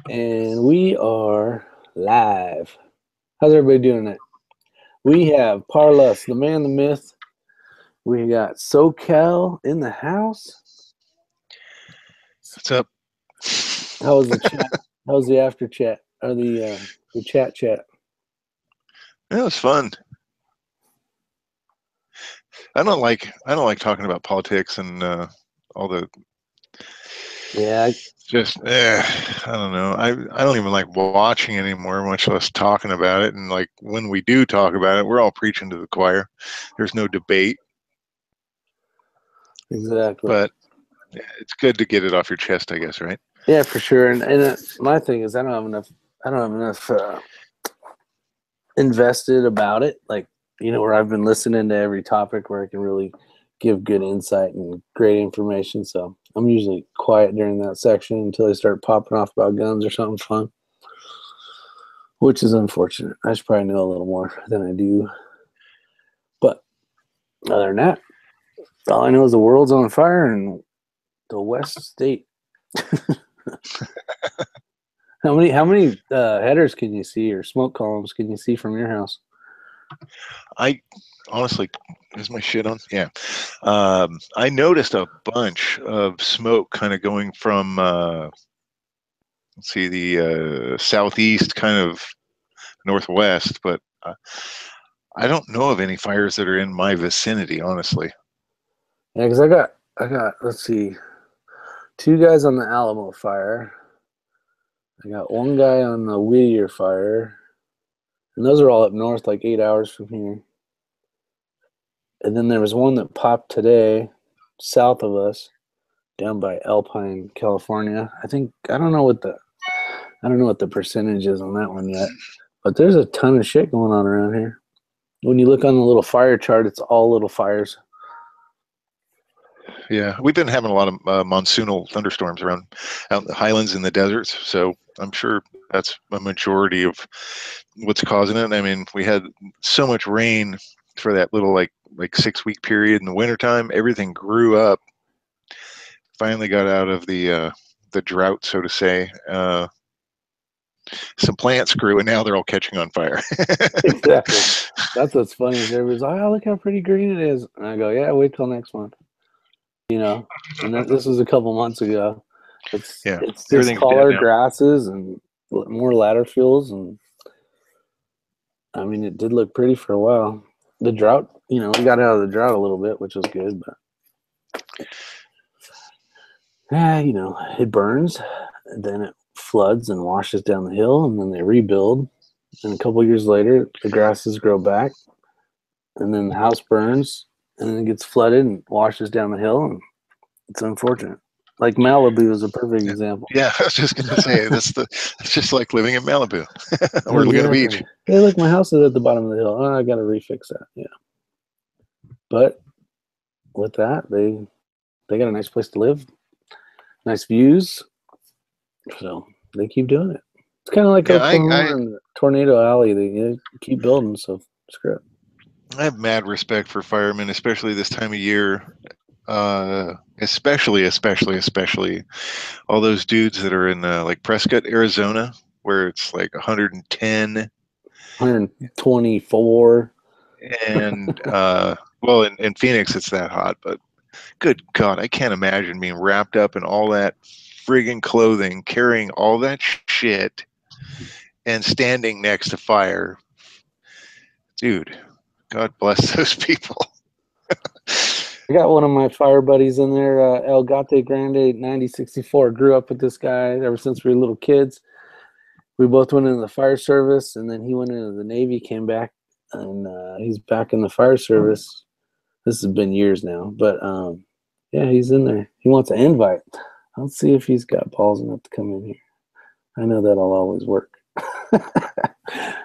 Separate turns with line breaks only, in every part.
And we are live. How's everybody doing tonight? We have Parlus, the man, the myth. We got SoCal in the house.
What's up?
How was the chat? How was the after chat or the chat?
Yeah, it was fun. I don't like talking about politics and all the.
Yeah.
I don't know. I don't even like watching anymore, much less talking about it. And like when we do talk about it, we're all preaching to the choir. There's no debate.
Exactly.
But yeah, it's good to get it off your chest, I guess, right?
Yeah, for sure. And my thing is, I don't have enough invested about it. Like, you know, where I've been listening to every topic where I can really give good insight and great information. So I'm usually quiet during that section until they start popping off about guns or something fun, which is unfortunate. I should probably know a little more than I do. But other than that, all I know is the world's on fire in the West State. How many headers can you see or smoke columns can you see from your house?
I honestly, is my shit on? Yeah. I noticed a bunch of smoke kind of going from, let's see, the southeast, kind of northwest, but I don't know of any fires that are in my vicinity, honestly.
Yeah, because I got, let's see, 2 guys on the Alamo fire. I got 1 guy on the Whittier fire. And those are all up north, like 8 hours from here. And then there was one that popped today, south of us, down by Alpine, California. I don't know what the percentage is on that one yet, but there's a ton of shit going on around here. When you look on the little fire chart, it's all little fires.
Yeah, we've been having a lot of monsoonal thunderstorms around out in the highlands and the deserts, so I'm sure that's a majority of what's causing it. I mean, we had so much rain for that little like 6-week period in the wintertime. Everything grew up, finally got out of the drought, so to say. Some plants grew, and now they're all catching on fire.
Exactly. That's what's funny is everybody's like, oh, look how pretty green it is. And I go, yeah, wait till next month. You know, and this was a couple months ago. It's just taller grasses and more ladder fuels, and I mean, it did look pretty for a while. The drought, you know, we got out of the drought a little bit, which was good, but yeah, you know, it burns, and then it floods and washes down the hill, and then they rebuild, and a couple years later, the grasses grow back, and then the house burns, and then it gets flooded and washes down the hill, and it's unfortunate. Like Malibu is a perfect example.
Yeah, I was just gonna say it's just like living in Malibu or Laguna Beach.
Hey, look, my house is at the bottom of the hill. Oh, I got to refix that. Yeah, but with that, they got a nice place to live, nice views, so they keep doing it. It's kind of like Oklahoma and Tornado Alley. They keep building, so screw it.
I have mad respect for firemen, especially this time of year. Especially all those dudes that are in like Prescott, Arizona, where it's like 110,
124,
and well, in Phoenix it's that hot. But good God, I can't imagine being wrapped up in all that friggin' clothing, carrying all that shit, and standing next to fire. Dude, God bless those people.
I got one of my fire buddies in there, El Gate Grande 9064. Grew up with this guy ever since we were little kids. We both went into the fire service, and then he went into the Navy, came back, and he's back in the fire service. This has been years now, but yeah, he's in there. He wants an invite. Let's see if he's got balls enough to come in here. I know that'll always work.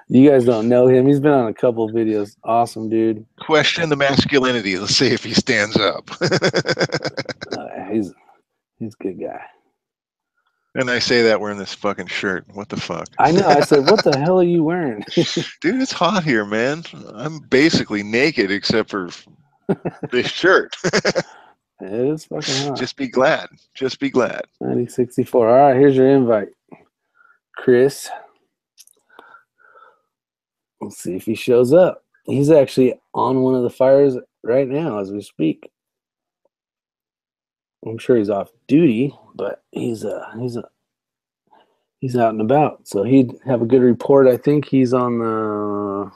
You guys don't know him. He's been on a couple of videos. Awesome, dude.
Question the masculinity. Let's see if he stands up.
He's a good guy.
And I say that wearing this fucking shirt. What the fuck?
I know. I said, what the hell are you wearing?
Dude, it's hot here, man. I'm basically naked except for this shirt.
It is fucking hot.
Just be glad. Just be glad.
9064. All right, here's your invite. Chris. Let's see if he shows up. He's actually on one of the fires right now as we speak. I'm sure he's off duty, but he's out and about, so he'd have a good report. I think he's on the.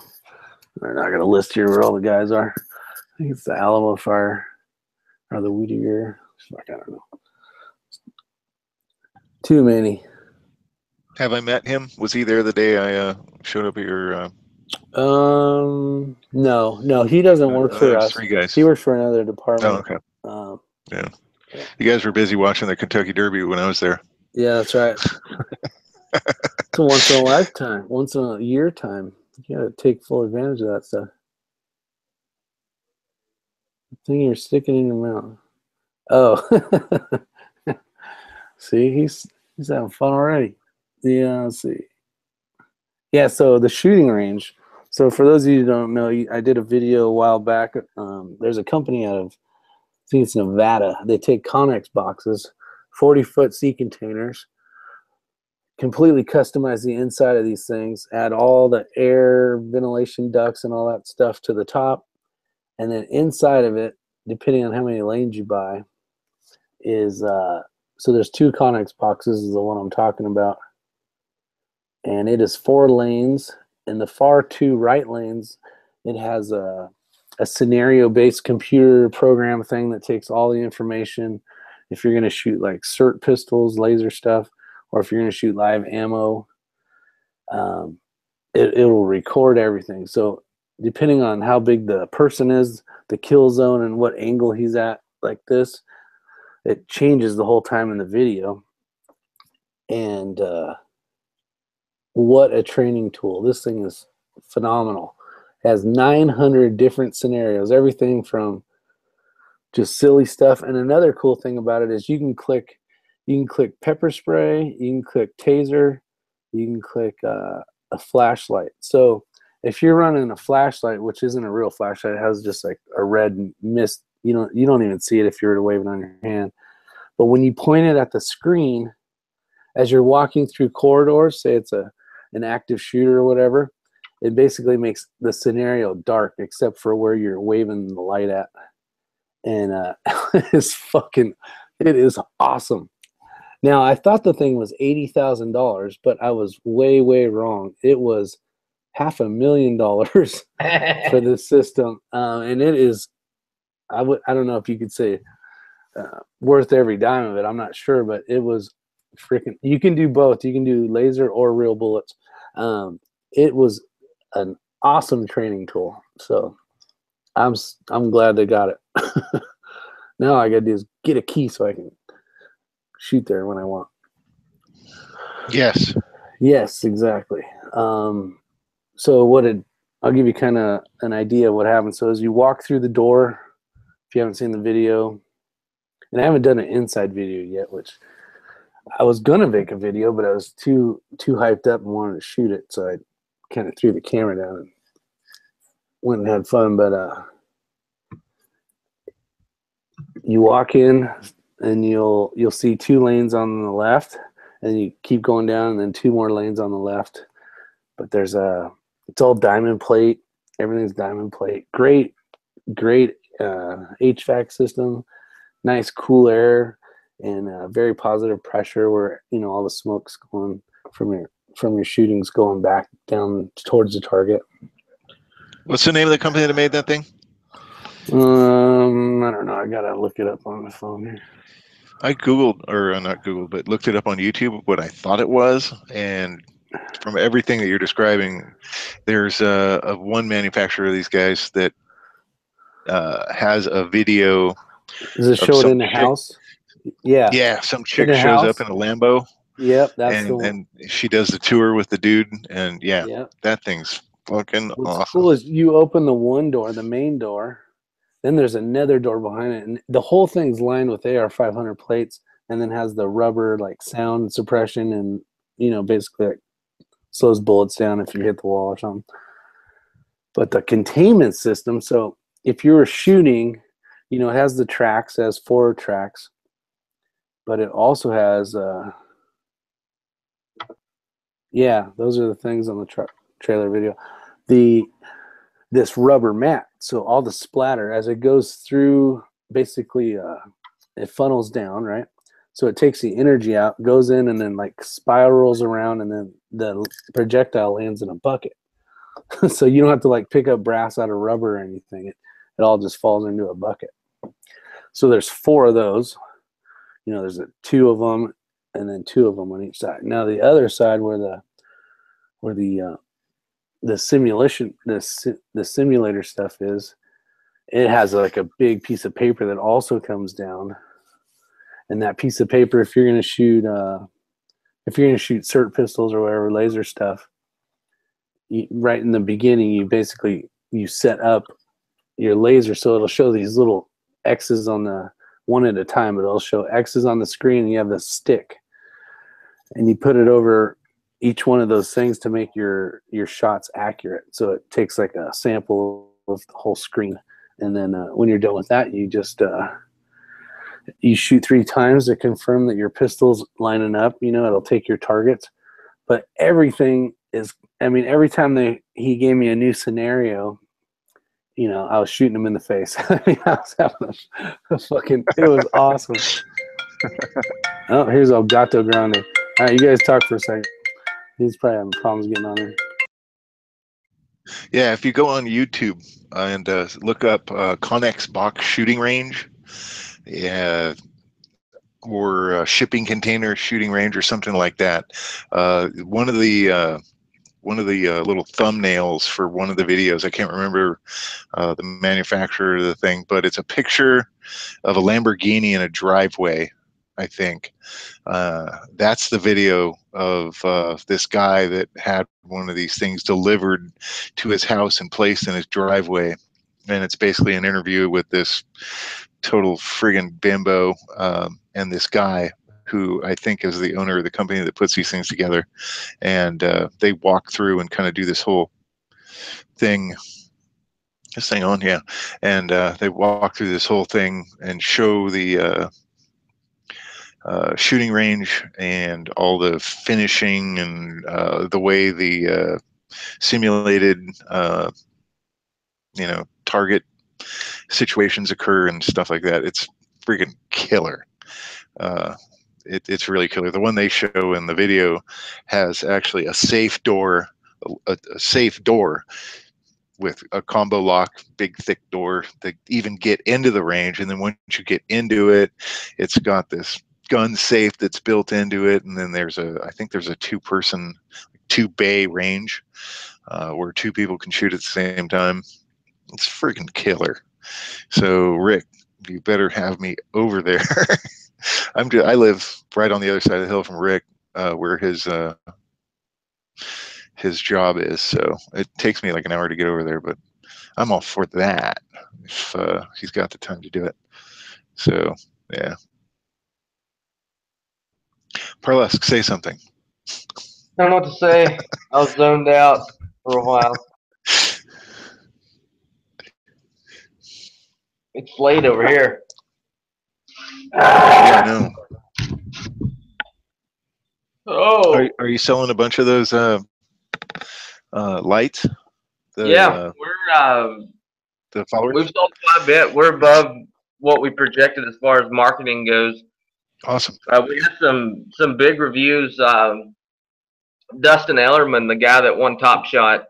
I'm not gonna list here where all the guys are. I think it's the Alamo fire or the Whittier. I don't know. Too many.
Have I met him? Was he there the day I showed up at your?
No, he doesn't work for
there's
us.
3 guys.
He works for another department.
Oh, okay. Yeah. You guys were busy watching the Kentucky Derby when I was there.
Yeah, that's right. It's a once in a lifetime, once in a year time. You gotta take full advantage of that stuff. The thing you're sticking in your mouth. Oh, see, he's having fun already. Yeah, let's see. Yeah, so the shooting range. So for those of you who don't know, I did a video a while back. There's a company out of, I think it's Nevada. They take Connex boxes, 40-foot sea containers, completely customize the inside of these things, add all the air, ventilation ducts and all that stuff to the top. And then inside of it, depending on how many lanes you buy, is, so there's 2 Connex boxes is the one I'm talking about. And it is 4 lanes. In the far 2 right lanes, it has a scenario-based computer program thing that takes all the information. If you're going to shoot like SIRT pistols, laser stuff, or if you're going to shoot live ammo, it will record everything. So depending on how big the person is, the kill zone, and what angle he's at, like this, it changes the whole time in the video. And what a training tool. This thing is phenomenal. It has 900 different scenarios, everything from just silly stuff. And another cool thing about it is you can click pepper spray, you can click taser, you can click a flashlight. So if you're running a flashlight, which isn't a real flashlight, it has just like a red mist. You don't even see it if you were to wave it on your hand. But when you point it at the screen, as you're walking through corridors, say it's an active shooter or whatever, it basically makes the scenario dark except for where you're waving the light at. And it is awesome. Now, I thought the thing was $80,000, but I was way, way wrong. It was $500,000 for this system. And it is, I don't know if you could say worth every dime of it. I'm not sure, but it was freaking, you can do both. You can do laser or real bullets. It was an awesome training tool. So I'm glad they got it. Now all I gotta do is get a key so I can shoot there when I want.
Yes.
Yes, exactly. So I'll give you kind of an idea of what happened. So as you walk through the door, if you haven't seen the video, and I haven't done an inside video yet, which I was gonna make a video, but I was too hyped up and wanted to shoot it, so I kind of threw the camera down and went and had fun. But you walk in and you'll see 2 lanes on the left, and you keep going down, and then 2 more lanes on the left. But it's all diamond plate. Everything's diamond plate. Great HVAC system. Nice cool air and very positive pressure where all the smoke's going from your shootings going back down towards the target.
What's the name of the company that made that thing?
I don't know. I gotta look it up on my phone here.
I Googled, or not Googled, but looked it up on YouTube, what I thought it was. And from everything that you're describing, there's one manufacturer of these guys that has a video.
Does it show it in the house? Yeah.
Yeah, some chick shows up in a Lambo.
Yep, that's the one.
And she does the tour with the dude, and
Yep.
That thing's fucking awesome.
What's cool is you open the one door, the main door, then there's another door behind it, and the whole thing's lined with AR-500 plates, and then has the rubber like sound suppression, and basically like slows bullets down if you hit the wall or something. But the containment system, so if you were shooting, it has the tracks, it has 4 tracks, but it also has Yeah, those are the things on the trailer video. This rubber mat, so all the splatter as it goes through, basically, it funnels down, right? So it takes the energy out, goes in, and then like spirals around, and then the projectile lands in a bucket. So you don't have to like pick up brass out of rubber or anything. It all just falls into a bucket. So there's 4 of those. You know, there's 2 of them, and then 2 of them on each side. Now the other side where the simulation, the simulator stuff is, it has like a big piece of paper that also comes down, and that piece of paper, if you're going to shoot SIRT pistols or whatever laser stuff, right in the beginning, you set up your laser so it'll show these little X's on the one at a time, but it'll show X's on the screen, and you have the stick, and you put it over each one of those things to make your shots accurate. So it takes like a sample of the whole screen, and then when you're done with that, you just you shoot 3 times to confirm that your pistol's lining up. You know, it'll take your targets, but everything is. I mean, every time he gave me a new scenario, you know, I was shooting him in the face. I mean, I was having a fucking. It was awesome. Oh, here's El Gato Grande. All right, you guys talk for a second. He's probably having problems getting on here.
Yeah, if you go on YouTube and look up Connex Box Shooting Range, yeah, or shipping container shooting range or something like that, one of the little thumbnails for one of the videos, I can't remember the manufacturer of the thing, but it's a picture of a Lamborghini in a driveway, I think. That's the video of this guy that had one of these things delivered to his house and placed in his driveway. And it's basically an interview with this total friggin' bimbo and this guy who I think is the owner of the company that puts these things together. And they walk through and kind of do this whole thing. This thing on, yeah. And they walk through this whole thing and show the shooting range and all the finishing and the way the simulated, target situations occur and stuff like that. It's freaking killer. It's really killer. The one they show in the video has actually a safe door, a safe door with a combo lock, big thick door to even get into the range. And then once you get into it, it's got this gun safe that's built into it. And then I think there's a 2-person, 2-bay range where 2 people can shoot at the same time. It's freaking killer. So Rick, you better have me over there. I live right on the other side of the hill from Rick, where his job is. So it takes me like an hour to get over there, but I'm all for that if he's got the time to do it. So yeah. Parlesk, say something.
I don't know what to say. I was zoned out for a while. It's late over here.
Yeah, I know.
Oh.
Are you selling a bunch of those lights?
Yeah,
the followers?
we've sold quite a bit. We're above what we projected as far as marketing goes.
Awesome.
We had some big reviews. Dustin Ellerman, the guy that won Top Shot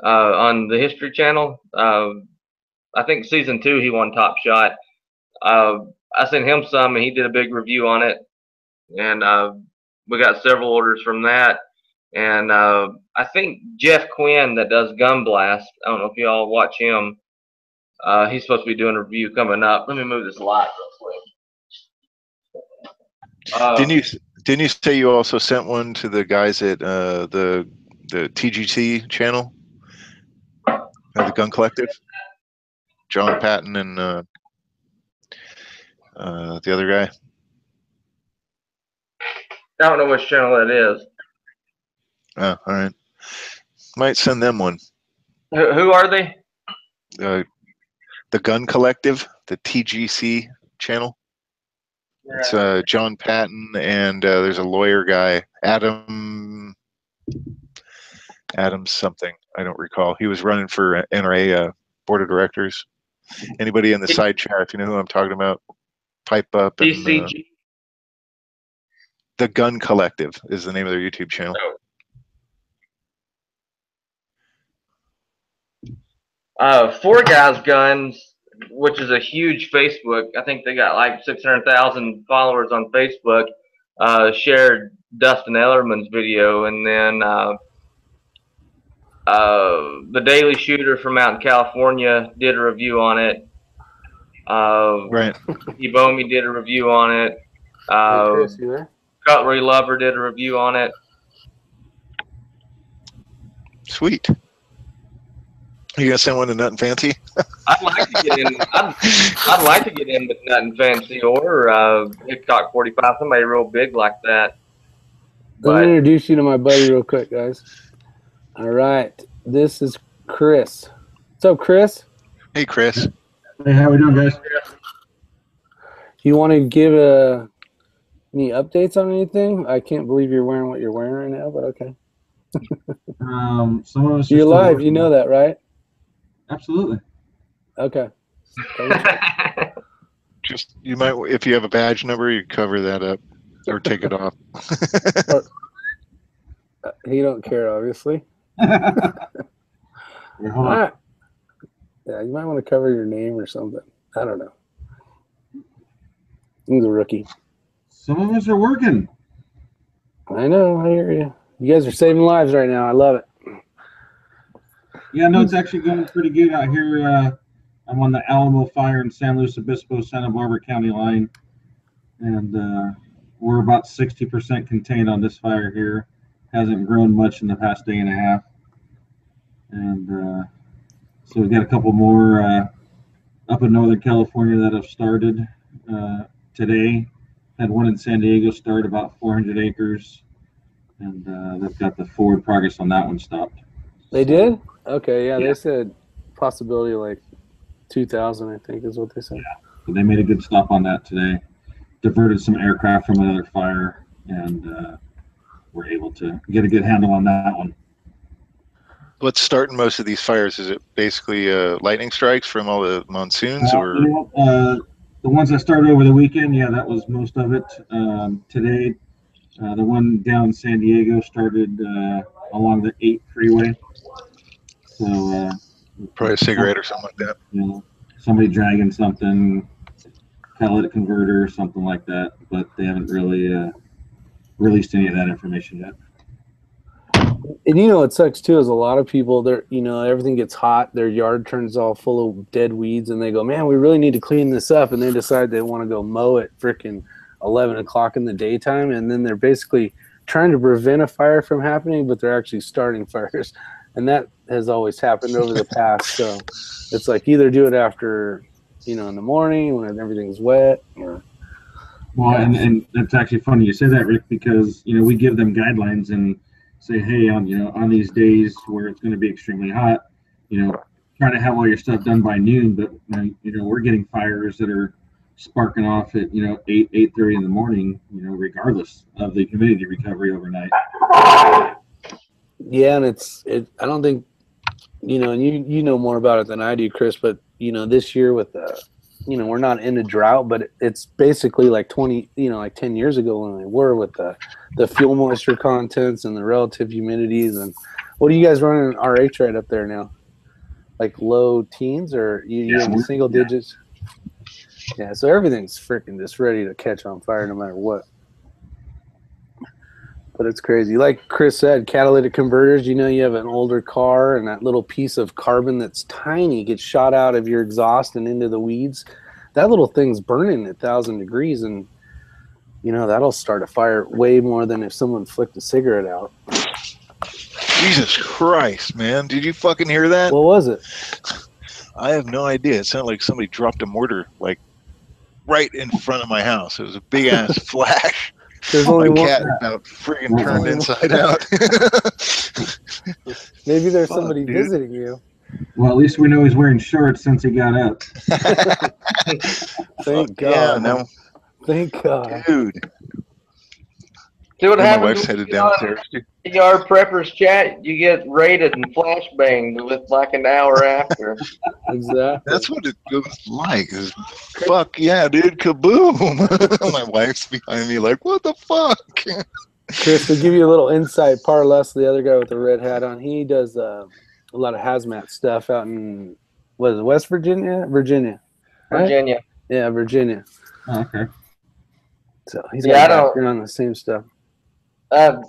on the History Channel, I think season 2 he won Top Shot. I sent him some, and he did a big review on it, and we got several orders from that. And I think Jeff Quinn, that does Gun Blast, I don't know if y'all watch him. He's supposed to be doing a review coming up. Let me move this light real quick.
Didn't you say you also sent one to the guys at the TGC channel, the Gun Collective, John Patton and the other guy?
I don't know which channel that is.
Oh, all right. Might send them one.
Who are they?
The Gun Collective, the TGC channel. It's John Patton and there's a lawyer guy, Adam Adams something. I don't recall. He was running for NRA board of directors. Anybody in the side chat, if you know who I'm talking about, pipe up. And
TCG.
The Gun Collective is the name of their YouTube channel.
Four Guys Guns, which is a huge Facebook. I think they got like 600,000 followers on Facebook. Shared Dustin Ellerman's video, and then the Daily Shooter from out in California did a review on it.
Right.
Ebomi did a review on it.
Hey, Chris, you there?
Cutlery Lover did a review on it.
Sweet. You gonna send one to Nut and Fancy?
I'd like to get in. I'd like to get in with Nut and Fancy or Hickok 45. Somebody real big like that.
Let me introduce you to my buddy real quick, guys. All right, this is Chris. What's up, Chris?
Hey, Chris.
Hey, how we doing, guys?
You want to give any updates on anything? I can't believe you're wearing what you're wearing right now, but okay.
Some of us.
You're live. You know that, right?
Absolutely.
Okay.
Just you might, if you have a badge number, you cover that up or take it off.
He don't care, obviously.
Hold on.
Right. Yeah, you might want to cover your name or something. I don't know. He's a rookie.
Some of us are working.
I know. I hear you. You guys are saving lives right now. I love it.
Yeah, no, it's actually going pretty good out here. I'm on the Alamo Fire in San Luis Obispo, Santa Barbara County line, and we're about 60% contained on this fire here. Hasn't grown much in the past day and a half, and so we got a couple more up in Northern California that have started today. Had one in San Diego start about 400 acres, and they've got the forward progress on that one stopped.
They did? Okay, yeah, they said possibility like 2,000, I think is what they said.
Yeah, so they made a good stop on that today. Diverted some aircraft from another fire, and we're able to get a good handle on that one.
What's starting most of these fires? Is it basically lightning strikes from all the monsoons, or?
The ones that started over the weekend, yeah, that was most of it. Today, the one down in San Diego started along the 8 freeway. So
probably a cigarette or something like that.
You know, somebody dragging something, catalytic converter or something like that, but they haven't really released any of that information yet.
And you know what sucks too is a lot of people, they're, you know, everything gets hot, their yard turns all full of dead weeds, and they go, man, we really need to clean this up, and they decide they want to go mow it freaking 11 o'clock in the daytime, and then they're basically trying to prevent a fire from happening, but they're actually starting fires. And that has always happened over the past. So it's like either do it after, you know, in the morning when everything's wet, or.
Well, and it's actually funny you say that, Rick, because, you know, we give them guidelines and say, hey, on these days where it's going to be extremely hot, you know, try to have all your stuff done by noon. But you know, we're getting fires that are sparking off at 8:30 in the morning, you know, regardless of the humidity recovery overnight.
Yeah, and I don't think, you know, and you know more about it than I do, Chris, but you know, this year with you know, we're not in a drought, but it's basically like 10 years ago when we were with the fuel moisture contents and the relative humidities. And what are you guys running in RH right up there now? Like low teens, or you're in the single digits? Yeah, so everything's freaking just ready to catch on fire no matter what. But it's crazy. Like Chris said, catalytic converters, you know, you have an older car and that little piece of carbon that's tiny gets shot out of your exhaust and into the weeds. That little thing's burning at 1,000 degrees, and, you know, that'll start a fire way more than if someone flicked a cigarette out.
Jesus Christ, man. Did you fucking hear that?
What was it?
I have no idea. It sounded like somebody dropped a mortar, like, right in front of my house. It was a big-ass flash.
There's only
my
one
cat about friggin' turned inside out.
Maybe there's somebody visiting you.
Well, at least we know he's wearing shorts since he got up.
Thank God.
Yeah, no.
Thank God.
Dude.
See what
My
happens
wife's
when
headed
you get on
downstairs.
Yard Preppers chat. You get raided and flashbanged with like an hour after.
Exactly.
That's what it was like. Is fuck yeah, dude, kaboom! My wife's behind me, like, what the fuck?
Chris, to give you a little insight, Parles, the other guy with the red hat on, he does a lot of hazmat stuff out in, what is it, West Virginia? Virginia. Right?
Virginia.
Yeah, Virginia.
Oh, okay.
So he's
Yeah,
got background on the same stuff.
I've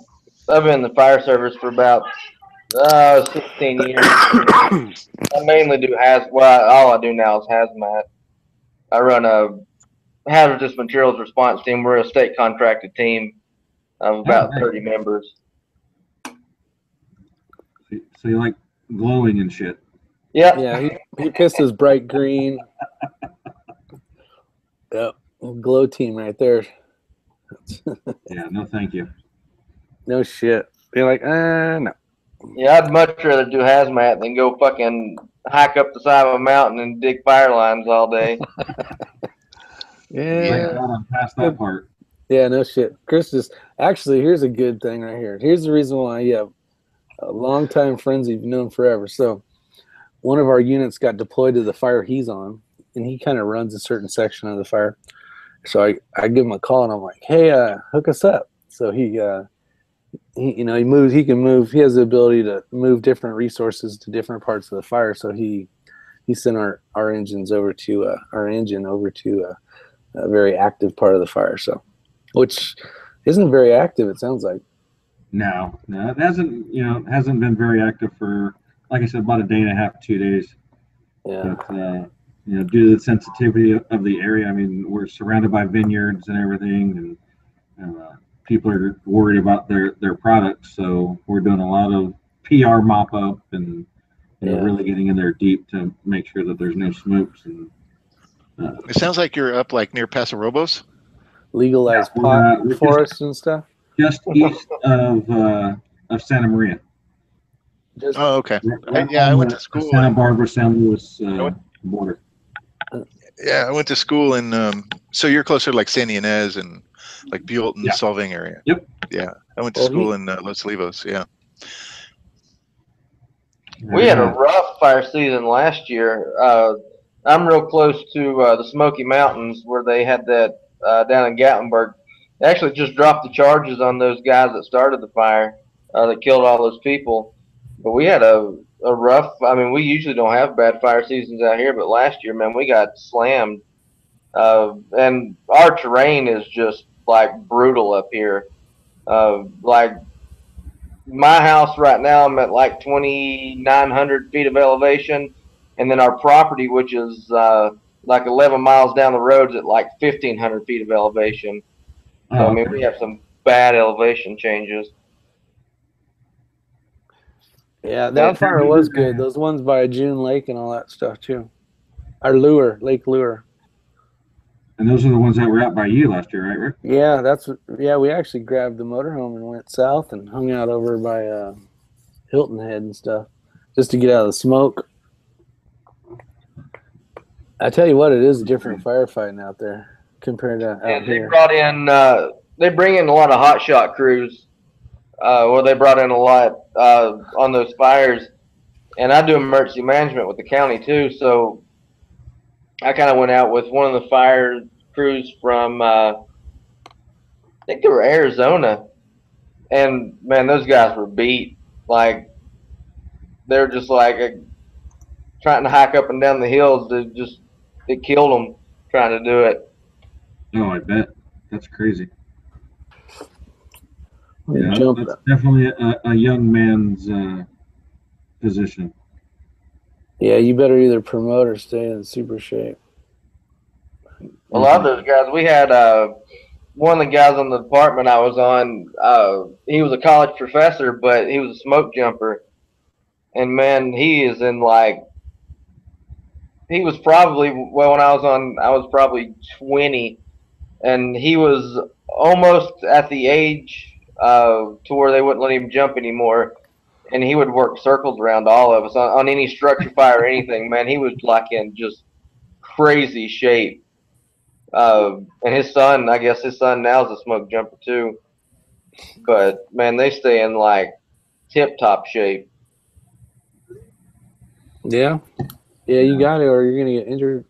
been in the fire service for about 16 years. I mainly do all I do now is hazmat. I run a hazardous materials response team. We're a state contracted team of about 30 members.
So you like glowing and shit?
Yep.
Yeah, he pisses bright green. Yep, glow team right there.
Yeah, no thank you.
No shit. You're like, no.
Yeah, I'd much rather do hazmat than go fucking hike up the side of a mountain and dig fire lines all day.
Yeah.
Thank God I'm past that part.
Yeah, no shit. Chris is actually, here's a good thing right here. Here's the reason why you have longtime friends you've known forever. So one of our units got deployed to the fire he's on, and he kind of runs a certain section of the fire. So I give him a call and I'm like, hey, hook us up. So he moves, he can move, he has the ability to move different resources to different parts of the fire. So he sent our engines over to our engine over to a very active part of the fire. So, which isn't very active, it sounds like.
No, it hasn't been very active for, like I said, about a day and a half, 2 days.
Yeah.
But, due to the sensitivity of the area, I mean, we're surrounded by vineyards and everything, and people are worried about their products. So we're doing a lot of PR mop up and really getting in there deep to make sure that there's no smokes. And
It sounds like you're up like near Paso Robles.
Legalized pot forests and stuff.
Just east of Santa Maria.
Oh, okay.
Right
I went to school.
Santa Barbara, San Luis border.
Yeah, I went to school in. So you're closer to like San Ynez and like Buellton, Solvang area.
Yep.
Yeah, I went to school in Los Olivos. Yeah.
We had a rough fire season last year. I'm real close to the Smoky Mountains where they had that down in Gatlinburg. They actually just dropped the charges on those guys that started the fire that killed all those people. But we had a rough, I mean, we usually don't have bad fire seasons out here, but last year, man, we got slammed. And our terrain is just like brutal up here. Like my house right now, I'm at like 2,900 feet of elevation. And then our property, which is like 11 miles down the road, is at like 1,500 feet of elevation. So, I mean, we have some bad elevation changes.
Yeah, that fire was good. Those ones by June Lake and all that stuff too. Our Lake Lure.
And those are the ones that were out by you last year, right, Rick?
Yeah, we actually grabbed the motorhome and went south and hung out over by Hilton Head and stuff just to get out of the smoke. I tell you what, it is a different firefighting out there compared to out here.
They bring in a lot of hotshot crews. They brought in a lot on those fires, and I do emergency management with the county too. So I kind of went out with one of the fire crews from I think they were Arizona, and man, those guys were beat. Like they're just like trying to hike up and down the hills. It killed them trying to do it.
Oh, I bet. That's crazy. Yeah, that's definitely a young man's position.
Yeah, you better either promote or stay in super shape.
A lot of those guys, we had one of the guys on the department I was on, he was a college professor, but he was a smoke jumper. And man, he is in like, he was probably, well, when I was probably 20, and he was almost at the age to where they wouldn't let him jump anymore. And he would work circles around all of us on any structure fire or anything. Man, he was like in just crazy shape. And his son, I guess his son now is a smoke jumper too. but man, they stay in like tip-top shape.
Yeah, you got it, or you're gonna get injured.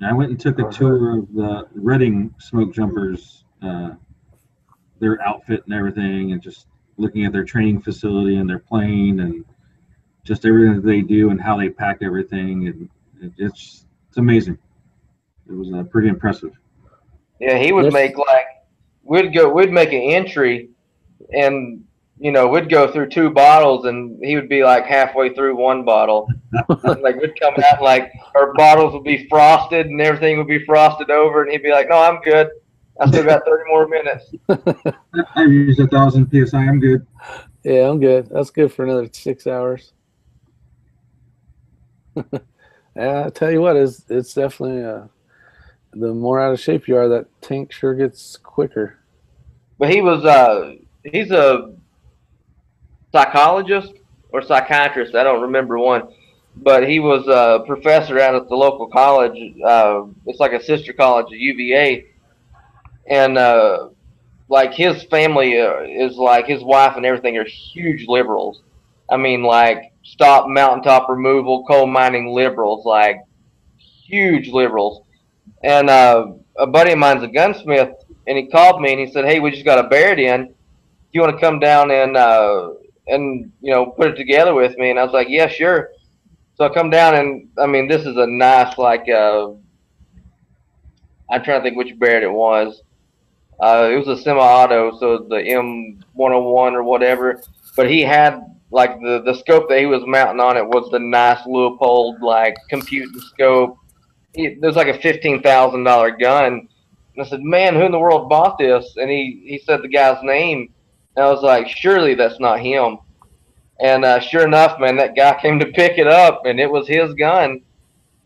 I went and took a tour of the Reading smoke jumpers, their outfit and everything, and just looking at their training facility and their plane and just everything that they do and how they pack everything, and it's amazing. It was pretty impressive.
Yeah, he would make like we'd make an entry, and we'd go through 2 bottles, and he would be like halfway through 1 bottle. Like we'd come out like our bottles would be frosted and everything would be frosted over, and he'd be like, "No, I'm good. I still got 30 more minutes."
I've used 1,000 psi. I'm good.
Yeah, I'm good. That's good for another 6 hours. Yeah, I tell you what, it's definitely the more out of shape you are, that tank sure gets quicker.
But he's a psychologist or psychiatrist. I don't remember one, but he was a professor out at the local college. It's like a sister college at UVA, and like his family is like his wife and everything are huge liberals. I mean, like stop mountaintop removal, coal mining liberals, like huge liberals. And a buddy of mine's a gunsmith, and he called me and he said, "Hey, we just got a Barrett in. Do you want to come down and put it together with me?" And I was like, "Yeah, sure." So I come down, and I mean, this is a nice like I'm trying to think which Barrett it was. It was a semi-auto, so the M101 or whatever. But he had like the scope that he was mounting on it was the nice Leupold like computing scope. It was like a $15,000 gun. And I said, "Man, who in the world bought this?" And he said the guy's name. And I was like, "Surely that's not him." And sure enough, man, that guy came to pick it up, and it was his gun.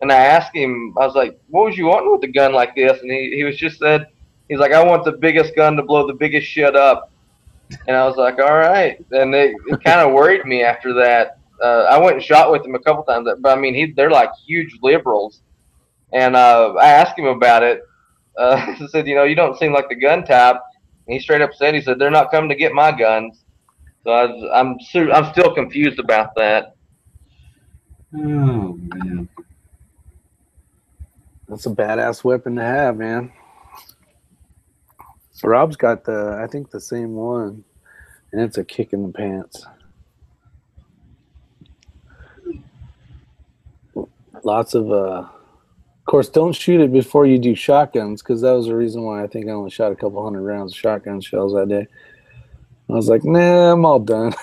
And I asked him, I was like, "What was you wanting with a gun like this?" And he was just said, he's like, "I want the biggest gun to blow the biggest shit up." And I was like, "All right." And it kind of worried me after that. I went and shot with him a couple times, but I mean, they're like huge liberals. And I asked him about it. I said, "You don't seem like the gun type." And he straight up said, he said, "They're not coming to get my guns." So I'm still confused about that.
Oh man,
That's a badass weapon to have, man. Rob's got I think the same one, and it's a kick in the pants. Lots of course, don't shoot it before you do shotguns, because that was the reason why I think I only shot a couple hundred rounds of shotgun shells that day. I was like, nah, I'm all done.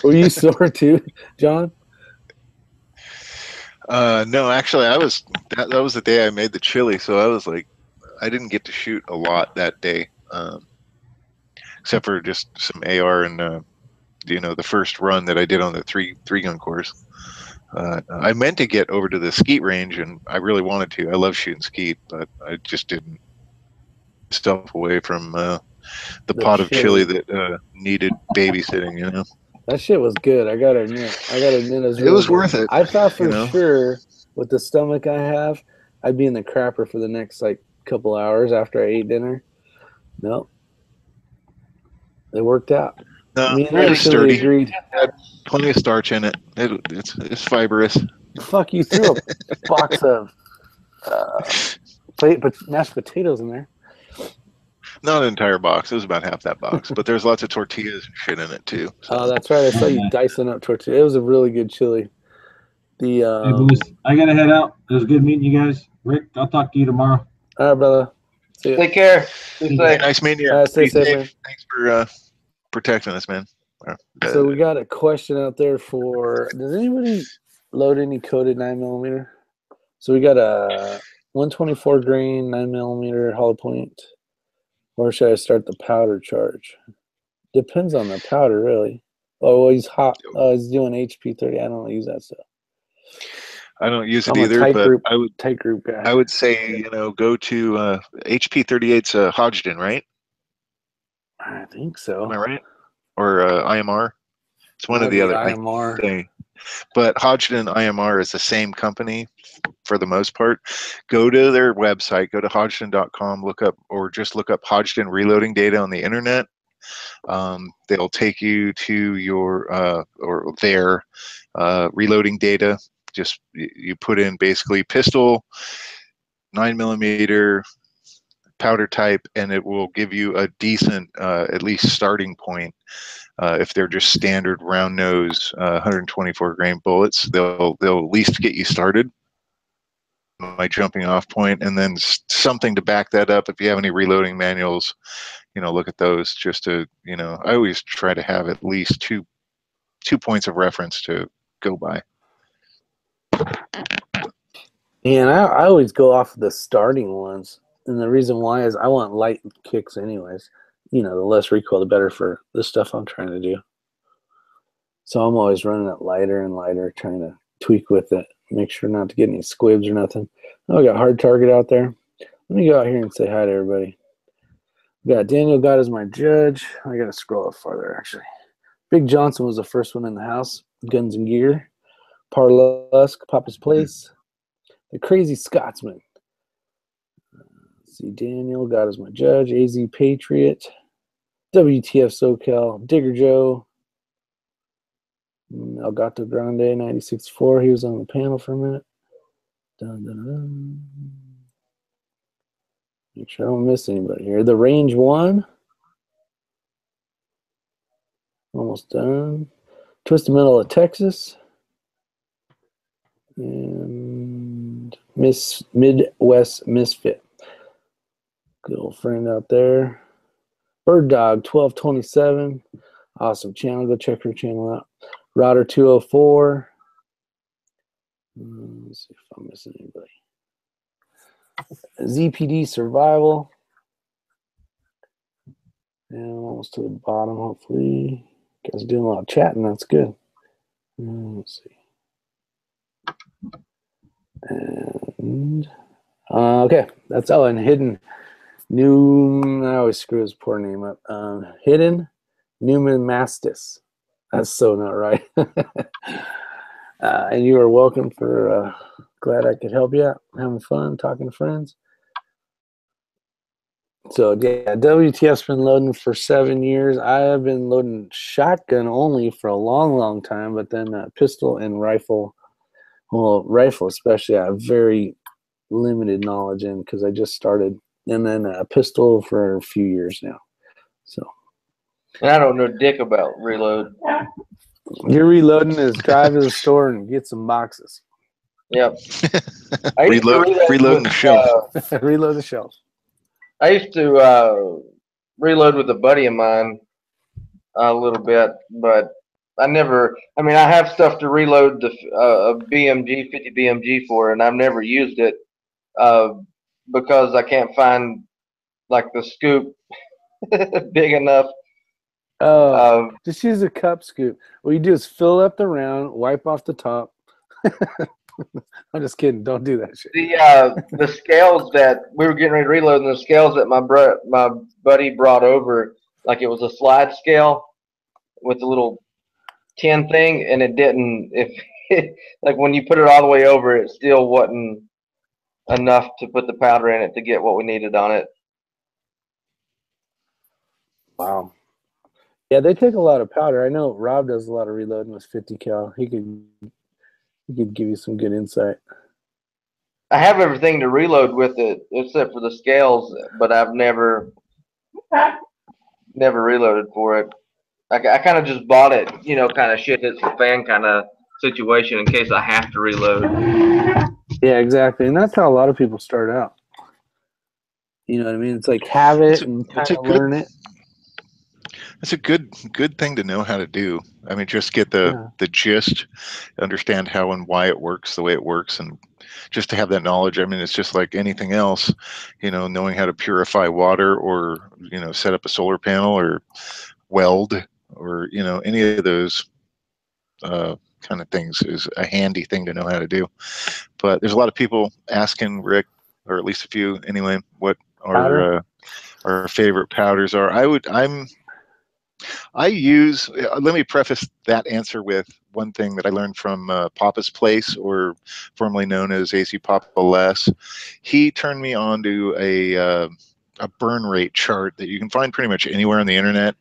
Were you sore too, John?
No, actually, I was. That was the day I made the chili, so I was like, I didn't get to shoot a lot that day, except for just some AR and the first run that I did on the three gun course. I meant to get over to the skeet range, and I really wanted to. I love shooting skeet, but I just didn't stuff away from the pot of chili that needed babysitting.
That shit was good. I gotta admit,
it was worth it.
I thought for sure with the stomach I have, I'd be in the crapper for the next like couple hours after I ate dinner. Nope, it worked out.
No,
Me and
really sturdy.
agreed.
Had plenty of starch in it. It's fibrous.
Fuck, you threw a box of mashed potatoes in there.
Not an entire box. It was about half that box, but there's lots of tortillas and shit in it too. So.
Oh, that's right. I saw you dicing up tortillas. It was a really good chili.
Hey, boys, I gotta head out. It was good meeting you guys. Rick, I'll talk to you tomorrow.
All right, brother. See ya.
Take care. Be safe.
Nice meeting you.
Stay safe, man.
Thanks for protecting us, man.
So we got a question out there for, does anybody load any coated 9mm? So we got a 124 grain 9mm hollow point, or should I start the powder charge? Depends on the powder, really. Oh, well, he's hot. He's doing HP 30. I don't use that stuff.
I don't use it either, but I would
tight group guy.
I would say go to HP 38's Hodgdon, right?
I think so.
Am I right? Or IMR? It's one or the other.
IMR.
But Hodgdon IMR is the same company for the most part. Go to their website, go to hodgdon.com, look up, or just look up Hodgdon reloading data on the internet. They'll take you to your or their reloading data. Just you put in basically pistol, 9mm, powder type, and it will give you a decent at least starting point. If they're just standard round nose 124 grain bullets, they'll at least get you started. My jumping off point, and then something to back that up. If you have any reloading manuals, look at those just to, I always try to have at least two points of reference to go by.
And I always go off of the starting ones. And the reason why is I want light kicks anyways. The less recoil, the better for the stuff I'm trying to do. So I'm always running it lighter and lighter, trying to tweak with it, make sure not to get any squibs or nothing. Oh, I got hard target out there. Let me go out here and say hi to everybody. We got Daniel God as my judge. I got to scroll up farther, actually. Big Johnson was the first one in the house. Guns and Gear. Parlusk, Papa's Place. The Crazy Scotsman. Let's see, Daniel God as my judge. AZ Patriot. WTF SoCal. Digger Joe. Elgato Grande 96.4. He was on the panel for a minute. Dun, dun, dun. Make sure I don't miss anybody here. The Range 1. Almost done. Twisted Metal of Texas. And Midwest Misfit. Good old friend out there. Bird Dog 1227. Awesome channel. Go check her channel out. Router 204. Let's see if I'm missing anybody. ZPD Survival. And almost to the bottom, hopefully. You guys are doing a lot of chatting. That's good. Let's see. And okay, that's all. And Hidden I always screw his poor name up. Hidden Newman Mastis. That's so not right. And you are welcome for glad I could help you out. Having fun talking to friends. So yeah, WTF's been loading for 7 years. I have been loading shotgun only for a long time, but then pistol and rifle. Well, rifle especially, I have very limited knowledge in because I just started, and then a pistol for a few years now. So.
And I don't know dick about reload.
Your reloading is drive to the store and get some boxes.
Yep.
Reloading the shelf.
Reload the shelf.
I used to reload with a buddy of mine a little bit, but I have stuff to reload the BMG, 50 BMG for, and I've never used it because I can't find like the scoop big enough.
Just use a cup scoop. What you do is fill up the round, wipe off the top. I'm just kidding. Don't do that shit.
The scales that we were getting ready to reload, and the scales that my buddy brought over, like it was a slide scale with a little tin thing, and it didn't. Like when you put it all the way over, it still wasn't enough to put the powder in it to get what we needed on it.
Wow. Yeah, they take a lot of powder. I know Rob does a lot of reloading with 50 cal. He could give you some good insight.
I have everything to reload with it except for the scales, but I've never reloaded for it. I kind of just bought it, kind of shit hits the fan kind of situation in case I have to reload.
Yeah, exactly. And that's how a lot of people start out. You know what I mean? It's like have it and kind of learn it.
It's a good thing to know how to do. I mean, just get the gist, understand how and why it works the way it works, and just to have that knowledge. I mean, it's just like anything else, knowing how to purify water or, set up a solar panel or weld or, any of those kind of things is a handy thing to know how to do. But there's a lot of people asking Rick, or at least a few anyway, what our favorite powders are. I use, let me preface that answer with one thing that I learned from Papa's Place, or formerly known as AC Papa Les. He turned me on to a burn rate chart that you can find pretty much anywhere on the internet.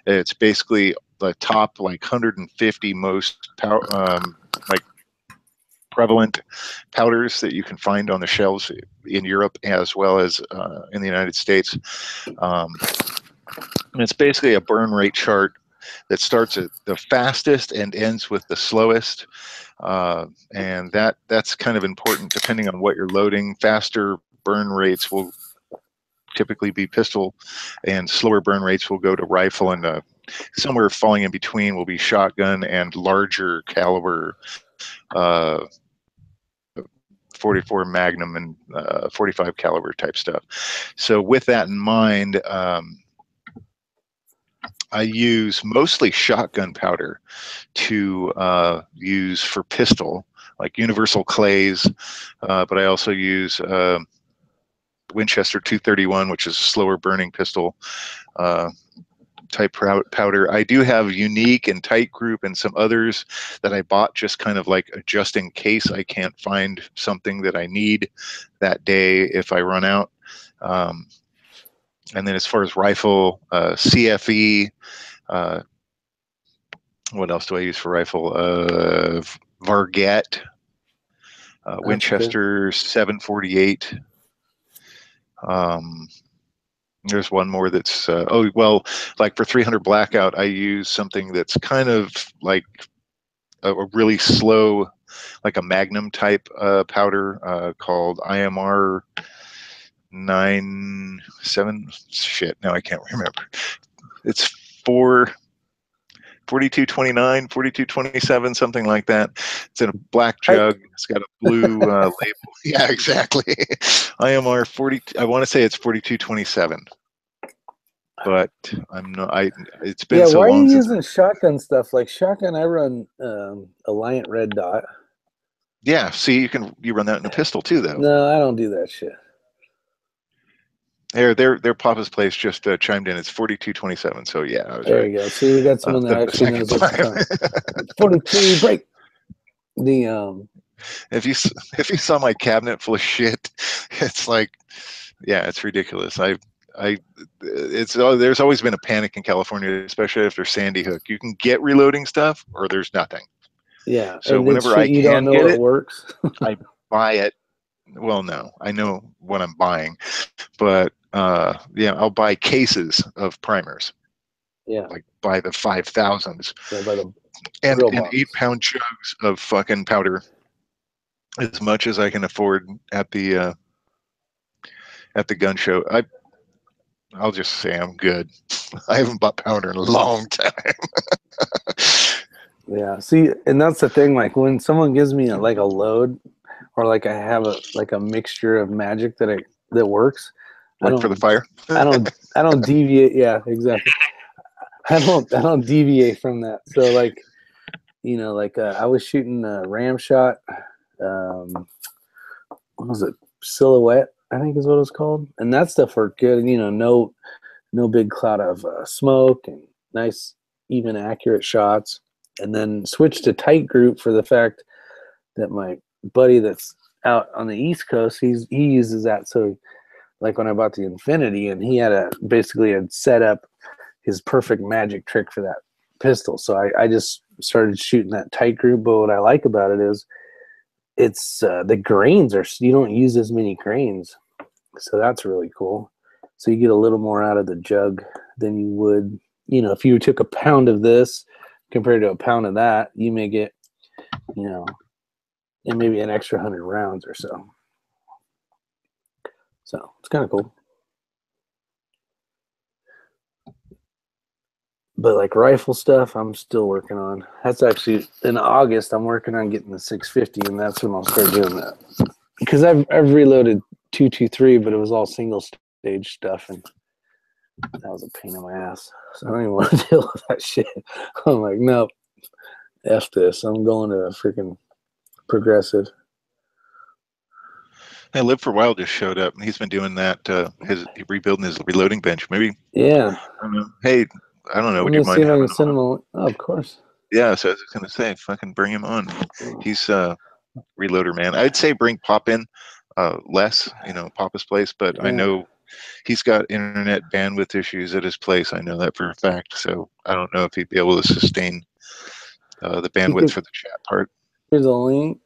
It's basically the top like 150 most like prevalent powders that you can find on the shelves in Europe as well as in the United States. And it's basically a burn rate chart that starts at the fastest and ends with the slowest. And that's kind of important depending on what you're loading. Faster burn rates will typically be pistol, and slower burn rates will go to rifle, and somewhere falling in between will be shotgun and larger caliber 44 Magnum and 45 caliber type stuff. So with that in mind, I use mostly shotgun powder to use for pistol, like universal clays, but I also use Winchester 231, which is a slower burning pistol type powder. I do have Unique and Tight Group and some others that I bought just kind of like just in case I can't find something that I need that day if I run out. And then as far as rifle, CFE, what else do I use for rifle? Varget, Winchester 748. There's one more that's oh well, like for 300 blackout, I use something that's kind of like a really slow, like a Magnum type powder called IMR 97. Shit, now I can't remember. It's 4229, 4227, something like that. It's in a black jug. It's got a blue label. Yeah, exactly. IMR 40. I want to say it's 4227, but I'm not. It's been so long.
Yeah, why are you using shotgun stuff? Like shotgun, I run Alliant Red Dot.
Yeah, see, you run that in a pistol too, though.
No, I don't do that shit.
Their Papa's Place just chimed in. It's 4227. So yeah, I was
there
right.
You go. See, we got someone that actually knows what's coming. 42 break. The
if you saw my cabinet full of shit, it's like, yeah, it's ridiculous. There's always been a panic in California, especially after Sandy Hook. You can get reloading stuff, or there's nothing.
Yeah.
So whenever I can get it,
works.
I buy it. Well, no, I know what I'm buying, but yeah, I'll buy cases of primers.
Yeah.
Like by the 5,000s.
Yeah, by the
and 8-pound jugs of fucking powder, as much as I can afford at the gun show. I'll just say I'm good. I haven't bought powder in a long time.
Yeah, see, and that's the thing. Like when someone gives me a load, or like I have a mixture of magic that works.
Like for the fire.
I don't deviate. Yeah, exactly. I don't deviate from that. So like, you know, like I was shooting a ram shot. What was it? Silhouette, I think is what it was called. And that stuff worked good. And, you know, no big cloud of smoke, and nice, even, accurate shots. And then switched to Tight Group for the fact that my buddy that's out on the East Coast, he uses that. So like when I bought the Infinity, and he basically had set up his perfect magic trick for that pistol. So I just started shooting that Tight Group. But what I like about it is it's the grains you don't use as many grains. So that's really cool. So you get a little more out of the jug than you would, you know, if you took a pound of this compared to a pound of that, you may get, you know, and maybe an extra 100 rounds or so. So it's kind of cool. But like rifle stuff, I'm still working on. That's actually in August. I'm working on getting the 650, and that's when I'll start doing that. Because I've reloaded 223, but it was all single stage stuff, and that was a pain in my ass. So I don't even want to deal with that shit. I'm like, nope, F this. I'm going to a freaking progressive.
Hey, Live for Wild just showed up, and he's been doing that. Rebuilding his reloading bench. Maybe.
Yeah.
I don't know. Hey, I don't know.
Let
Would
me
you
see
mind
if I
having
can
him
send
on?
him a. Oh, of course.
Yeah, so I was gonna say, fucking bring him on. He's reloader man. I'd say bring Pop in less, you know, Papa's place, but I
Yeah.
know he's got internet bandwidth issues at his place. I know that for a fact. So I don't know if he'd be able to sustain the bandwidth for the chat part.
Here's a link.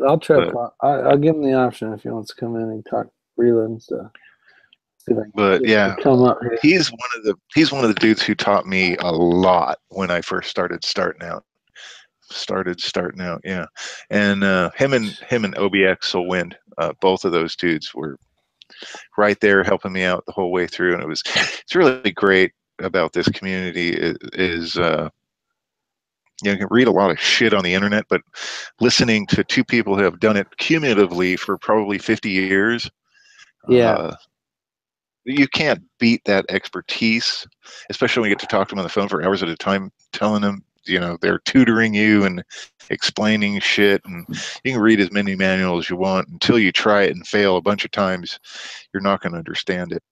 I'll try.
But,
I'll give him the option if he wants to come in and talk reload and stuff. See if I can
but
get
yeah,
him to come up here.
he's one of the dudes who taught me a lot when I first started starting out. Yeah, and him and OBX will win. Both of those dudes were right there helping me out the whole way through, and it's really great about this community is you can read a lot of shit on the internet, but listening to two people who have done it cumulatively for probably 50 years,
Yeah.
You can't beat that expertise, especially when you get to talk to them on the phone for hours at a time, telling them, you know, they're tutoring you and explaining shit. And you can read as many manuals as you want until you try it and fail a bunch of times. You're not going to understand it.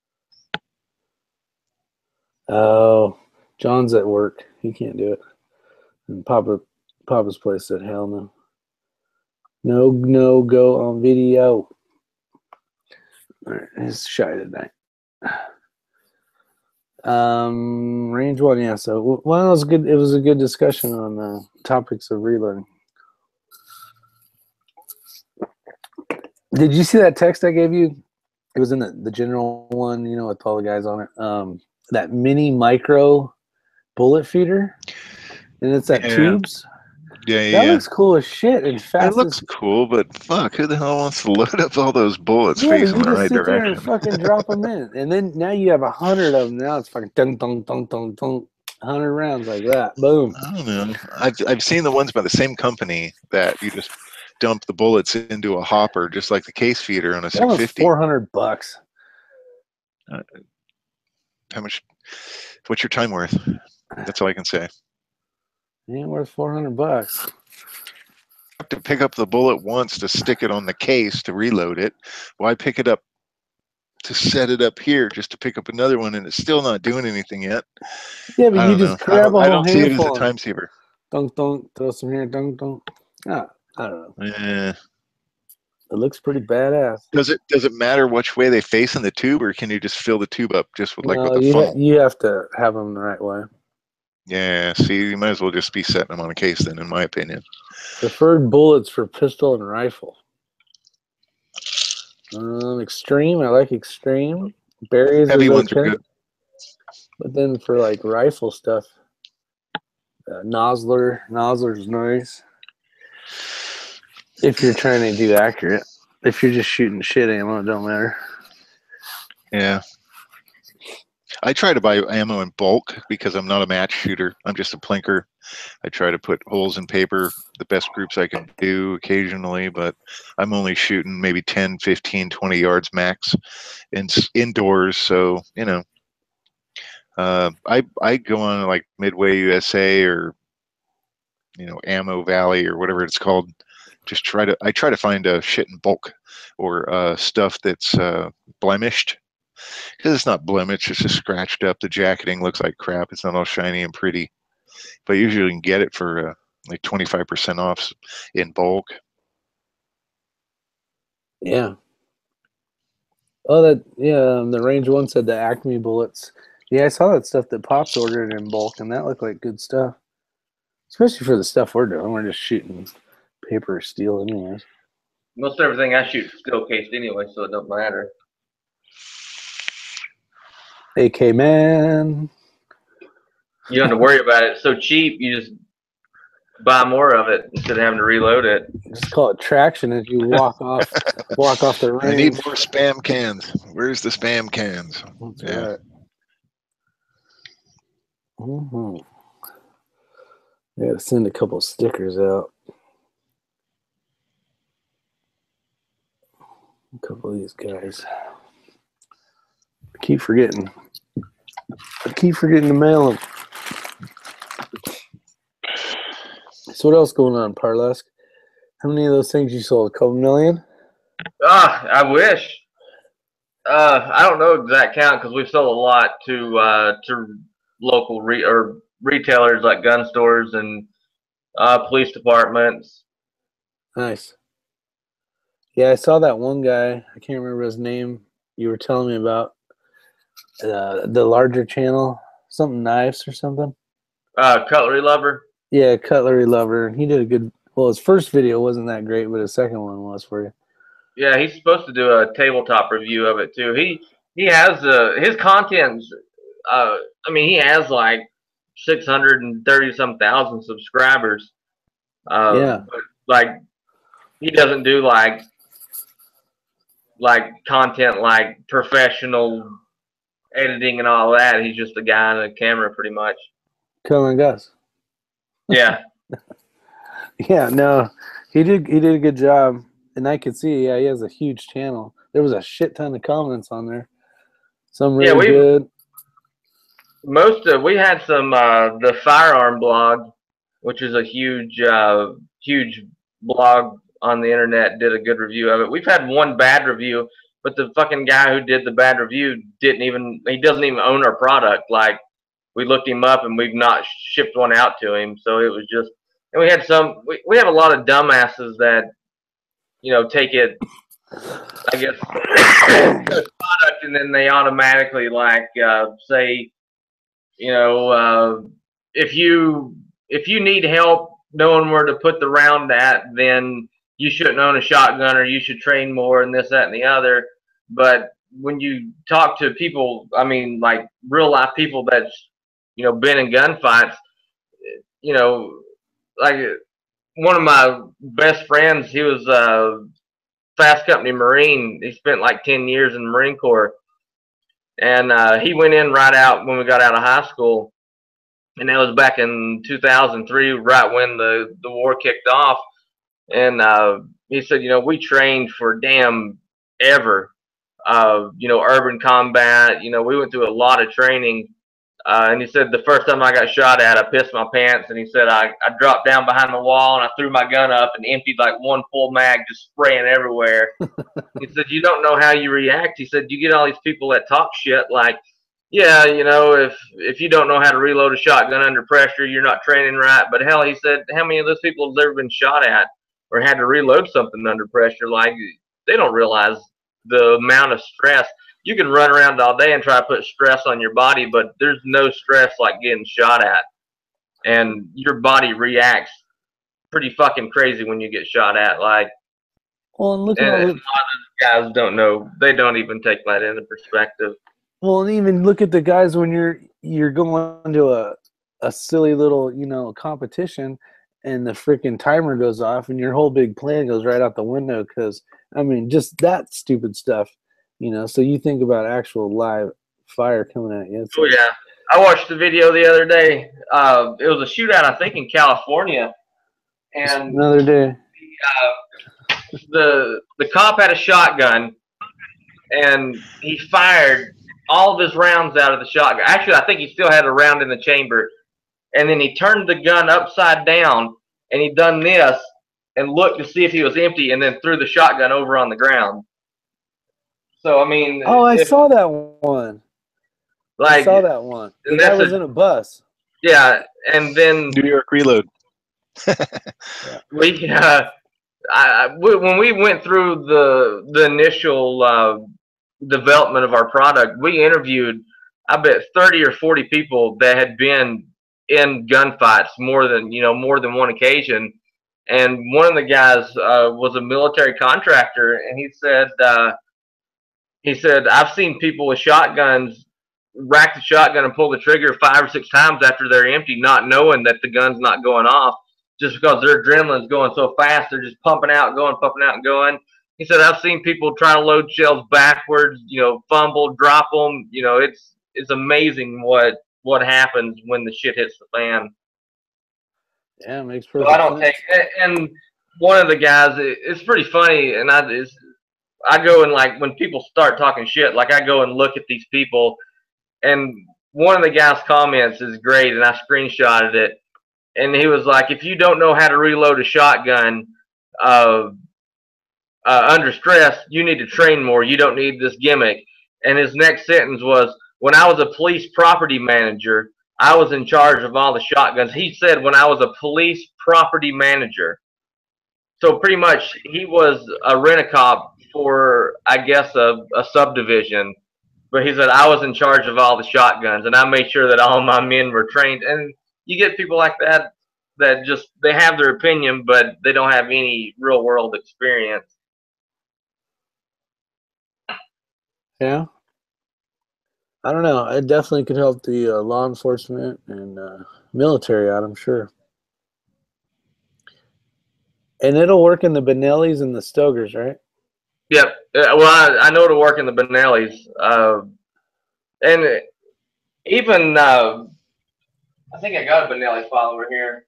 Oh, John's at work. He can't do it. And Papa's place said, hell no. No go on video. All right, it's shy tonight. Range one, yeah. So well, it was good. It was a good discussion on topics of reloading. Did you see that text I gave you? It was in the general one, you know, with all the guys on it. That mini micro bullet feeder, and it's at tubes. That looks cool as shit and fast.
It looks cool, but fuck, who the hell wants to load up all those bullets facing the right
sit there
direction?
and fucking drop them in, and then now you have 100 of them. Now it's fucking dun dun dun dun dun, 100 rounds like that. Boom.
I don't know. I've seen the ones by the same company that you just dump the bullets into a hopper, just like the case feeder on a
That was
.650.
$400.
How much? What's your time worth? That's all I can say.
It ain't worth $400.
Have to pick up the bullet once to stick it on the case to reload it. Why pick it up to set it up here just to pick up another one, and it's still not doing anything yet?
Yeah, but you just grab a
I
whole
don't see it as a
handful.
time saver.
Dunk, throw some here, dunk. Ah, I don't know.
Yeah.
It looks pretty badass.
Does it matter which way they face in the tube, or can you just fill the tube up just with
No,
with the funnel?
you have to have them the right way.
Yeah, see, you might as well just be setting them on a case then, in my opinion.
Preferred bullets for pistol and rifle. Extreme, I like extreme. Berries
Heavy
is
ones are
okay.
good.
But then for like rifle stuff, Nosler's nice. If you're trying to do accurate. If you're just shooting shit ammo, it don't matter.
Yeah. I try to buy ammo in bulk because I'm not a match shooter. I'm just a plinker. I try to put holes in paper, the best groups I can do occasionally, but I'm only shooting maybe 10, 15, 20 yards max indoors. So, you know, I go on like Midway USA or, you know, Ammo Valley or whatever it's called. I try to find shit in bulk or stuff that's blemished. Because it's not blemished, it's just scratched up. The jacketing looks like crap. It's not all shiny and pretty. But usually you can get it for like 25% off in bulk.
Yeah. Oh, the range one said the Acme bullets. Yeah, I saw that stuff that Pops ordered in bulk, and that looked like good stuff. Especially for the stuff we're doing. We're just shooting paper or steel anyways.
Most everything I shoot is steel cased anyway, so it don't matter.
AK man.
You don't have to worry about it. It's so cheap, you just buy more of it instead of having to reload it.
Just call it traction as you walk off the range.
I need more spam cans. Where's the spam cans?
That's
yeah.
Right. Mm-hmm. I gotta send a couple stickers out. A couple of these guys. I keep forgetting to mail them. So what else going on, Parlesk? How many of those things you sold? A couple million?
I wish. I don't know exact count because we've sold a lot to local retailers like gun stores and police departments.
Nice. Yeah, I saw that one guy. I can't remember his name. You were telling me about the larger channel, something knives or something.
Cutlery Lover.
Yeah, Cutlery Lover. He did a good. Well, his first video wasn't that great, but his second one was for you.
Yeah, he's supposed to do a tabletop review of it too. He has his content's. I mean, he has like 630 some thousand subscribers.
Yeah.
But like he doesn't do like content like professional editing and all that. He's just a guy on a camera, pretty much.
Come and Gus.
Yeah.
Yeah, no, he did a good job, and I could see, yeah, he has a huge channel. There was a shit ton of comments on there. Some really good.
We had some the Firearm blog, which is a huge blog on the internet, did a good review of it. We've had one bad review, but the fucking guy who did the bad review doesn't even own our product. Like, we looked him up and we've not shipped one out to him. So it was just, and we had we have a lot of dumbasses that, you know, take it, I guess, product, and then they automatically like say, you know, if you need help knowing where to put the round at, then you shouldn't own a shotgun, or you should train more, and this, that, and the other. But when you talk to people, I mean, like real life people that's, you know, been in gunfights, you know, like one of my best friends, he was a Fast Company Marine. He spent like 10 years in the Marine Corps. And he went in right out when we got out of high school. And that was back in 2003, right when the war kicked off. And he said, you know, we trained for damn ever. You know, urban combat, you know, we went through a lot of training. And he said the first time I got shot at, I pissed my pants. And he said I dropped down behind the wall and I threw my gun up and emptied like one full mag, just spraying everywhere. He said, you don't know how you react. He said, you get all these people that talk shit like, yeah, you know, if you don't know how to reload a shotgun under pressure, you're not training right. But hell, he said, how many of those people have ever been shot at or had to reload something under pressure? Like, they don't realize the amount of stress. You can run around all day and try to put stress on your body, but there's no stress like getting shot at. And your body reacts pretty fucking crazy when you get shot at. Like,
well, and look
and
at
a lot of guys don't know. They don't even take that into perspective.
Well, and even look at the guys when you're going to a silly little, you know, competition, and the freaking timer goes off, and your whole big plan goes right out the window. Because I mean, just that stupid stuff, you know. So you think about actual live fire coming at you.
Oh yeah, I watched the video the other day. It was a shootout, I think, in California, and
another day.
The cop had a shotgun, and he fired all of his rounds out of the shotgun. Actually, I think he still had a round in the chamber. And then he turned the gun upside down, and he done this and looked to see if he was empty, and then threw the shotgun over on the ground. So, I mean...
Oh, I saw that one.
Like,
I saw that one. The guy was in a bus.
Yeah, and then...
New York Reload.
Yeah.
When we went through the initial... development of our product, we interviewed, I bet, 30 or 40 people that had been in gunfights more than one occasion. And one of the guys was a military contractor, and he said I've seen people with shotguns rack the shotgun and pull the trigger 5 or 6 times after they're empty, not knowing that the gun's not going off, just because their adrenaline's going so fast. They're just pumping out and going. He said, I've seen people try to load shells backwards, you know, fumble, drop them. You know, it's amazing what happens when the shit hits the fan.
Yeah, it makes perfect
sense. So I don't
sense.
and one of the guys, it's pretty funny, and I go and, like, when people start talking shit, like, I go and look at these people, and one of the guys' comments is great, and I screenshotted it, and he was like, if you don't know how to reload a shotgun, under stress, you need to train more. You don't need this gimmick. And his next sentence was, when I was a police property manager, I was in charge of all the shotguns. He said when I was a police property manager. So pretty much he was a rent-a-cop for, I guess, a subdivision. But he said I was in charge of all the shotguns, and I made sure that all my men were trained. And you get people like that that just, they have their opinion, but they don't have any real-world experience.
Yeah. I don't know. It definitely could help the law enforcement and military out, I'm sure. And it'll work in the Benellis and the Stogers, right?
Yep. Well, I know to work in the Benellis. And even, I think I got a Benelli follower here.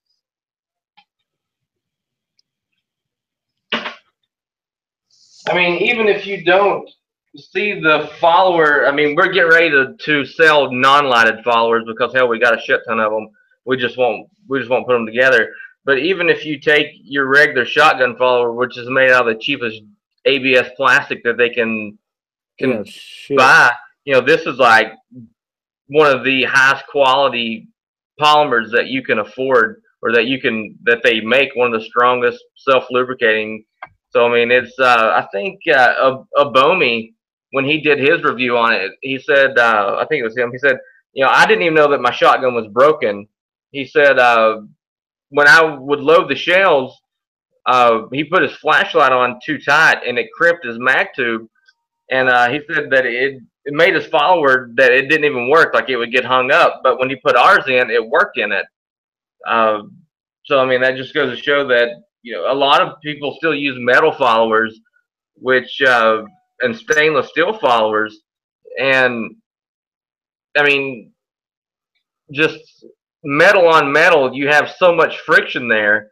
I mean, even if you don't see the follower, I mean, we're getting ready to sell non-lighted followers because, hell, we got a shit ton of them. We just won't put them together. But even if you take your regular shotgun follower, which is made out of the cheapest ABS plastic that they can buy, you know, this is like one of the highest quality polymers that you can afford, or that they make, one of the strongest self-lubricating. So I mean, it's I think Abomi, when he did his review on it, he said, I think it was him. He said, you know, I didn't even know that my shotgun was broken. He said, when I would load the shells, he put his flashlight on too tight and it crimped his mag tube. And he said that it made his follower that it didn't even work, like it would get hung up. But when he put ours in, it worked in it. So I mean, that just goes to show that, you know, a lot of people still use metal followers, which and stainless steel followers, and I mean, just metal on metal, you have so much friction there,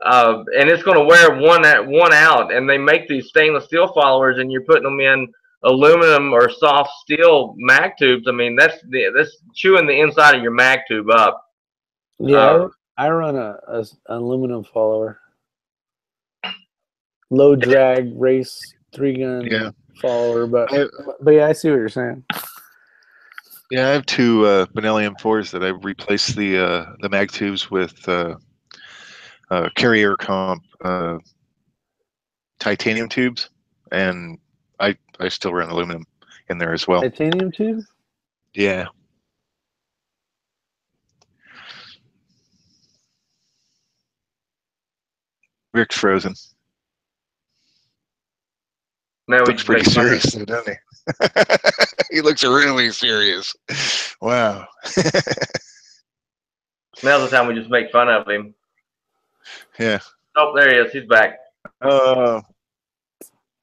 and it's going to wear one out. And they make these stainless steel followers, and you're putting them in aluminum or soft steel mag tubes. I mean, that's chewing the inside of your mag tube up.
Yeah, I run a aluminum follower, low drag race 3-gun follower, but yeah, I see what you're saying.
Yeah, I have two Benelli M4s that I replaced the mag tubes with Carrier Comp titanium tubes, and I still run aluminum in there as well.
Titanium tube?
Yeah. Rick's frozen.
Now
looks pretty serious, doesn't he? He looks really serious. Wow.
Now's the time we just make fun of him.
Yeah.
Oh, there he is. He's back.
Oh.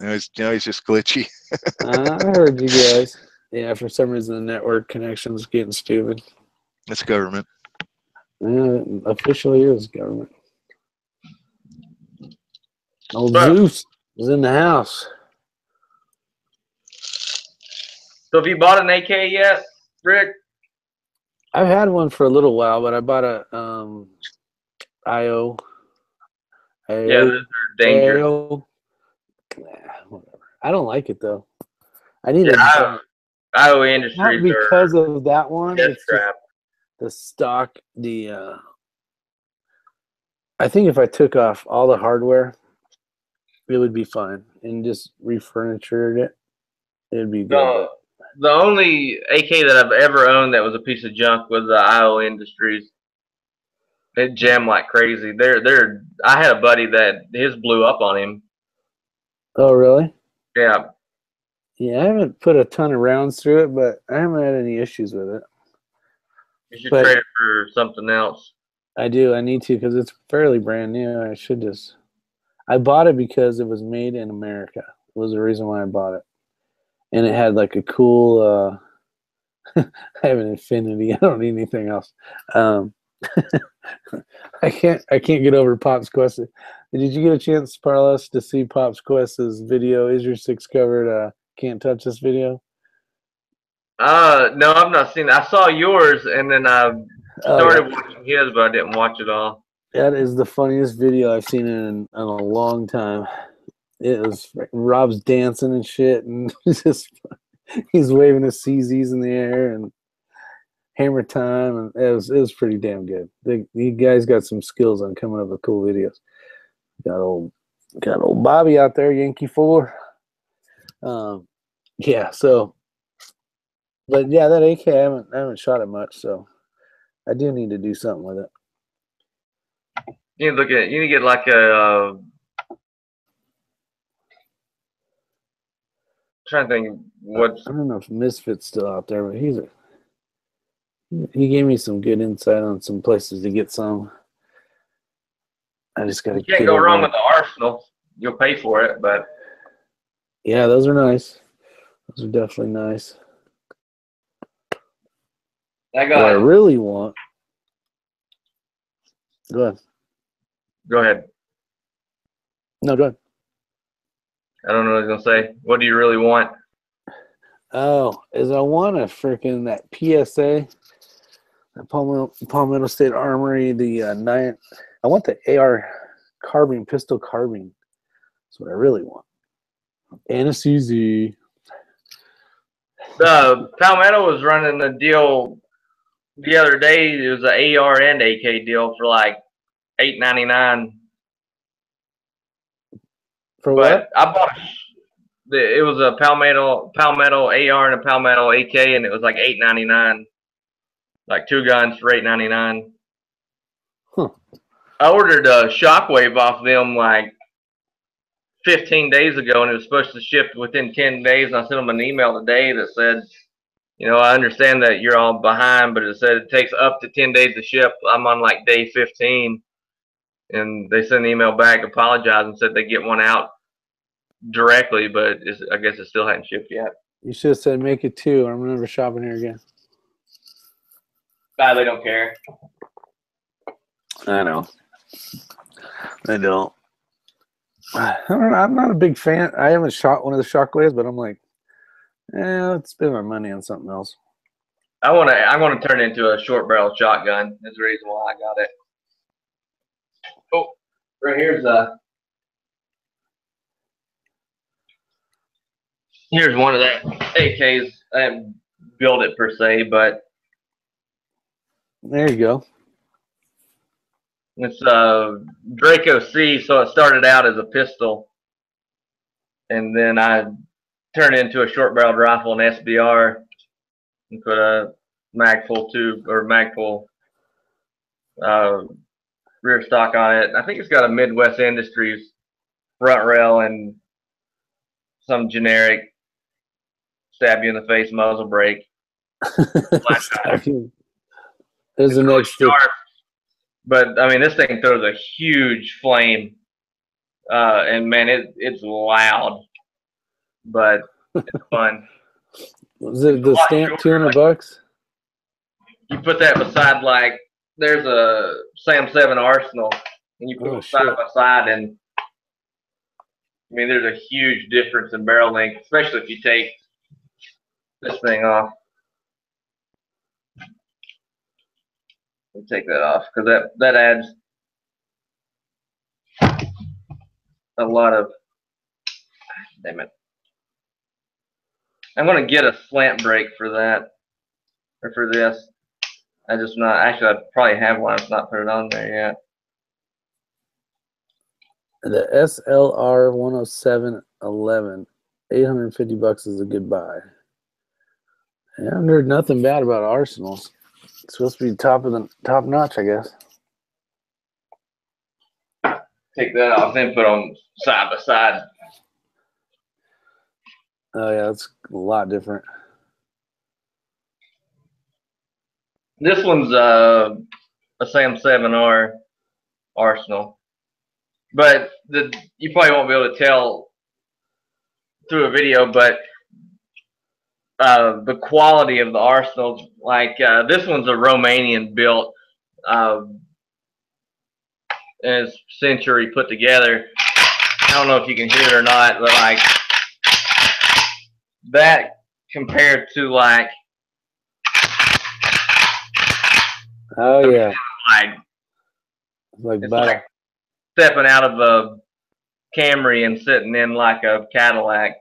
He's just glitchy.
I heard you guys. Yeah, for some reason the network connection's getting stupid.
It's government.
Yeah, officially is government. Old Zeus is in the house.
So have you bought an AK yet, Rick?
I've had one for a little while, but I bought a IO.
Yeah, those are dangerous.
IO. Whatever. I don't like it though. I need
IO Industries
not because of that one. It's
crap.
The stock. I think if I took off all the hardware, it would be fine, and just refurnitured it. It'd be good.
The only AK that I've ever owned that was a piece of junk was the IO Industries. It jammed like crazy. I had a buddy that his blew up on him.
Oh, really?
Yeah.
Yeah, I haven't put a ton of rounds through it, but I haven't had any issues with it.
You should trade it for something else.
I do. I need to, because it's fairly brand new. I should just. I bought it because it was made in America. It was the reason why I bought it. And it had like a cool, I have an Infinity. I don't need anything else. I can't get over Pop's Quest. Did you get a chance, Parlos, to see Pop's Quest's video? Is your 6 covered? Can't touch this video.
No, I've not seen it. I saw yours, and then I started watching his, but I didn't watch it all.
That is the funniest video I've seen in a long time. It was Rob's dancing and shit, and he's waving his CZs in the air, and Hammer Time, and it was pretty damn good. You guys got some skills on coming up with cool videos. Got old Bobby out there, Yankee 4. Yeah, so, but yeah, that AK I haven't shot it much, so I do need to do something with it.
You need to get like a trying to think what's.
I don't know if Misfit's still out there, but he gave me some good insight on some places to get some. I just got to.
You can't go wrong with the Arsenal. You'll pay for it, but
yeah, those are nice. Those are definitely nice.
I
What I really want. Go ahead.
Go ahead.
No, go ahead.
I don't know what I was gonna say. What do you really want?
Oh, is I want a freaking that PSA, that Palmetto State Armory, the 9. I want the AR carbine, pistol carbine. That's what I really want. And a CZ.
Palmetto was running a deal the other day. It was an AR and AK deal for like $8.99.
For what?
I bought it was a Palmetto AR and a Palmetto AK, and it was like $8.99. Like 2 guns for $8.99.
Huh.
I ordered a Shockwave off them like 15 days ago, and it was supposed to ship within 10 days. And I sent them an email today that said, you know, I understand that you're all behind, but it said it takes up to 10 days to ship. I'm on like day 15. And they sent an email back, apologized, and said they get one out directly, but I guess it still hadn't shipped yet.
You should have said make it 2, or I'm never shopping here again.
Nah, they don't care.
I know. I don't. I don't know. I'm not a big fan. I haven't shot one of the Shockwaves, but I'm like, let's spend my money on something else.
I want to turn it into a short barrel shotgun. That's the reason why I got it. Oh, right here's one of that AKs. I haven't built it per se, but
there you go.
It's Draco C, so it started out as a pistol, and then I turned it into a short-barreled rifle, an SBR, and put a mag-full tube or mag-full rear stock on it. I think it's got a Midwest Industries front rail and some generic stab you in the face muzzle brake.
There's the next
sharp. But I mean, this thing throws a huge flame, and man, it's loud, but it's fun.
Was it the stamp $200?
You put that beside, like, there's a Sam 7 Arsenal, and you put them side by side, and I mean, there's a huge difference in barrel length, especially if you take this thing off. Let me take that off, because that adds a lot of, damn it. I'm going to get a slant brake for that, or for this. I just not, actually I probably have one, I've not put it on there yet.
The SLR 10711, $850 is a good buy. I haven't heard nothing bad about Arsenals. It's supposed to be top notch, I guess.
Take that off, then put them side by side.
Oh yeah, it's a lot different.
This one's a Sam 7R Arsenal, but you probably won't be able to tell through a video, but the quality of the Arsenals, like this one's a Romanian built, and it's Century put together. I don't know if you can hear it or not, but like that compared to like,
oh yeah,
like it's like stepping out of a Camry and sitting in like a Cadillac.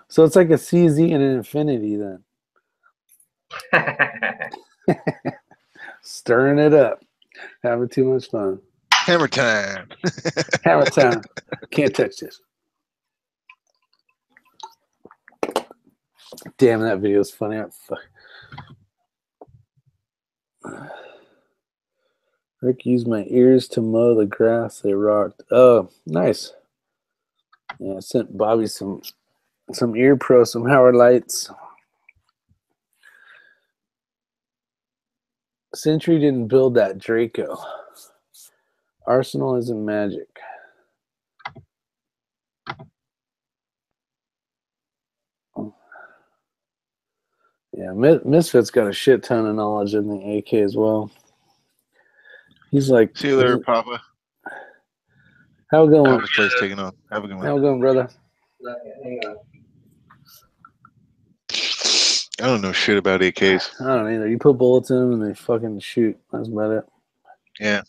So it's like a CZ and an Infinity then. Stirring it up. Having too much fun.
Hammer time.
Hammer time. Can't touch this. Damn, that video is funny. Rick used my ears to mow the grass. They rocked. Oh, nice. Yeah, I sent Bobby some ear pro, some Howard Lights. Century didn't build that Draco. Arsenal isn't magic. Yeah, Misfit's got a shit ton of knowledge in the AK as well. He's like,
see you later, Papa.
How going?
Papa's place taking on. Have a good one.
How going, brother?
I don't know shit about AKs.
I don't either. You put bullets in them and they fucking shoot. That's about it.
Yeah.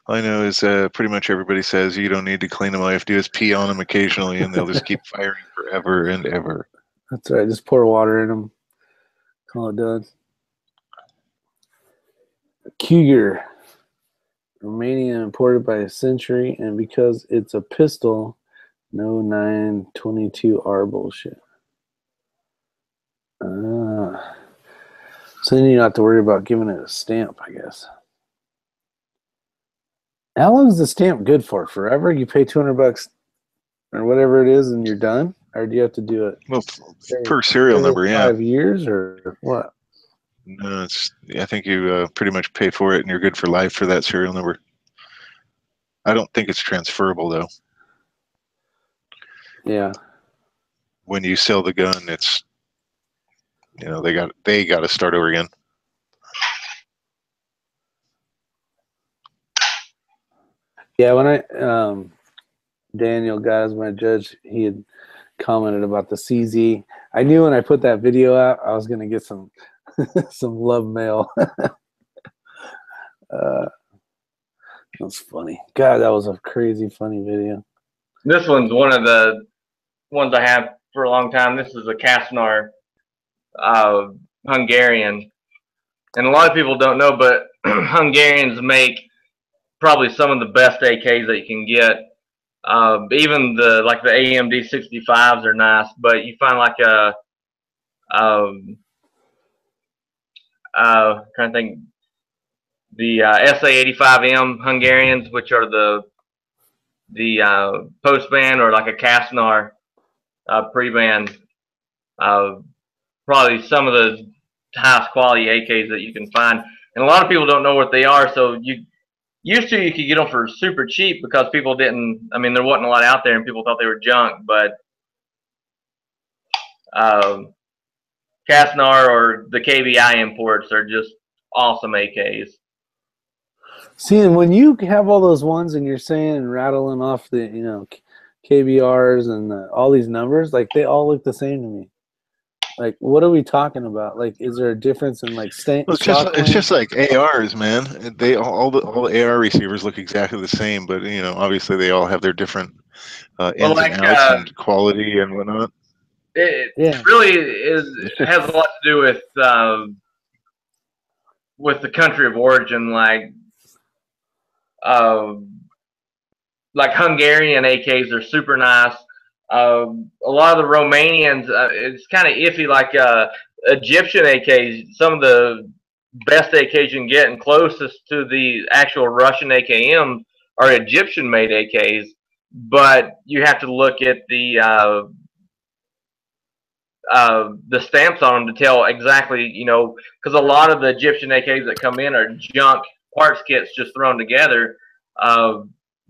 All I know is pretty much everybody says you don't need to clean them. All you have to do is pee on them occasionally, and they'll just keep firing forever and ever.
That's right. Just pour water in them. Call it done. Cougar. Romania imported by a Century, and because it's a pistol, no 922R bullshit. So then you don't have to worry about giving it a stamp, I guess. How long is the stamp good for? Forever? You pay $200 or whatever it is, and you're done, or do you have to do it?
Well, per serial number, yeah.
5 years or what?
No, I think you pretty much pay for it, and you're good for life for that serial number. I don't think it's transferable though.
Yeah.
When you sell the gun, it's they got to start over again.
Yeah, when Daniel got as my judge, he had commented about the CZ. I knew when I put that video out, I was gonna get some some love mail. That's funny. God, that was a crazy funny video.
This one's one of the ones I have for a long time. This is a Kasnar Hungarian. And a lot of people don't know, but Hungarians make probably some of the best AKs that you can get. Even the AMD 65s are nice, but you find like a trying to think, the SA85M Hungarians, which are the post-band, or like a Kasnar pre-band, probably some of the highest quality AKs that you can find. And a lot of people don't know what they are, so you could get them for super cheap because people didn't, I mean, there wasn't a lot out there and people thought they were junk, but Kasnar or the KBI imports are just awesome AKs.
See, and when you have all those ones and you're saying and rattling off the, KBRs and all these numbers, like they all look the same to me. Like, what are we talking about? Like, is there a difference in like
Well, it's just like ARs, man. They all the AR receivers look exactly the same, but obviously they all have their different ins and outs and quality and whatnot.
It really has a lot to do with the country of origin, like Hungarian AKs are super nice. A lot of the Romanians, it's kind of iffy. Like Egyptian AKs, some of the best AKs you can get, and closest to the actual Russian AKM are Egyptian-made AKs. But you have to look at the stamps on them to tell exactly, because a lot of the Egyptian AKs that come in are junk parts kits just thrown together.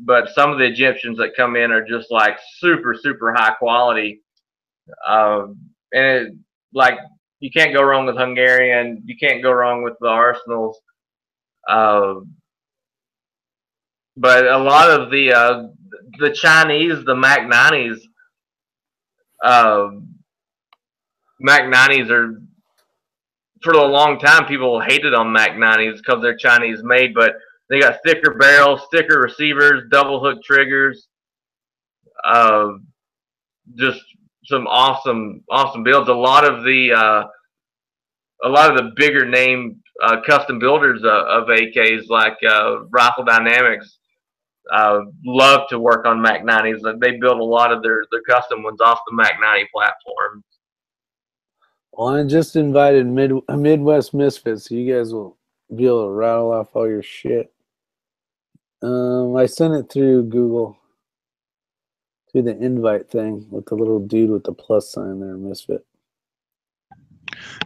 But some of the Egyptians that come in are just like super, super high quality. And you can't go wrong with Hungarian. You can't go wrong with the Arsenals. But a lot of the Chinese, the Mac 90s, are, for a long time, people hated on Mac 90s because they're Chinese made, but they got thicker barrels, thicker receivers, double hook triggers, just some awesome builds. A lot of the a lot of the bigger name custom builders of AKs like Rifle Dynamics love to work on Mac 90s. They build a lot of their custom ones off the Mac 90 platform.
Well, I just invited Midwest Misfits, so you guys will be able to rattle off all your shit. I sent it through Google, through the invite thing with the little dude with the plus sign there, Misfit.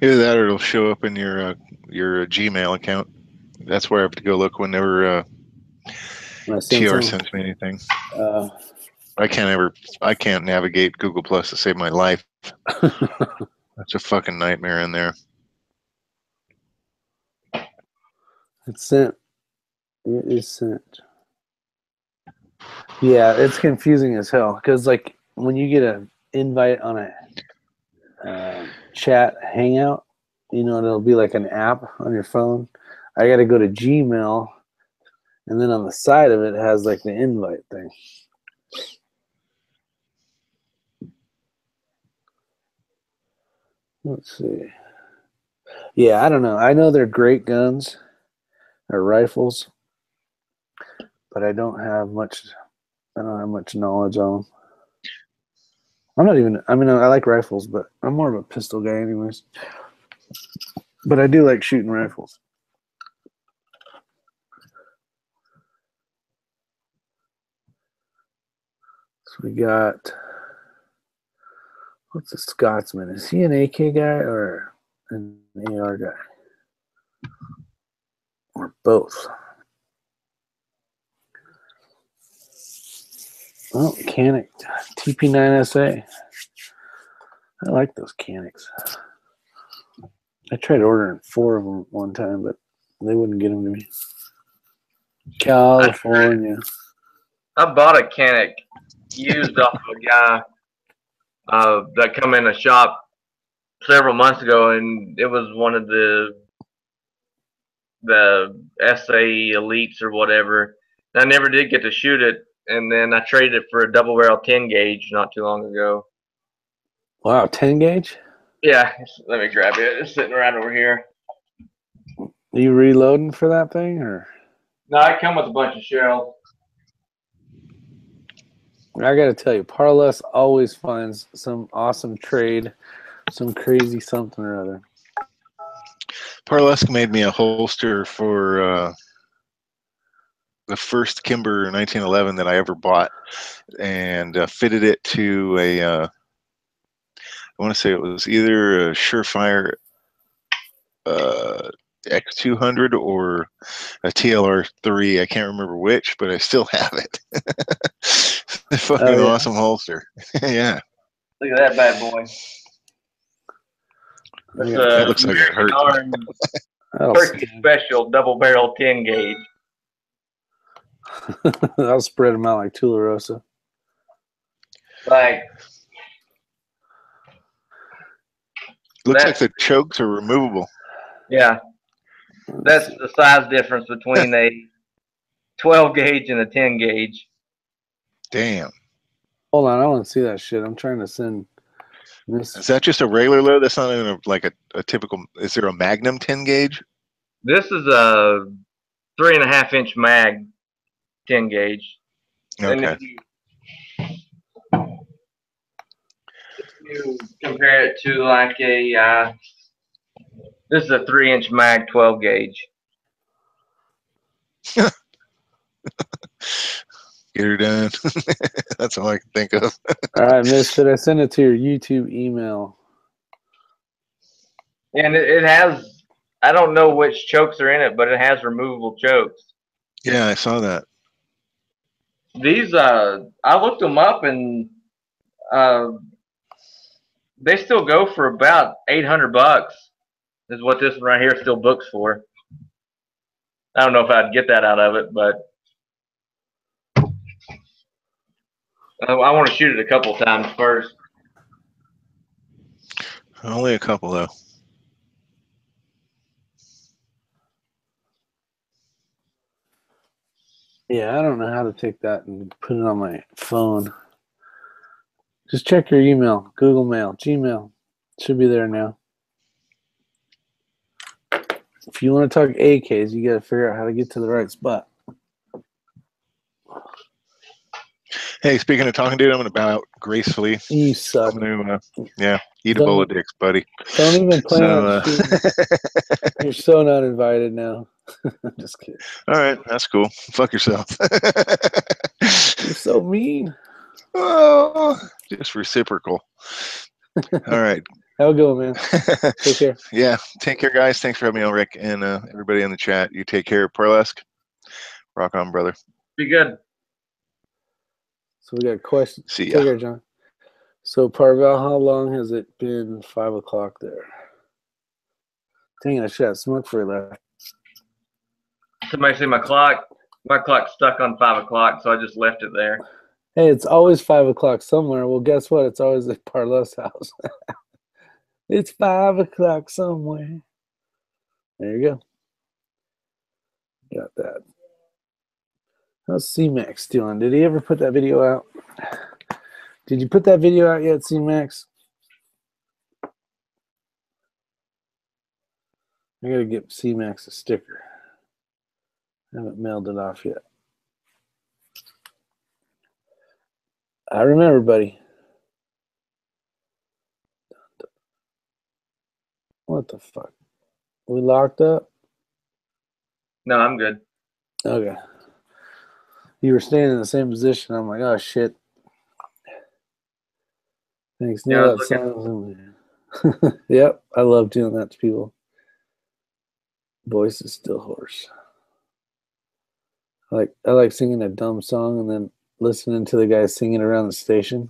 Either that or it'll show up in your Gmail account. That's where I have to go look whenever TR sends me anything. I can't navigate Google Plus to save my life. That's a fucking nightmare in there.
It's sent. It is sent. Yeah, it's confusing as hell because like when you get an invite on a chat hangout, you know, it'll be like an app on your phone. I got to go to Gmail, and then on the side of it has like the invite thing. Let's see. Yeah, I don't know. I know they're great guns or rifles, but I don't have much knowledge on them. I'm not even, I mean, I like rifles, but I'm more of a pistol guy anyways. But I do like shooting rifles. So we got, what's a Scotsman? Is he an AK guy or an AR guy? Or both? Oh, Canic TP9SA. I like those Canics. I tried ordering 4 of them one time, but they wouldn't get them to me. California.
I bought a Canic used off of a guy that come in a shop several months ago, and it was one of the SA Elites or whatever. I never did get to shoot it, and then I traded it for a double barrel 10 gauge not too long ago.
Wow, 10 gauge?
Yeah, let me grab it. It's sitting right over here.
Are you reloading for that thing, or?
No, I come with a bunch of shells.
I got to tell you, Parless always finds some awesome trade, some crazy something or other.
Parlesk made me a holster for the first Kimber 1911 that I ever bought, and fitted it to a, I want to say it was either a Surefire X200 or a TLR3. I can't remember which, but I still have it. Fucking awesome holster. Yeah.
Look at that bad boy. That's
that looks like it hurt.
Turkey Special double barrel 10 gauge.
I'll spread them out like Tularosa.
Like,
looks like the chokes are removable.
Yeah, that's the size difference between a 12 gauge and a 10 gauge.
Damn.
Hold on, I want to see that shit. I'm trying to send this.
Is that just a regular load? That's not even like a typical. Is there a Magnum 10 gauge?
This is a 3.5-inch mag 10 gauge.
Okay.
And if you compare it to like a, this is a 3-inch mag 12 gauge.
Get her done. That's all I can think of.
All right, Misfit, I send it to your YouTube email.
And it has, I don't know which chokes are in it, but it has removable chokes.
Yeah, I saw that.
These, I looked them up, and they still go for about $800. Is what this one right here still books for. I don't know if I'd get that out of it, but I want to shoot it a couple times first.
Only a couple, though.
Yeah, I don't know how to take that and put it on my phone. Just check your email, Google Mail, Gmail. Should be there now. If you want to talk AKs, you got to figure out how to get to the right spot.
Hey, speaking of talking, dude, I'm going to bow out gracefully.
You suck.
I'm going to, eat a bowl of dicks, buddy.
Don't even plan
So,
on shooting. You're so not invited now. I'm just kidding.
all right, that's cool. Fuck yourself.
You're so mean.
Oh, just reciprocal. All right.
Have a good one, man. Take care.
Yeah, take care, guys. Thanks for having me on, Rick, and everybody in the chat. You take care. Burlesque. Rock on, brother.
Be good.
So we got a question.
See ya.
Take care, John. So Parval, how long has it been 5 o'clock there? Dang it, I should have smoke for left.
Somebody see my clock? My clock's stuck on 5 o'clock, so I just left it there.
Hey, it's always 5 o'clock somewhere. Well, guess what? It's always at Parlow's house. It's 5 o'clock somewhere. There you go. Got that. How's C-Max doing? Did he ever put that video out? Did you put that video out yet, C-Max? I gotta get C-Max a sticker. I haven't mailed it off yet. I remember, buddy. What the fuck? We locked up?
No, I'm good.
Okay. You were staying in the same position. I'm like, oh shit. Thanks.
Yeah,
No,
I
that
was
song's in there. Yep, I love doing that to people. Voice is still hoarse. I like singing a dumb song and then listening to the guys singing around the station.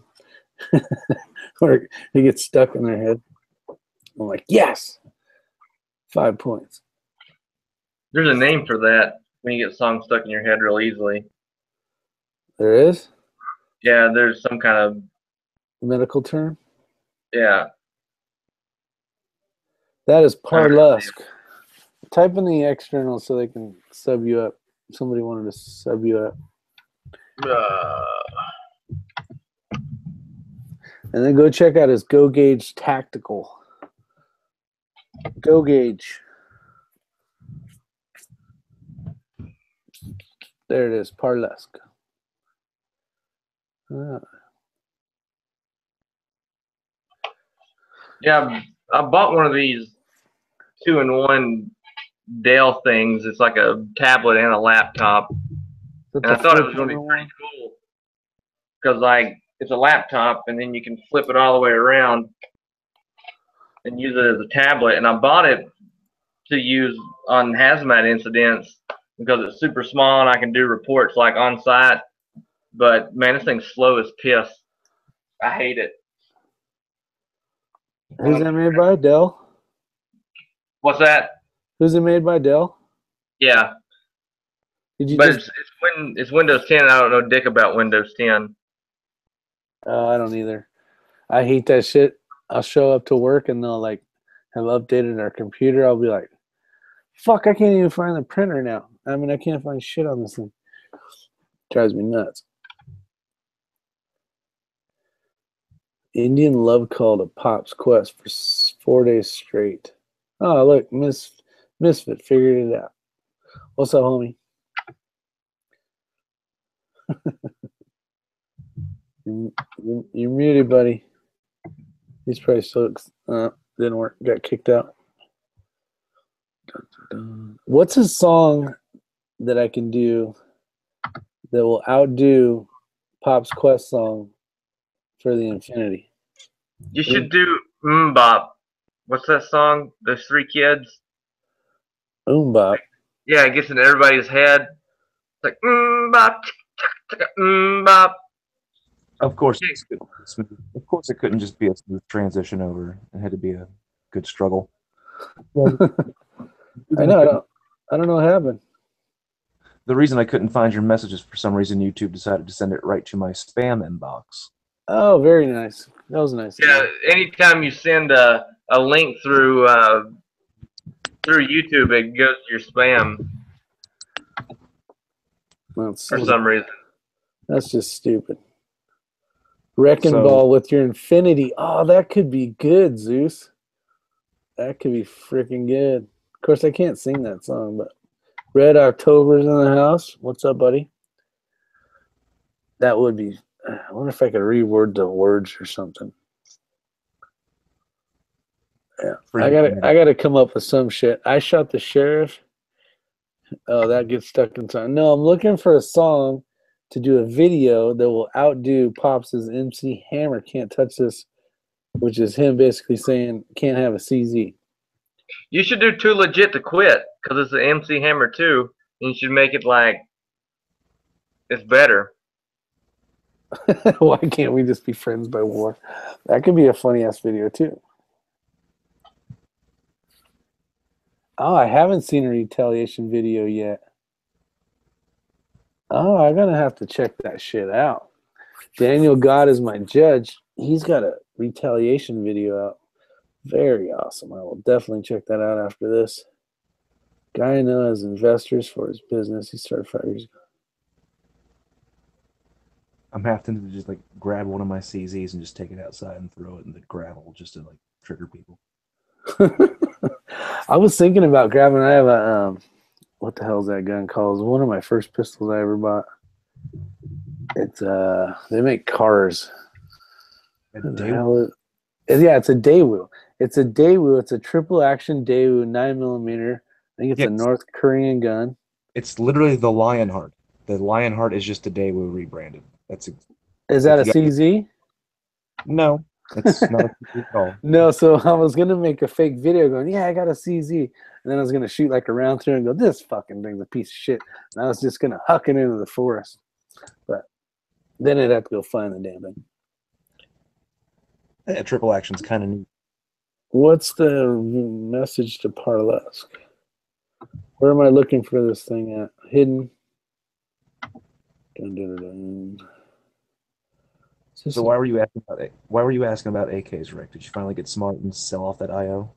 Or it gets stuck in their head. I'm like, yes! 5 points.
There's a name for that when you get songs stuck in your head real easily.
There is?
Yeah, there's some kind of,
Medical term?
yeah.
That is Parlesque. Type in the external so they can sub you up. Somebody wanted to sub you up. And then go check out his Go Gauge Tactical. Go Gauge. There it is, Parlesque. Ah.
Yeah, I bought one of these 2-in-1 Dell things. It's like a tablet and a laptop. And I thought it was going to be pretty cool. Because, like, it's a laptop, and then you can flip it all the way around and use it as a tablet. And I bought it to use on hazmat incidents because it's super small and I can do reports, like, on site. But, man, this thing's slow as piss. I hate it.
Who's that made by? Dell?
What's that?
Who's it made by? Dell?
Yeah.
Did you
But
just...
it's Windows 10. I don't know dick about Windows 10.
I don't either. I hate that shit. I'll show up to work and they'll like have updated our computer. I'll be like, fuck, I can't even find the printer now. I mean, I can't find shit on this thing. Drives me nuts. Indian love call to Pop's Quest for 4 days straight. Oh, look, Misfit figured it out. What's up, homie? You're muted, buddy. He's probably so didn't work. Got kicked out. What's a song that I can do that will outdo Pop's Quest song for the infinity?
You should do Bop. What's that song? Those 3 kids.
Bop.
Yeah, it gets in everybody's head. It's like Bop, Bop.
Of course, of course, it couldn't just be a smooth transition over. It had to be a good struggle.
I know. I don't know what happened.
The reason I couldn't find your messages, for some reason, YouTube decided to send it right to my spam inbox.
Oh, very nice. That was nice.
Yeah, anytime you send a link through YouTube, it goes to your spam for some reason.
That's just stupid. Wrecking ball with your infinity. Oh, that could be good, Zeus. That could be freaking good. course, I can't sing that song, but Red October's in the house. What's up, buddy? That would be. I wonder if I could reword the words or something. Yeah, I gotta come up with some shit. I shot the sheriff. Oh, that gets stuck in time. No, I'm looking for a song to do a video that will outdo Pops' MC Hammer Can't Touch This, which is him basically saying can't have a CZ.
You should do Too Legit to Quit because it's an MC Hammer too. And you should make it like it's better.
Why can't we just be friends by war? That could be a funny ass video too. Oh, I haven't seen a retaliation video yet. Oh, I'm gonna have to check that shit out. Daniel God is my judge. He's got a retaliation video out. Very awesome. I will definitely check that out after this. Guy I know has investors for his business. He started 5 years ago.
I'm half tempted to just like grab one of my CZs and just take it outside and throw it in the gravel just to like trigger people.
I was thinking about grabbing. I have a what the hell is that gun called? It's one of my first pistols I ever bought. It's they make cars. Yeah, it's a Daewoo. It's a Daewoo. It's a triple action Daewoo 9mm. I think it's a North Korean gun.
It's literally the Lionheart. The Lionheart is just a Daewoo rebranded.
Is that a CZ?
No, it's not a CZ at all.
No, so I was gonna make a fake video going, yeah, I got a CZ, and then I was gonna shoot like a round through and go, this fucking thing's a piece of shit. And I was just gonna huck it into the forest, but then I'd have to go find the damn thing.
Yeah, triple action's kind of neat.
What's the message to Parlesk? Where am I looking for this thing at? Hidden. Dun, dun, dun, dun.
So why were you asking about it? Why were you asking about AKs, Rick? Did you finally get smart and sell off that IO?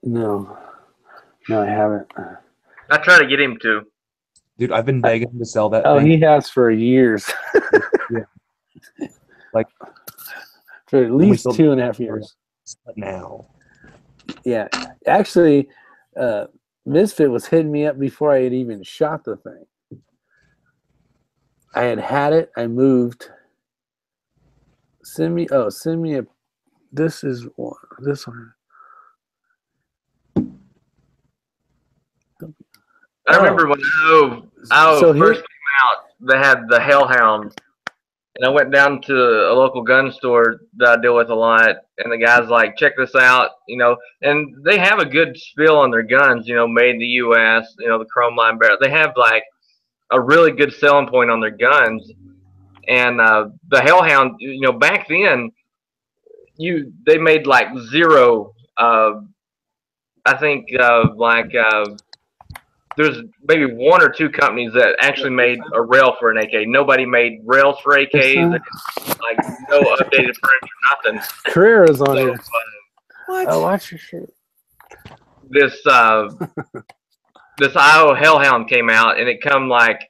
No, I haven't.
I try to get him to.
Dude, I've been begging him to sell that.
Oh,
thing.
he has for years.
Yeah, like
for at least 2.5 years.
But now,
yeah, actually, Misfit was hitting me up before I had even shot the thing. I had it. I moved. Send me a. This is one. This one.
I remember when IO first came out, they had the Hellhound, and I went down to a local gun store that I deal with a lot, and the guy's like, "Check this out," and they have a good spiel on their guns, made in the U.S., the chrome line barrel. They have like a really good selling point on their guns. And the Hellhound, back then, they made like zero. I think there's maybe 1 or 2 companies that actually made a rail for an AK. Nobody made rails for AKs. Like no updated furniture, nothing.
Carrera's on here. What? Oh, watch your shit.
This IO Hellhound came out, and it come like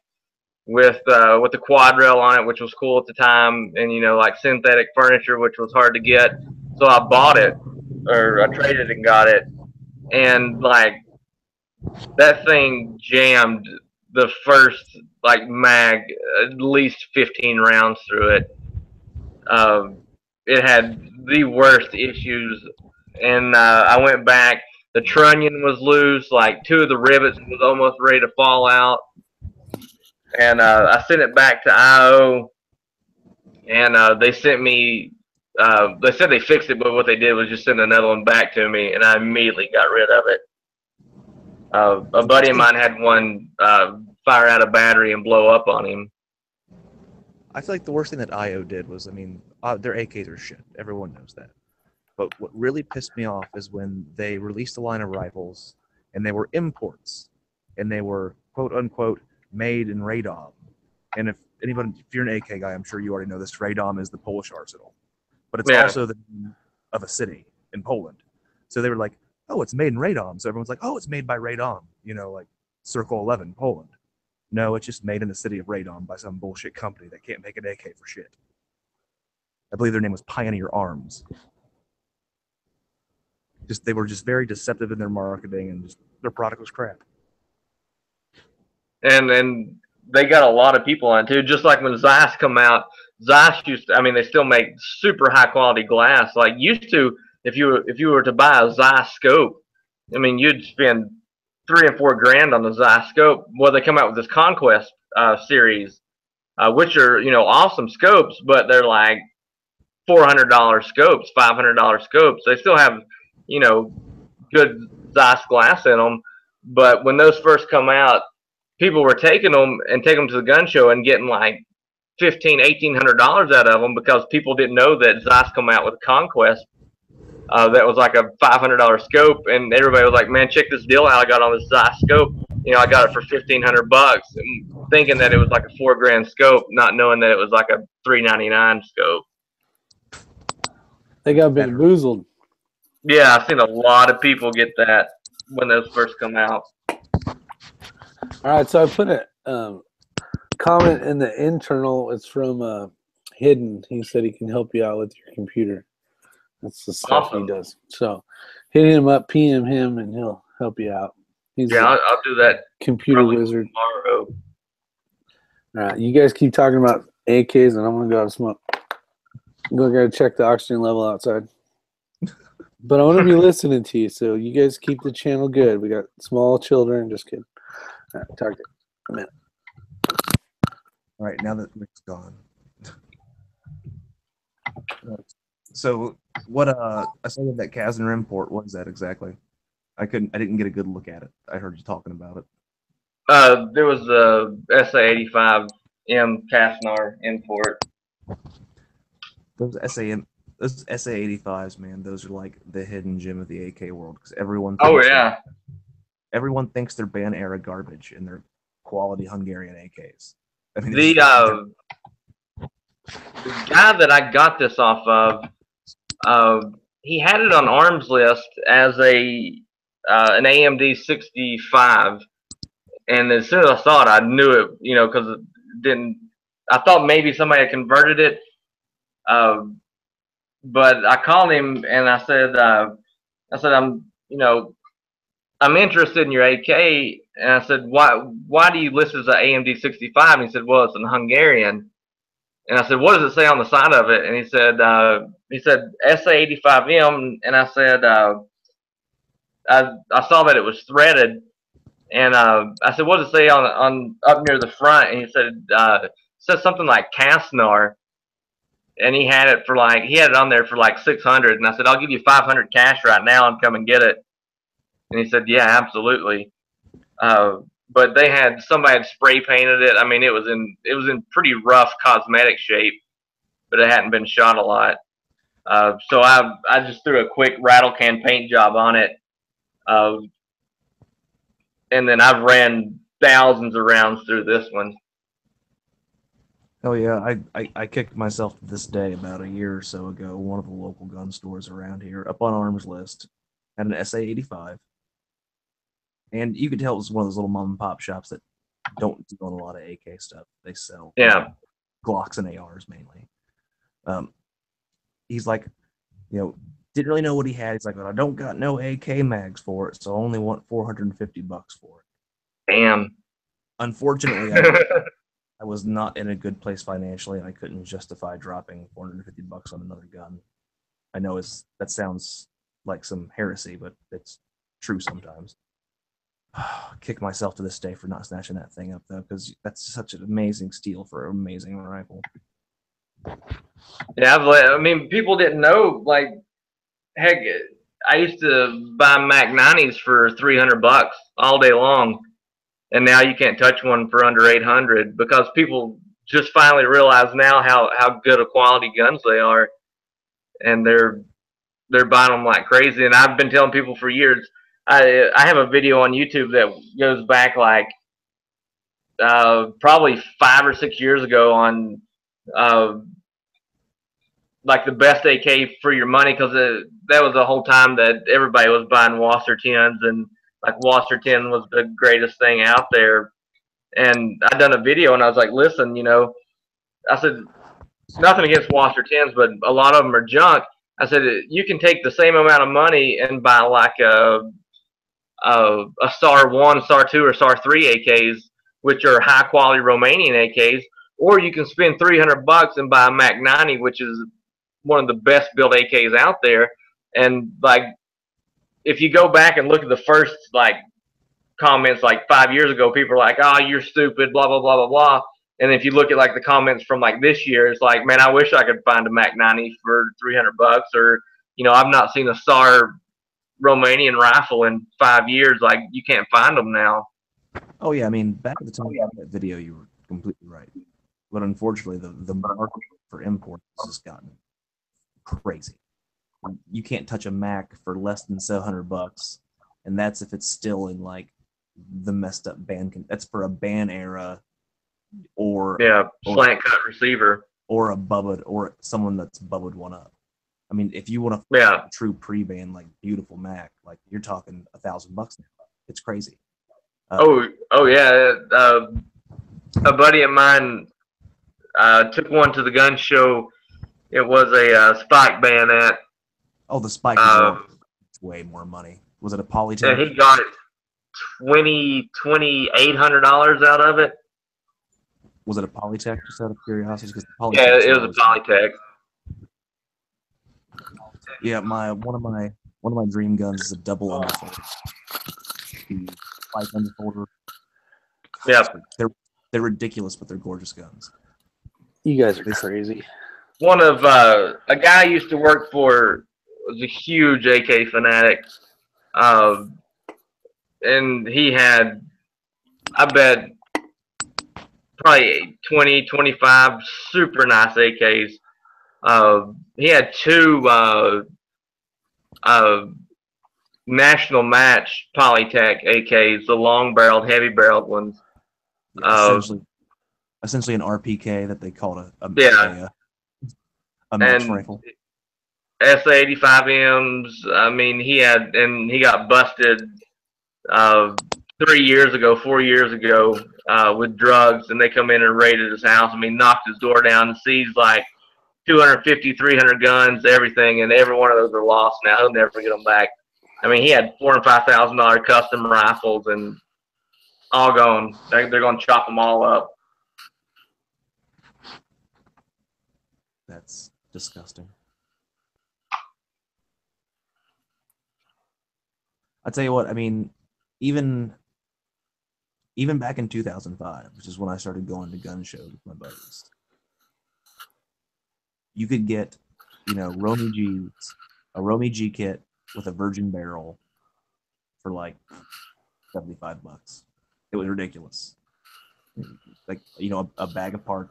with the quad rail on it, which was cool at the time, and like synthetic furniture, which was hard to get. So I bought it, or I traded and got it, and like that thing jammed the first like mag at least 15 rounds through it. It had the worst issues, and I went back. The trunnion was loose, like 2 of the rivets was almost ready to fall out. And I sent it back to IO, and they sent me. They said they fixed it, but what they did was just send another one back to me, and I immediately got rid of it. A buddy of mine had one fire out a battery and blow up on him.
I feel like the worst thing that IO did was, their AKs are shit. Everyone knows that. But what really pissed me off is when they released a line of rifles, and they were imports, and they were quote unquote made in Radom. And if you're an AK guy, I'm sure you already know this. Radom is the Polish arsenal, but it's also the name of a city in Poland. So they were like, "Oh, it's made in Radom." So everyone's like, "Oh, it's made by Radom," like Circle 11, Poland. No, it's just made in the city of Radom by some bullshit company that can't make an AK for shit. I believe their name was Pioneer Arms. they were just very deceptive in their marketing, and their product was crap.
And they got a lot of people on it too. Just like when Zeiss come out, Zeiss used to, I mean, they still make super high quality glass. Like used to, if you were to buy a Zeiss scope, I mean, you'd spend $3 and $4 grand on the Zeiss scope. Well, they come out with this Conquest series, which are, you know, awesome scopes, but they're like $400 scopes, $500 scopes. They still have, you know, good Zeiss glass in them. But when those first come out, people were taking them to the gun show and getting like $1,500–$1,800 out of them because people didn't know that Zeiss come out with a Conquest that was like a $500 scope, and everybody was like, "Man, check this deal out I got on this Zeiss scope." You know, I got it for $1,500, and thinking that it was like a $4 grand scope, not knowing that it was like a $399 scope.
They got bamboozled.
Yeah, I've seen a lot of people get that when those first come out.
All right, so I put a comment in the internal. It's from Hidden. He said he can help you out with your computer. That's the stuff he does. So hit him up, PM him, and he'll help you out. He's
I'll do that.
Computer wizard.
Tomorrow.
All right, you guys keep talking about AKs, and I'm gonna go out and smoke. I'm gonna check the oxygen level outside. But I want to be listening to you, so you guys keep the channel good. We got small children. Just kidding. All right, talk to you in a minute.
All right, now that Rick's gone. So what I saw that Kazan import, what is that exactly? I didn't get a good look at it. I heard you talking about it.
There was the SA85M Casnar import.
Those SA85s, man, those are like the hidden gem of the AK world, because everyone everyone thinks they're ban era garbage and they're quality Hungarian AKs. I mean,
the guy that I got this off of, he had it on Arms List as an AMD 65, and as soon as I saw it, I knew it, you know, because it didn't. I thought maybe somebody had converted it, but I called him and I said, I'm interested in your AK, and I said, why do you list it as an AMD 65? And he said, well, it's in Hungarian. And I said, what does it say on the side of it? And he said SA85M, and I said, I saw that it was threaded, and I said, what does it say on up near the front? And he said, it says something like Casnar, and he had it on there for like 600. And I said, I'll give you 500 cash right now and come and get it. And he said, yeah, absolutely. But somebody had spray painted it. I mean, it was in pretty rough cosmetic shape, but it hadn't been shot a lot. So I just threw a quick rattle can paint job on it. And then I've ran thousands of rounds through this one.
Oh yeah, I kicked myself to this day about a year or so ago. One of the local gun stores around here, up on Arms List, had an SA85. And you could tell it was one of those little mom and pop shops that don't deal in a lot of AK stuff. They sell Glocks and ARs mainly. He's like, didn't really know what he had. He's like, well, I don't got no AK mags for it, so I only want $450 for it.
Damn.
Unfortunately, I was not in a good place financially, and I couldn't justify dropping $450 on another gun. I know that sounds like some heresy, but it's true sometimes. Kick myself to this day for not snatching that thing up, though, because that's such an amazing steal for an amazing rifle.
Yeah, I mean, people didn't know. Like, heck, I used to buy Mac 90s for $300 all day long, and now you can't touch one for under $800 because people just finally realize now how good a quality guns they are, and they're buying them like crazy. And I've been telling people for years. I have a video on YouTube that goes back like probably 5 or 6 years ago on like the best AK for your money, because that was the whole time that everybody was buying Wasser 10s, and like Wasser 10 was the greatest thing out there. And I done a video and I was like, listen, I said, nothing against Wasser 10s, but a lot of them are junk. I said, you can take the same amount of money and buy like a SAR 1, SAR 2, or SAR 3 AKs, which are high quality Romanian AKs, or you can spend $300 and buy a Mac 90, which is one of the best built AKs out there. And like, if you go back and look at the first like comments like 5 years ago, people are like, "Oh, you're stupid," blah blah blah blah blah. And if you look at like the comments from like this year, it's like, "Man, I wish I could find a Mac 90 for $300," or I've not seen a SAR Romanian rifle in 5 years. Like, you can't find them now.
Oh yeah, I mean, back at the time of that video, you were completely right. But unfortunately, the market for imports has gotten crazy. You can't touch a Mac for less than $700, and that's if it's still in like the messed up band. That's for a band era, or
slant cut receiver,
or a bubbed, or someone that's bubbed one up. I mean, if you want a true pre-band like beautiful Mac, like you're talking $1,000 now. It's crazy.
A buddy of mine took one to the gun show. It was a Spike bayonet.
Oh, the Spike is way more money. Was it a Polytech?
And he got $2,800 out of it.
Was it a Polytech? Just out of curiosity, because
it was a Polytech.
Yeah, one of my dream guns is a double underfolder. The Spike underfolder.
Yeah,
they're ridiculous, but they're gorgeous guns.
You guys are crazy.
One of a guy I used to work for was a huge AK fanatic, and he had, I bet, probably 20, 25 super nice AKs. He had two national match Polytech AKs, the long barreled, heavy barreled ones.
Essentially an RPK that they called a match rifle.
SA-85Ms. I mean, he got busted 4 years ago with drugs, and they come in and raided his house. I mean, knocked his door down and seized like 250, 300 guns, everything, and every one of those are lost now. He'll never get them back. I mean, he had $4,000 and $5,000 custom rifles, and all gone. They're going to chop them all up.
That's disgusting. I tell you what, I mean, even back in 2005, which is when I started going to gun shows with my buddies, you could get, a Romy G kit with a virgin barrel for like $75. It was ridiculous. Like, a bag of parts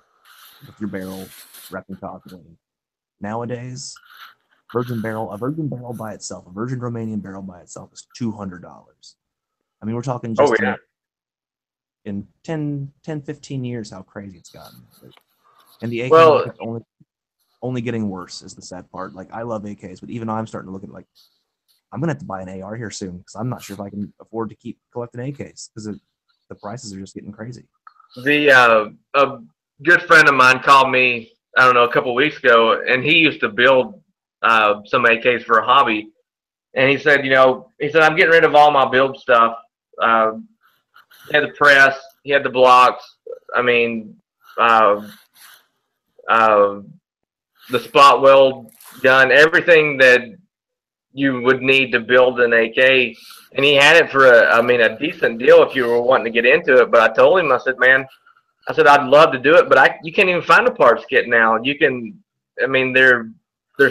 with your barrel wrapped in cotton. Nowadays, a virgin barrel by itself, a virgin Romanian barrel by itself is $200. I mean, we're talking just in 10, 15 years how crazy it's gotten. And the AK is only getting worse is the sad part. Like, I love AKs, but even I'm starting to look at it like, I'm going to have to buy an AR here soon because I'm not sure if I can afford to keep collecting AKs because the prices are just getting crazy.
A good friend of mine called me, I don't know, a couple of weeks ago, and he used to build some AKs for a hobby. And he said, I'm getting rid of all my build stuff. He had the press, he had the blocks. I mean, the spot weld gun, everything that you would need to build an AK. And he had it for a decent deal if you were wanting to get into it. But I told him, I said, I'd love to do it, but you can't even find a parts kit now. They're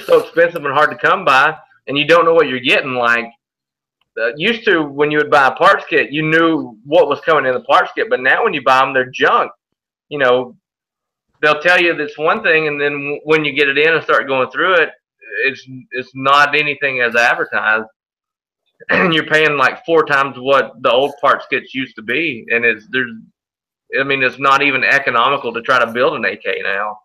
so expensive and hard to come by, and you don't know what you're getting. Like, used to, when you would buy a parts kit, you knew what was coming in the parts kit, but now when you buy them, they're junk. They'll tell you this one thing, and then when you get it in and start going through it, it's not anything as advertised. And you're paying like 4 times what the old parts kits used to be, and it's not even economical to try to build an AK now.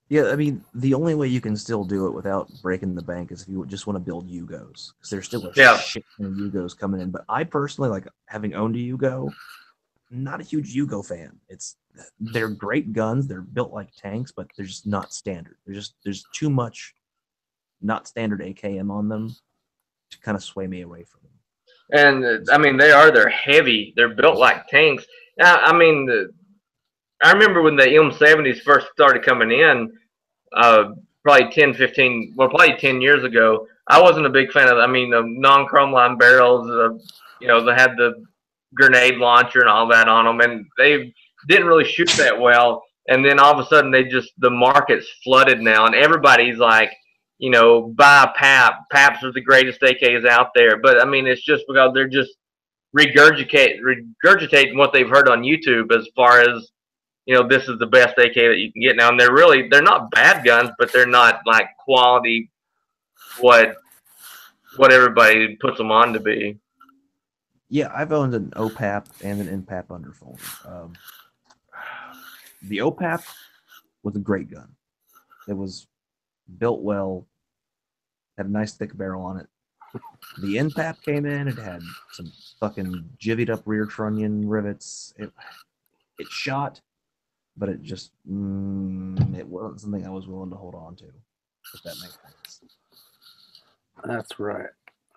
Yeah, I mean, the only way you can still do it without breaking the bank is if you just want to build Yugos, because there's still a shit ton of Yugos coming in. But I personally, like, having owned a Yugo, not a huge Yugo fan. They're great guns. They're built like tanks, but they're just not standard. There's too much not standard AKM on them to kind of sway me away from them.
And I mean, they're heavy. They're built like tanks. Now, I mean, I remember when the M70s first started coming in, probably 10, 15, well, probably 10 years ago. I wasn't a big fan of, I mean, the non-chrome line barrels, you know, they had the grenade launcher and all that on them, and they didn't really shoot that well. And then all of a sudden, the market's flooded now, and everybody's like, you know, buy a PAP. PAPs are the greatest AKs out there. But I mean, it's just because they're just regurgitating what they've heard on YouTube as far as, you know, this is the best AK that you can get now. And they're not bad guns, but they're not like quality what everybody puts them on to be.
Yeah, I've owned an OPAP and an NPAP underfolder. The OPAP was a great gun. It was built well, had a nice thick barrel on it. The NPAP came in, it had some fucking jivvied up rear trunnion rivets. It shot, but it just it wasn't something I was willing to hold on to, if that makes sense.
That's right.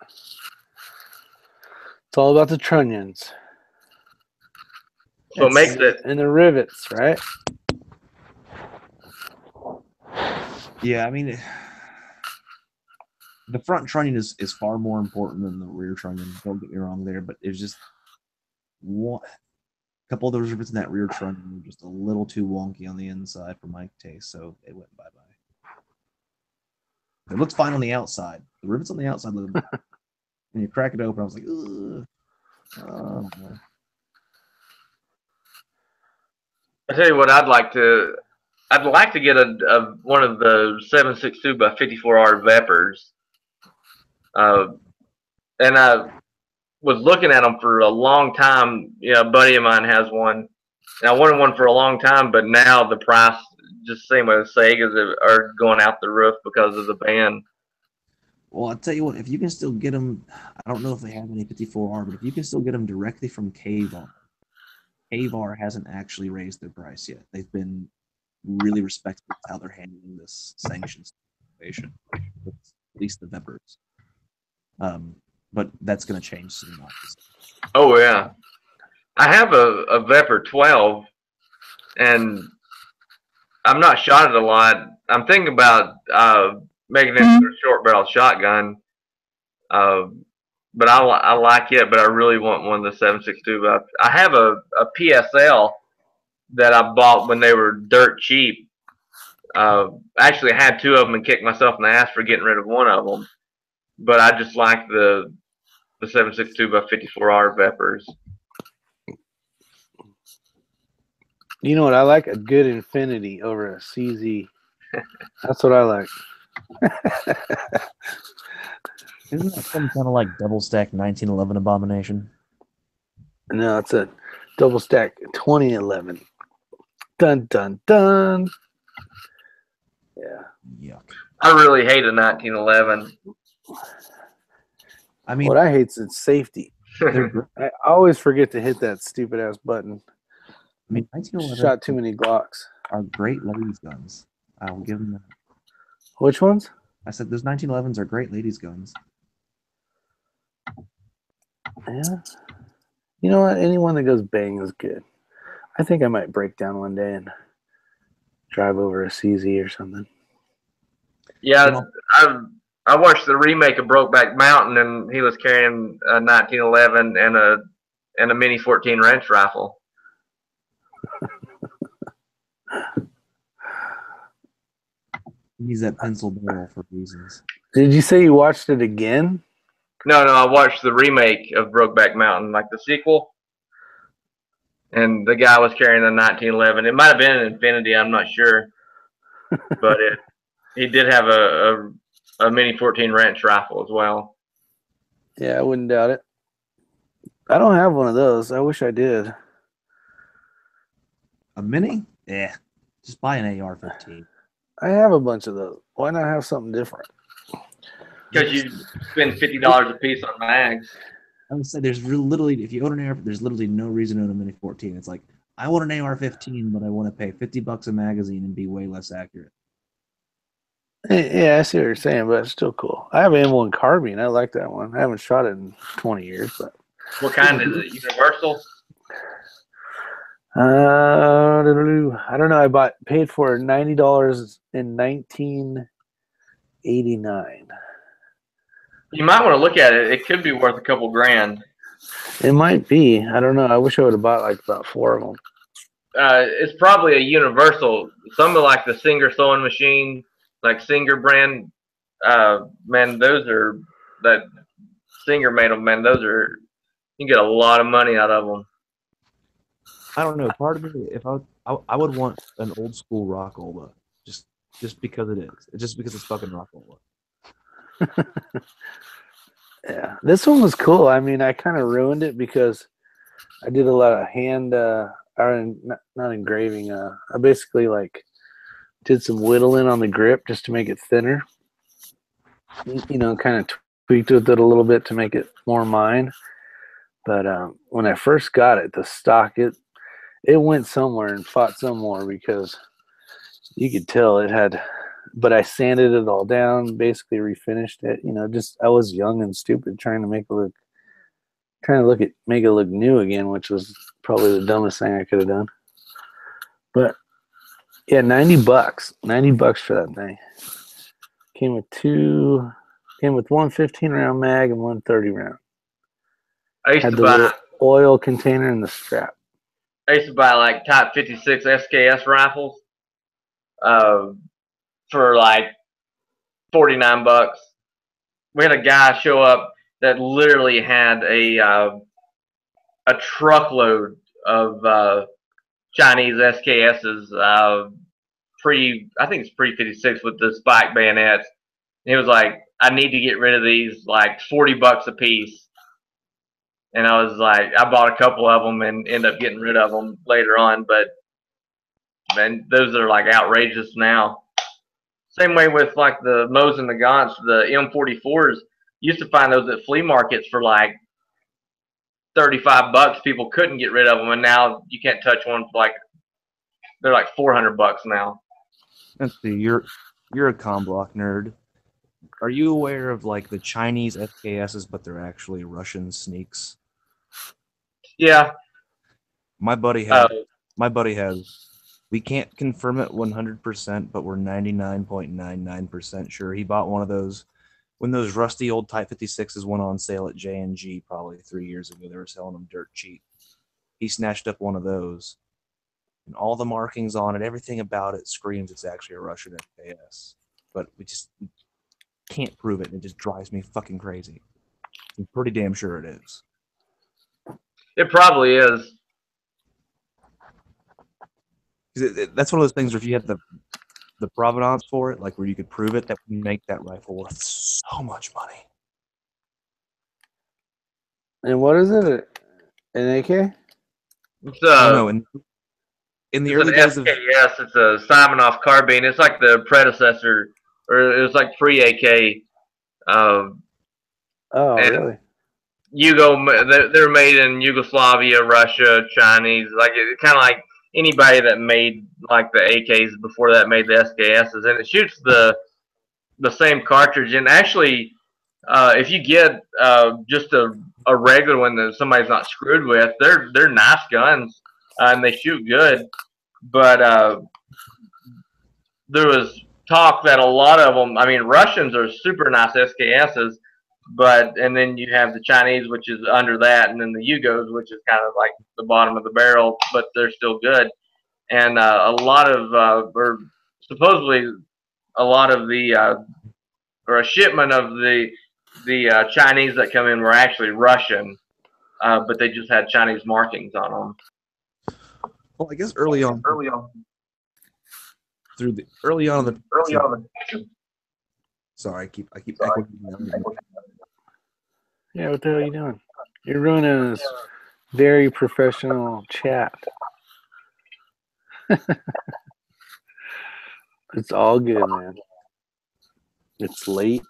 It's all about the trunnions.
So it makes it.
And the rivets, right?
Yeah, I mean, the front trunnion is far more important than the rear trunnion. Don't get me wrong there, but it's just a couple of those rivets in that rear trunnion were just a little too wonky on the inside for my taste, so it went bye-bye. It looks fine on the outside. The rivets on the outside look when you crack it open, I was like, ugh. Oh,
I tell you what, I'd like to get a one of the 7.62 by 54R Vepers, and I was looking at them for a long time. You know, a buddy of mine has one, and I wanted one for a long time, but now the price, just same with Segas, are going out the roof because of the ban.
well, I'll tell you what, if you can still get them, I don't know if they have any 54R, but if you can still get them directly from KVAR, KVAR hasn't actually raised their price yet. They've been really respectful of how they're handling this sanctions situation, with at least the Vepers. But that's going to change soon.
Oh yeah, I have a Veper 12, and I'm not shot it a lot. I'm thinking about making it into a short barrel shotgun, but I like it. But I really want one of the 7.62. I have a PSL that I bought when they were dirt cheap. Actually, I had two of them and kicked myself in the ass for getting rid of one of them. But I just like the 7.62 by 54R Vepers.
You know what? I like a good Infinity over a CZ. That's what I like.
Isn't that some kind of like double stack 1911 abomination?
No, it's a double stack 2011. Dun dun dun. Yeah.
Yuck.
I really hate a 1911.
I mean,
What I hate is its safety. I always forget to hit that stupid ass button.
I mean, 1911
Shot too many Glocks.
are great ladies' guns. I will give them that.
Which ones?
I said those 1911s are great ladies' guns.
Yeah. You know what? Anyone that goes bang is good. I think I might break down one day and drive over a CZ or something.
Yeah, I watched the remake of Brokeback Mountain, and he was carrying a 1911 and a Mini 14 wrench rifle.
Use that pencil barrel for reasons.
Did you say you watched it again?
No, I watched the remake of Brokeback Mountain, like the sequel. And the guy was carrying a 1911. It might have been an Infinity, I'm not sure. But he did have a Mini 14 wrench rifle as well.
Yeah, I wouldn't doubt it. I don't have one of those. I wish I did.
A Mini? Yeah. Just buy an AR-15.
I have a bunch of those. Why not have something different?
Because you spend $50 a piece on mags.
I would say there's literally, if you own an AR, there's literally no reason to own a Mini 14. It's like, I want an AR-15, but I want to pay $50 a magazine and be way less accurate.
Yeah, I see what you're saying, but it's still cool. I have ammo and carbine. I like that one. I haven't shot it in 20 years, but
What kind is it? Universal?
I don't know. I paid for $90 in 1989.
You might want to look at it. It could be worth a couple grand.
It might be. I don't know. I wish I would have bought like about 4 of them.
It's probably a universal. Some of like the Singer sewing machine, like Singer brand. Man, those are that Singer made them. Man, those are you get a lot of money out of them.
I don't know. Part of me, if I would want an old school Rockola, just because it is, just because it's fucking Rockola.
Yeah, this one was cool. I mean, I kind of ruined it because I did a lot of hand, or not engraving. I basically like did some whittling on the grip just to make it thinner. You know, kind of tweaked with it a little bit to make it more mine. But when I first got it, the stock it went somewhere and fought some more because you could tell it had. But I sanded it all down, basically refinished it. You know, just I was young and stupid trying to make it look new again, which was probably the dumbest thing I could have done. But yeah, $90 for that thing. Came with one 15-round mag and one 30-round. Had the little oil container and the strap.
I used to buy like Type 56 SKS rifles for like $49. We had a guy show up that literally had a truckload of Chinese SKSs, I think it's pre-56 with the spike bayonets. And he was like, I need to get rid of these, like $40 a piece. And I was like, I bought a couple of them and ended up getting rid of them later on. But man, those are like outrageous now. Same way with like the Moes and the Gaunts, the M44s. Used to find those at flea markets for like $35. People couldn't get rid of them, and now you can't touch one for like they're like $400 now.
Let's see. You're a comm block nerd. Are you aware of like the Chinese SKSs, but they're actually Russian sneaks?
Yeah.
My buddy has. We can't confirm it 100%, but we're 99.99% sure he bought one of those when those rusty old Type 56s went on sale at J&G probably 3 years ago. They were selling them dirt cheap. He snatched up one of those, and all the markings on it, everything about it screams it's actually a Russian SKS. But we just can't prove it, and it just drives me fucking crazy. I'm pretty damn sure it is.
It probably is.
That's one of those things where if you had the provenance for it, like where you could prove it, that would make that rifle worth so much money.
And what is it? An AK?
It's
no, in the early days of
SKS, it's a Simonoff carbine. It's like the predecessor, or it was like pre-AK.
Oh, really?
They're made in Yugoslavia, Russia, Chinese. Like it's kind of like anybody that made like the AKs before that made the SKSs, and it shoots the same cartridge. And actually, if you get just a regular one that somebody's not screwed with, they're nice guns and they shoot good. But there was talk that a lot of them, I mean, Russians are super nice SKSs, and then you have the Chinese, which is under that, and then the Yugos, which is kind of like the bottom of the barrel, but they're still good. And or supposedly a lot of or a shipment of the Chinese that come in were actually Russian, but they just had Chinese markings on them.
Well, I guess early on sorry, I keep echoing.
Yeah, what the hell are you doing? You're ruining this very professional chat. It's all good, man. It's late.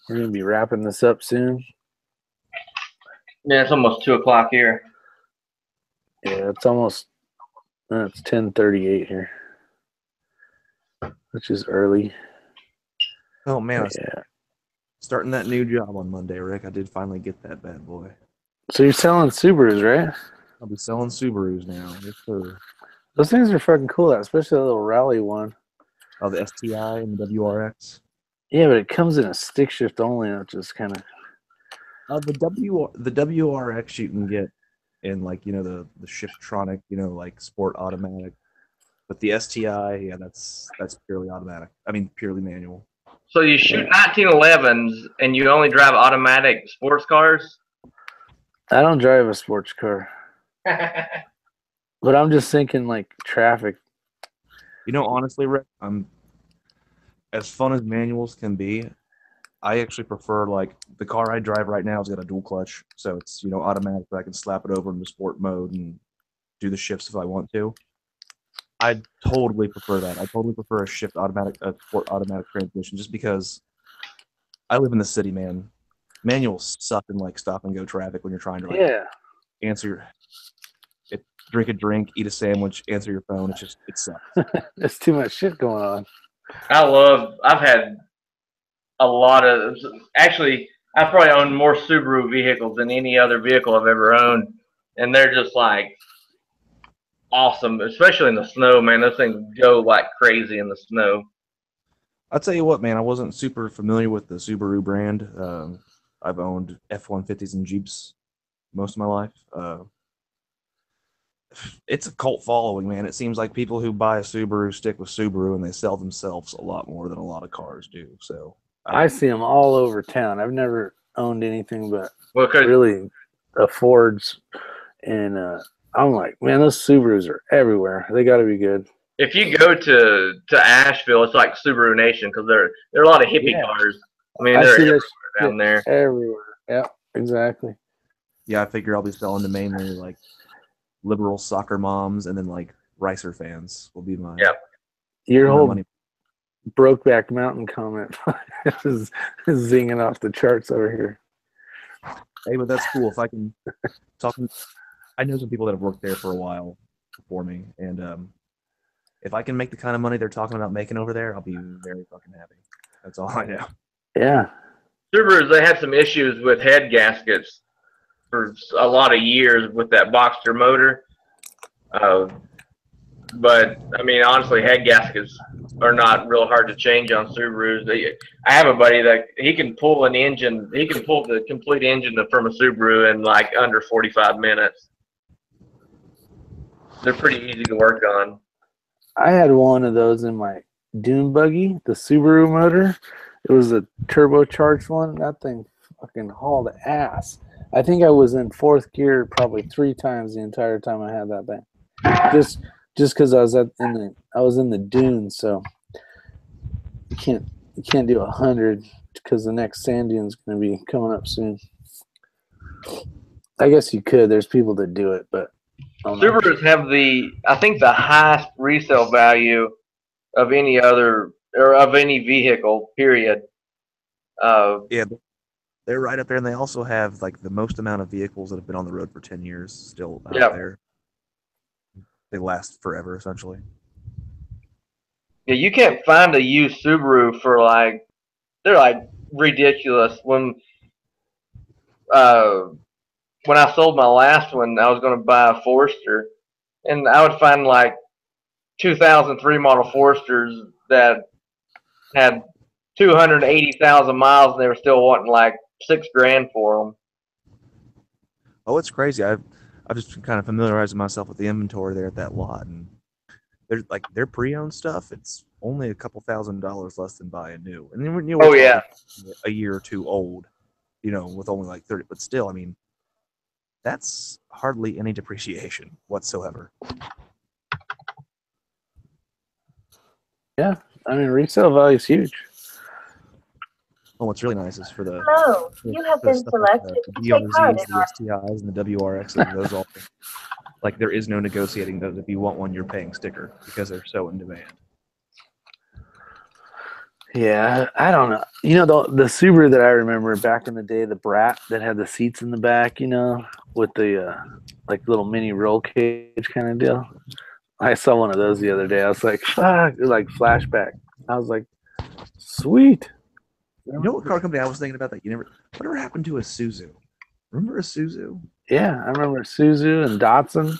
We're gonna be wrapping this up soon.
Yeah, it's almost 2 o'clock here.
Yeah, it's almost. It's 10:38 here, which is early.
Oh man,
Yeah.
starting that new job on Monday, Rick. I did finally get that bad boy.
So you're selling Subarus, right?
I'll be selling Subarus now. Yes, sir.
Those things are fucking cool, especially the little rally one.
Oh, the STI and the WRX.
Yeah, but it comes in a stick shift only, which is kind of.
The WRX you can get in like the Shiftronic, like sport automatic. But the STI, yeah, that's purely automatic. I mean, purely manual.
So you shoot 1911s and you only drive automatic sports cars?
I don't drive a sports car, but I'm just thinking like traffic.
Honestly, Rick, I'm as fun as manuals can be. I actually prefer like the car I drive right now has got a dual clutch, so it's automatic. But I can slap it over into sport mode and do the shifts if I want to. I totally prefer that. I totally prefer a sport automatic transmission, just because I live in the city, man. Manuals suck in like stop and go traffic when you're trying to drink a drink, eat a sandwich, answer your phone. It sucks.
There's too much shit going on.
I've had a lot of, actually, I probably own more Subaru vehicles than any other vehicle I've ever owned. And they're just like awesome, especially in the snow, man. Those things go like crazy in the snow.
I'll tell you what, man, I wasn't super familiar with the Subaru brand. I've owned F-150s and Jeeps most of my life. It's a cult following, man. It seems like people who buy a Subaru stick with Subaru, and they sell themselves a lot more than a lot of cars do. So
I see them all over town. I've never owned anything but
Because
really a Fords, and I'm like, man, those Subarus are everywhere. They got to be good.
if you go to Asheville, it's like Subaru Nation because there are a lot of hippie cars. I mean, they're everywhere down there.
Everywhere. Yeah, exactly.
yeah, I figure I'll be selling to mainly like liberal soccer moms, and then like Ricer fans will be my
Your whole
money.
Brokeback Mountain comment is zinging off the charts over here.
Hey, but that's cool. If I can talk, I know some people that have worked there for a while before me, and if I can make the kind of money they're talking about making over there, I'll be very fucking happy. That's all I know.
Yeah.
Subarus, they had some issues with head gaskets for a lot of years with that Boxster motor. But I mean, honestly, head gaskets are not real hard to change on Subarus. I have a buddy that he can pull an engine. He can pull the complete engine from a Subaru in like under 45 minutes. They're pretty easy to work on.
I had one of those in my dune buggy, the Subaru motor. It was a turbocharged one. That thing fucking hauled ass. I think I was in fourth gear probably 3 times the entire time I had that thing. Just because I was in the dunes, so you can't do 100 because the next sand dune's going to be coming up soon. I guess you could. There's people that do it, but
Subarus have I think the highest resale value of any other or of any vehicle. Period.
Yeah, they're right up there, and they also have like the most amount of vehicles that have been on the road for 10 years still out there. They last forever, essentially.
Yeah,
you can't find a used Subaru for they're like ridiculous. When I sold my last one, I was going to buy a Forester, and I would find like 2003 model Foresters that had 280,000 miles, and they were still wanting like $6,000 for them.
Oh, it's crazy. I've just been kind of familiarizing myself with the inventory there at that lot, and their pre-owned stuff. It's only a couple $1,000s less than buying new, and then we're a year or two old, with only like 30. But still, I mean, that's hardly any depreciation whatsoever.
Yeah, I mean, resale value is huge.
Oh, what's really nice is for the
you have been selected
the DRZs, the STIs, and the WRXs. Those all like there is no negotiating those. If you want one, you're paying sticker because they're so in demand.
Yeah, I don't know. The Subaru that I remember back in the day, the Brat that had the seats in the back, with the like little mini roll cage kind of deal. I saw one of those the other day. I was like, fuck, like flashback. I was like, sweet.
You know what car company I was thinking about that you never? Whatever happened to Isuzu? Remember Isuzu?
Yeah, I remember Isuzu and Datsun.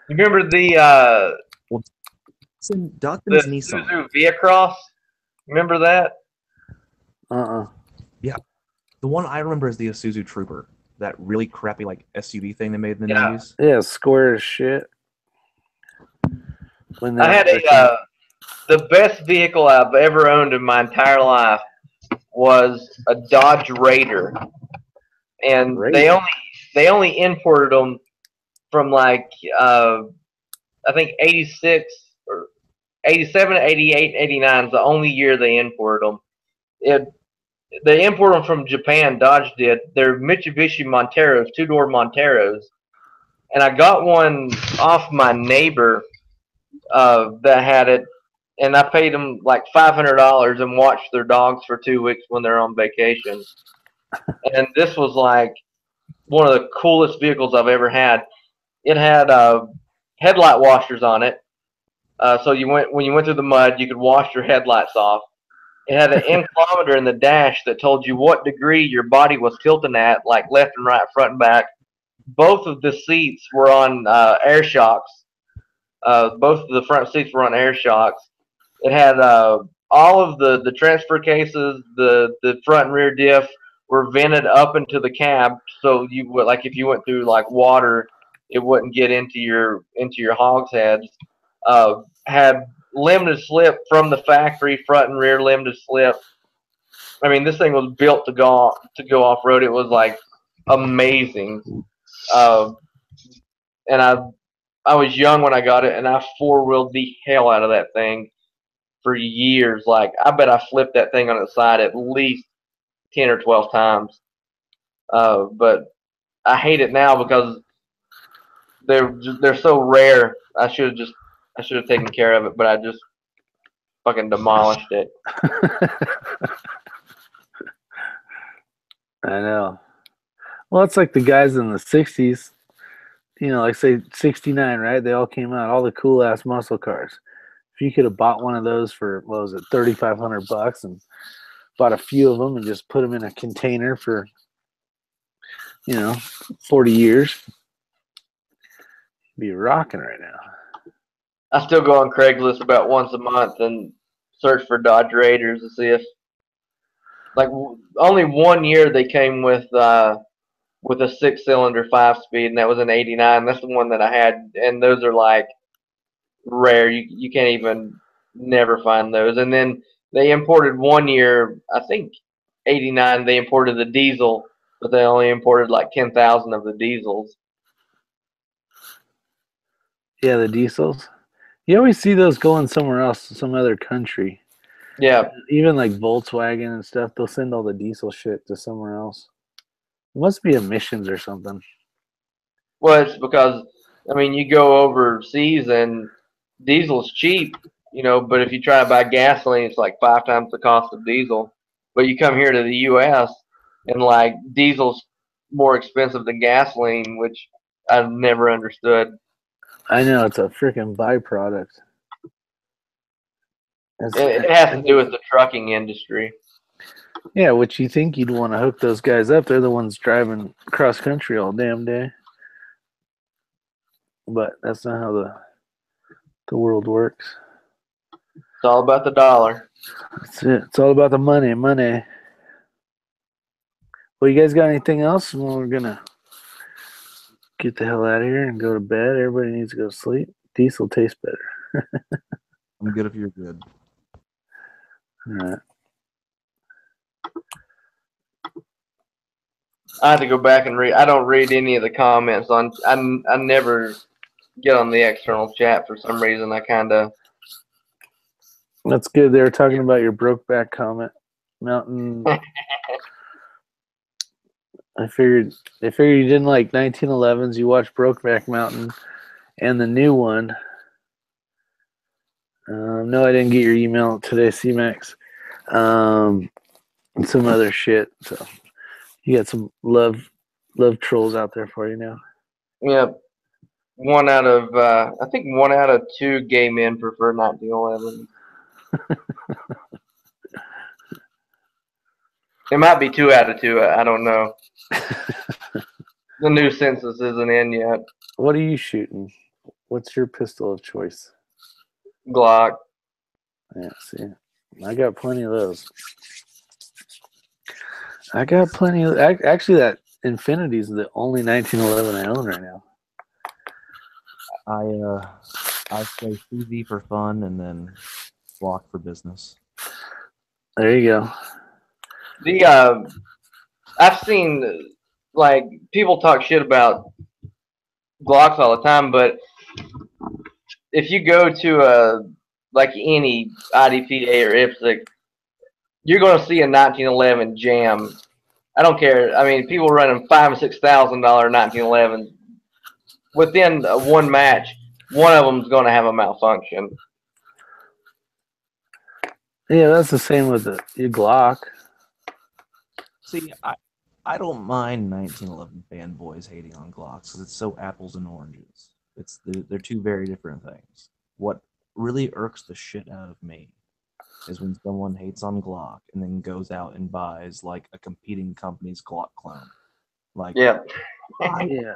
You remember the
Datsun's Nissan.
Subaru Via-Cross? Remember that?
Yeah, the one I remember is the Isuzu Trooper. That really crappy like SUV thing they made in the
Yeah.
90s.
Yeah, square as shit. When
I had the best vehicle I've ever owned in my entire life was a Dodge Raider, and
Raider.
they only imported them from like I think 86 or 87, 88, 89 is the only year they imported them. They imported them from Japan. Dodge did. They're Mitsubishi Monteros, two-door Monteros, and I got one off my neighbor that had it, and I paid them like $500 and watched their dogs for 2 weeks when they're on vacation. And this was like one of the coolest vehicles I've ever had. It had headlight washers on it, so when you went through the mud, you could wash your headlights off. It had an inclinometer in the dash that told you what degree your body was tilting at, like left and right, front and back. Both of the seats were on air shocks. Both of the front seats were on air shocks. It had all of the transfer cases, the front and rear diff were vented up into the cab, so you would, like, if you went through like water, it wouldn't get into your hogsheads. Had limited slip from the factory, front and rear limited slip. I mean, this thing was built to go off road. It was like amazing. And I was young when I got it, and I four-wheeled the hell out of that thing for years. Like, I bet I flipped that thing on its side at least 10 or 12 times. But I hate it now because they're so rare. I should have taken care of it, but I just fucking demolished it.
I know. Well, it's like the guys in the 60s, you know, like say 69, right? They all came out, all the cool ass muscle cars. If you could have bought one of those for, what was it, $3,500 and bought a few of them and just put them in a container for, 40 years, you'd be rocking right now.
I still go on Craigslist about once a month and search for Dodge Raiders to see if, like, only 1 year they came with a 6-cylinder 5-speed, and that was an '89. That's the one that I had, and those are like rare. You can't even never find those. And then they imported 1 year, I think '89. They imported the diesel, but they only imported like 10,000 of the diesels.
Yeah, the diesels. You always see those going somewhere else, some other country.
Yeah.
Even like Volkswagen and stuff, they'll send all the diesel shit to somewhere else. It must be emissions or something.
Well, it's because, I mean, you go overseas and diesel's cheap, but if you try to buy gasoline, it's like 5 times the cost of diesel. But you come here to the U.S. and like diesel's more expensive than gasoline, which I've never understood.
I know, it's a freaking byproduct.
It has to do with the trucking industry.
Yeah, which you think you'd want to hook those guys up. They're the ones driving cross country all damn day. But that's not how the world works.
It's all about the dollar.
That's it. It's all about the money. Well, you guys got anything else? Well, we're going to get the hell out of here and go to bed. Everybody needs to go to sleep. Diesel tastes better.
I'm good if you're good.
All right.
I have to go back and read. I don't read any of the comments on. I never get on the external chat for some reason. I kind of.
That's good. They were talking about your Brokeback Mountain. I figured you didn't like 1911s. You watched Brokeback Mountain and the new one. No, I didn't get your email today, C-Max. And some other shit. So you got some love trolls out there for you now.
Yeah, I think 1 out of 2 gay men prefer 1911. It might be 2 out of 2. I don't know. The new census isn't in yet.
What are you shooting? What's your pistol of choice?
Glock.
Yeah, see, I got plenty of those. I got plenty of. Actually, that Infinity is the only 1911 I own right now.
I play CV for fun and then Glock for business.
There you go.
I've seen like people talk shit about Glocks all the time, but if you go to like any IDPA or IPSC, you're going to see a 1911 jam. I don't care. I mean, people running $5,000 and $6,000 1911s. Within one match, one of them's going to have a malfunction.
Yeah, that's the same with your Glock.
See, I don't mind 1911 fanboys hating on Glocks because it's so apples and oranges. They're two very different things. What really irks the shit out of me is when someone hates on Glock and then goes out and buys like a competing company's Glock clone. Like,
Yeah.
Yeah.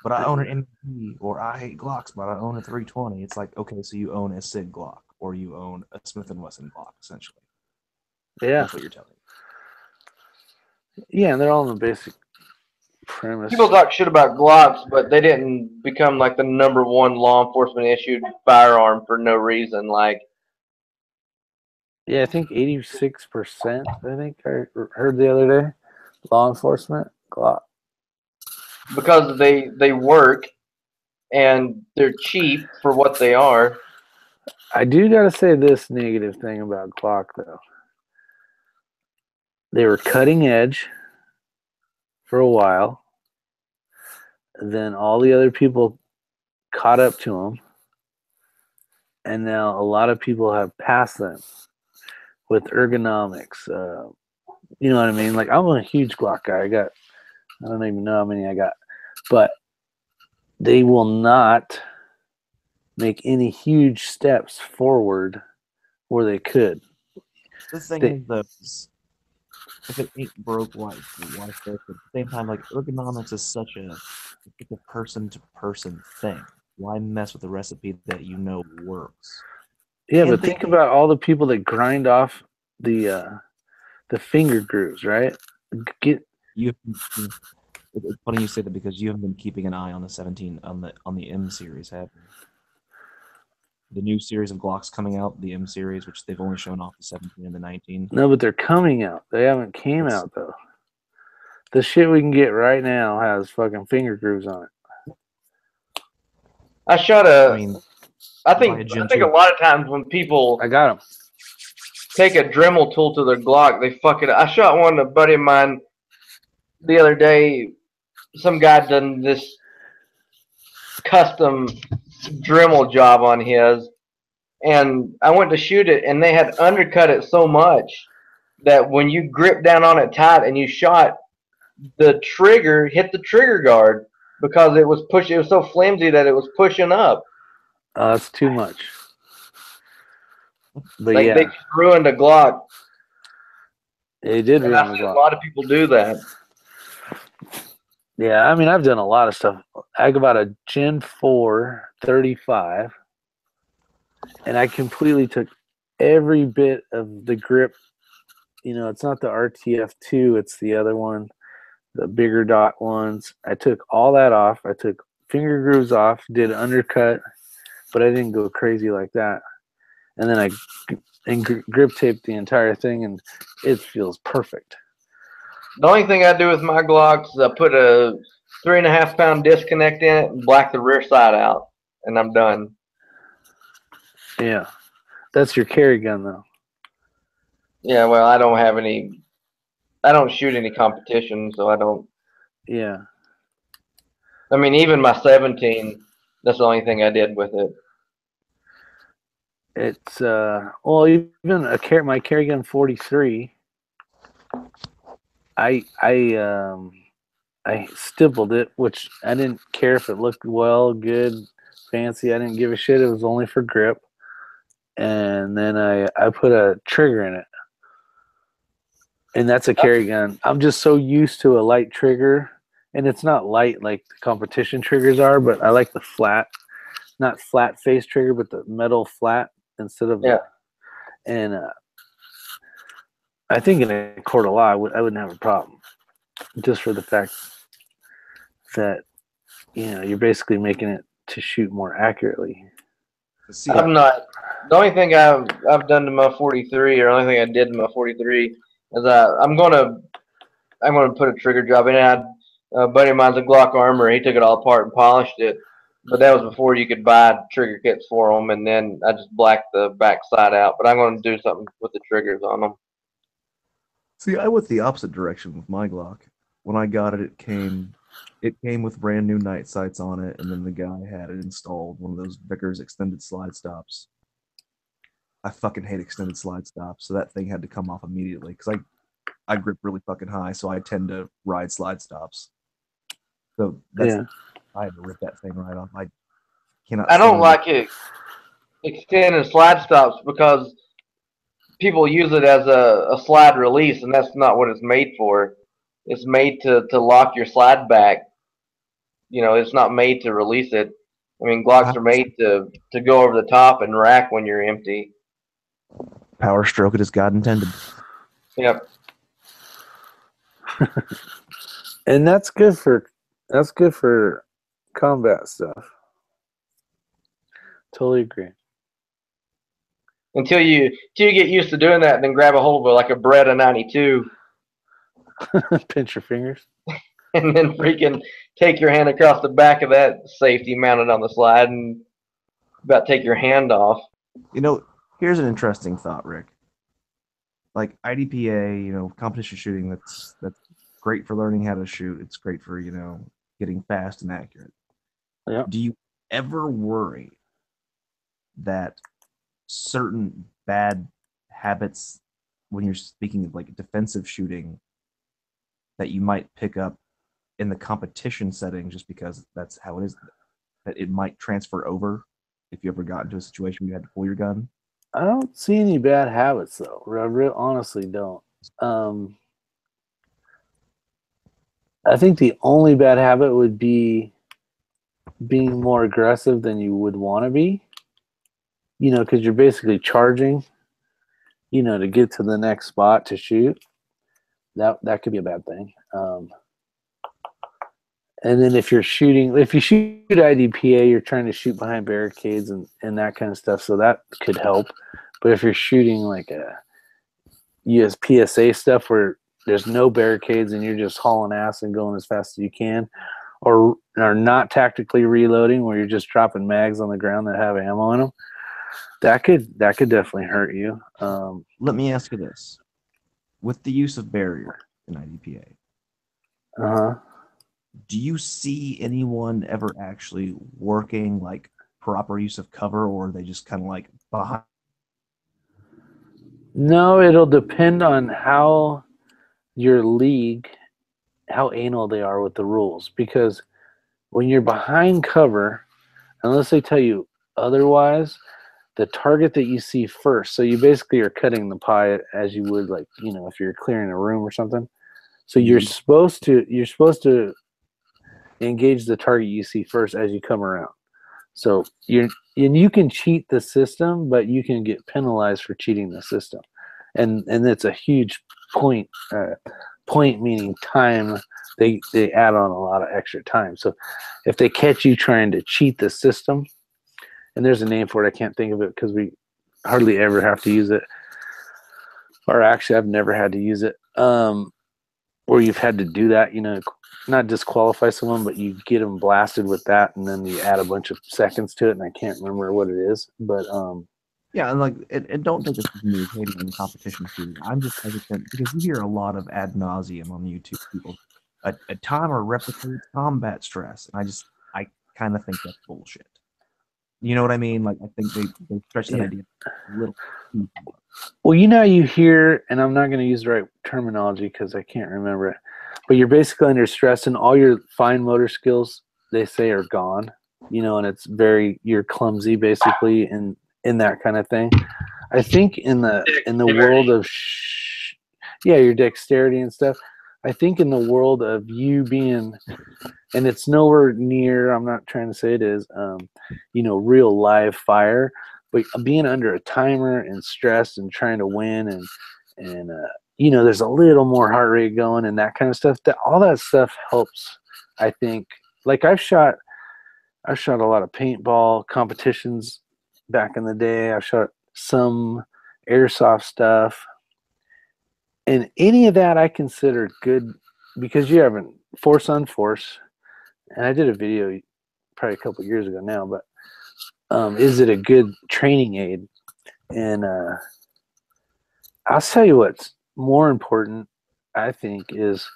But I own an MP, or I hate Glocks, but I own a 320. It's like, okay, so you own a SIG Glock, or you own a Smith & Wesson Glock, essentially.
Yeah.
That's what you're telling me.
Yeah, and they're all in the basic premise.
People talk shit about Glocks, but they didn't become like the #1 law enforcement issued firearm for no reason. Like,
Yeah, I think 86%, I think I heard the other day, law enforcement, Glock.
because they work and they're cheap for what they are.
I do got to say this negative thing about Glock, though. They were cutting edge for a while. Then all the other people caught up to them. And now a lot of people have passed them with ergonomics. You know what I mean? Like, I'm a huge Glock guy. I don't even know how many I got. But they will not make any huge steps forward where they could.
The thing is, though, if it ain't broke, why fix it? At the same time, like, ergonomics is such a person-to-person thing. Why mess with a recipe that you know works?
Yeah, but think about all the people that grind off the finger grooves, right?
It's funny you say that because you haven't been keeping an eye on the 17 on the M series, have you? The new series of Glocks coming out, the M series, which they've only shown off the 17 and the 19.
No, but they're coming out. They haven't came out though. The shit we can get right now has fucking finger grooves on it.
I shot I think a lot of times when people
I got them.
take a Dremel tool to their Glock, they fuck it up. I shot one, a buddy of mine, the other day. Some guy done this custom Dremel job on his, and I went to shoot it, and they had undercut it so much that when you grip down on it tight and you shot, the trigger hit the trigger guard because it was pushing. It was so flimsy that it was pushing up.
That's too much. But
like,
yeah,
they ruined a Glock.
They did ruin the Glock.
A lot of people do that.
Yeah, I mean, I've done a lot of stuff. I got a Gen 4 35, and I completely took every bit of the grip. You know, it's not the RTF2, it's the other one, the bigger dot ones. I took all that off. I took finger grooves off, did undercut, but I didn't go crazy like that. And then I grip taped the entire thing, and it feels perfect.
The only thing I do with my Glocks is I put a 3.5 pound disconnect in it and black the rear side out, and I'm done.
Yeah, that's your carry gun though.
Yeah, well, I don't have any. I don't shoot any competition, so I don't.
Yeah.
I mean, even my 17, that's the only thing I did with it.
It's well, even my carry gun 43. I stippled it, which I didn't care if it looked well, good, fancy. I didn't give a shit. It was only for grip. And then I put a trigger in it. And that's a carry gun. I'm just so used to a light trigger, and it's not light like the competition triggers are, but I like the flat, not flat face trigger, but the metal flat instead of and I think in a court of law, I wouldn't have a problem, just for the fact that you're basically making it to shoot more accurately.
See,
I'm not. The only thing I've done to my 43, or only thing I did to my 43, is I'm gonna put a trigger job in it. A buddy of mine's a Glock armor. He took it all apart and polished it, but that was before you could buy trigger kits for them. And then I just blacked the back side out. But I'm gonna do something with the triggers on them.
See, I went the opposite direction with my Glock. When I got it, it came with brand new night sights on it, and then the guy had it installed, one of those Vickers extended slide stops. I fucking hate extended slide stops, so that thing had to come off immediately because I grip really fucking high, so I tend to ride slide stops. So I had to rip that thing right off. I cannot.
I don't like it extended slide stops because people use it as a slide release, and that's not what it's made for. It's made to lock your slide back. It's not made to release it. I mean, Glocks are made to go over the top and rack when you're empty.
Power stroke it as God intended.
Yep.
And that's good for combat stuff. Totally agree.
Until you get used to doing that, and then grab a hold of it like a Beretta 92.
Pinch your fingers.
And then freaking take your hand across the back of that safety mounted on the slide and about take your hand off.
Here's an interesting thought, Rick. Like IDPA, competition shooting, that's great for learning how to shoot. It's great for, getting fast and accurate.
Yeah.
Do you ever worry that certain bad habits, when you're speaking of like defensive shooting, that you might pick up in the competition setting just because that's how it is, that it might transfer over if you ever got into a situation where you had to pull your gun?
I don't see any bad habits, though. I honestly don't. I think the only bad habit would be being more aggressive than you would want to be. Because you're basically charging, to get to the next spot to shoot. That could be a bad thing. And then if you shoot IDPA, you're trying to shoot behind barricades and that kind of stuff, so that could help. But if you're shooting like a PSA stuff where there's no barricades and you're just hauling ass and going as fast as you can, or are not tactically reloading where you're just dropping mags on the ground that have ammo in them, that could definitely hurt you.
Let me ask you this. With the use of barrier in IDPA, do you see anyone ever actually working like proper use of cover, or are they just kind of like behind?
No, it'll depend on how your league, how anal they are with the rules. Because when you're behind cover, unless they tell you otherwise, the target that you see first, so you basically are cutting the pie as you would, like, if you're clearing a room or something. So you're supposed to engage the target you see first as you come around. So you can cheat the system, but you can get penalized for cheating the system, and it's a huge point. Point meaning time. They add on a lot of extra time. So if they catch you trying to cheat the system, and there's a name for it, I can't think of it because we hardly ever have to use it, or actually I've never had to use it. Where you've had to do that, not disqualify someone, but you get them blasted with that, and then you add a bunch of seconds to it, and I can't remember what it is. But
yeah, and like, and don't take this as me hating on competition shooting. I'm just hesitant because you hear a lot of ad nauseum on YouTube. People, a timer replicates combat stress, and I kind of think that's bullshit. You know what I mean? Like, I think they stretch that idea a little.
Well, you hear, and I'm not going to use the right terminology because I can't remember it, but you're basically under stress, and all your fine motor skills, they say, are gone. And you're clumsy basically in that kind of thing. I think in the world of yeah, your dexterity and stuff. I think in the world of you being, and it's nowhere near, I'm not trying to say it is, you know, real live fire, but being under a timer and stressed and trying to win and you know, there's a little more heart rate going and that kind of stuff. That all that stuff helps, I think. Like I've shot a lot of paintball competitions back in the day. I've shot some airsoft stuff. And any of that I consider good because you haven't force on force. And I did a video probably a couple years ago now, but is it a good training aid? And I'll tell you what's more important, I think, is,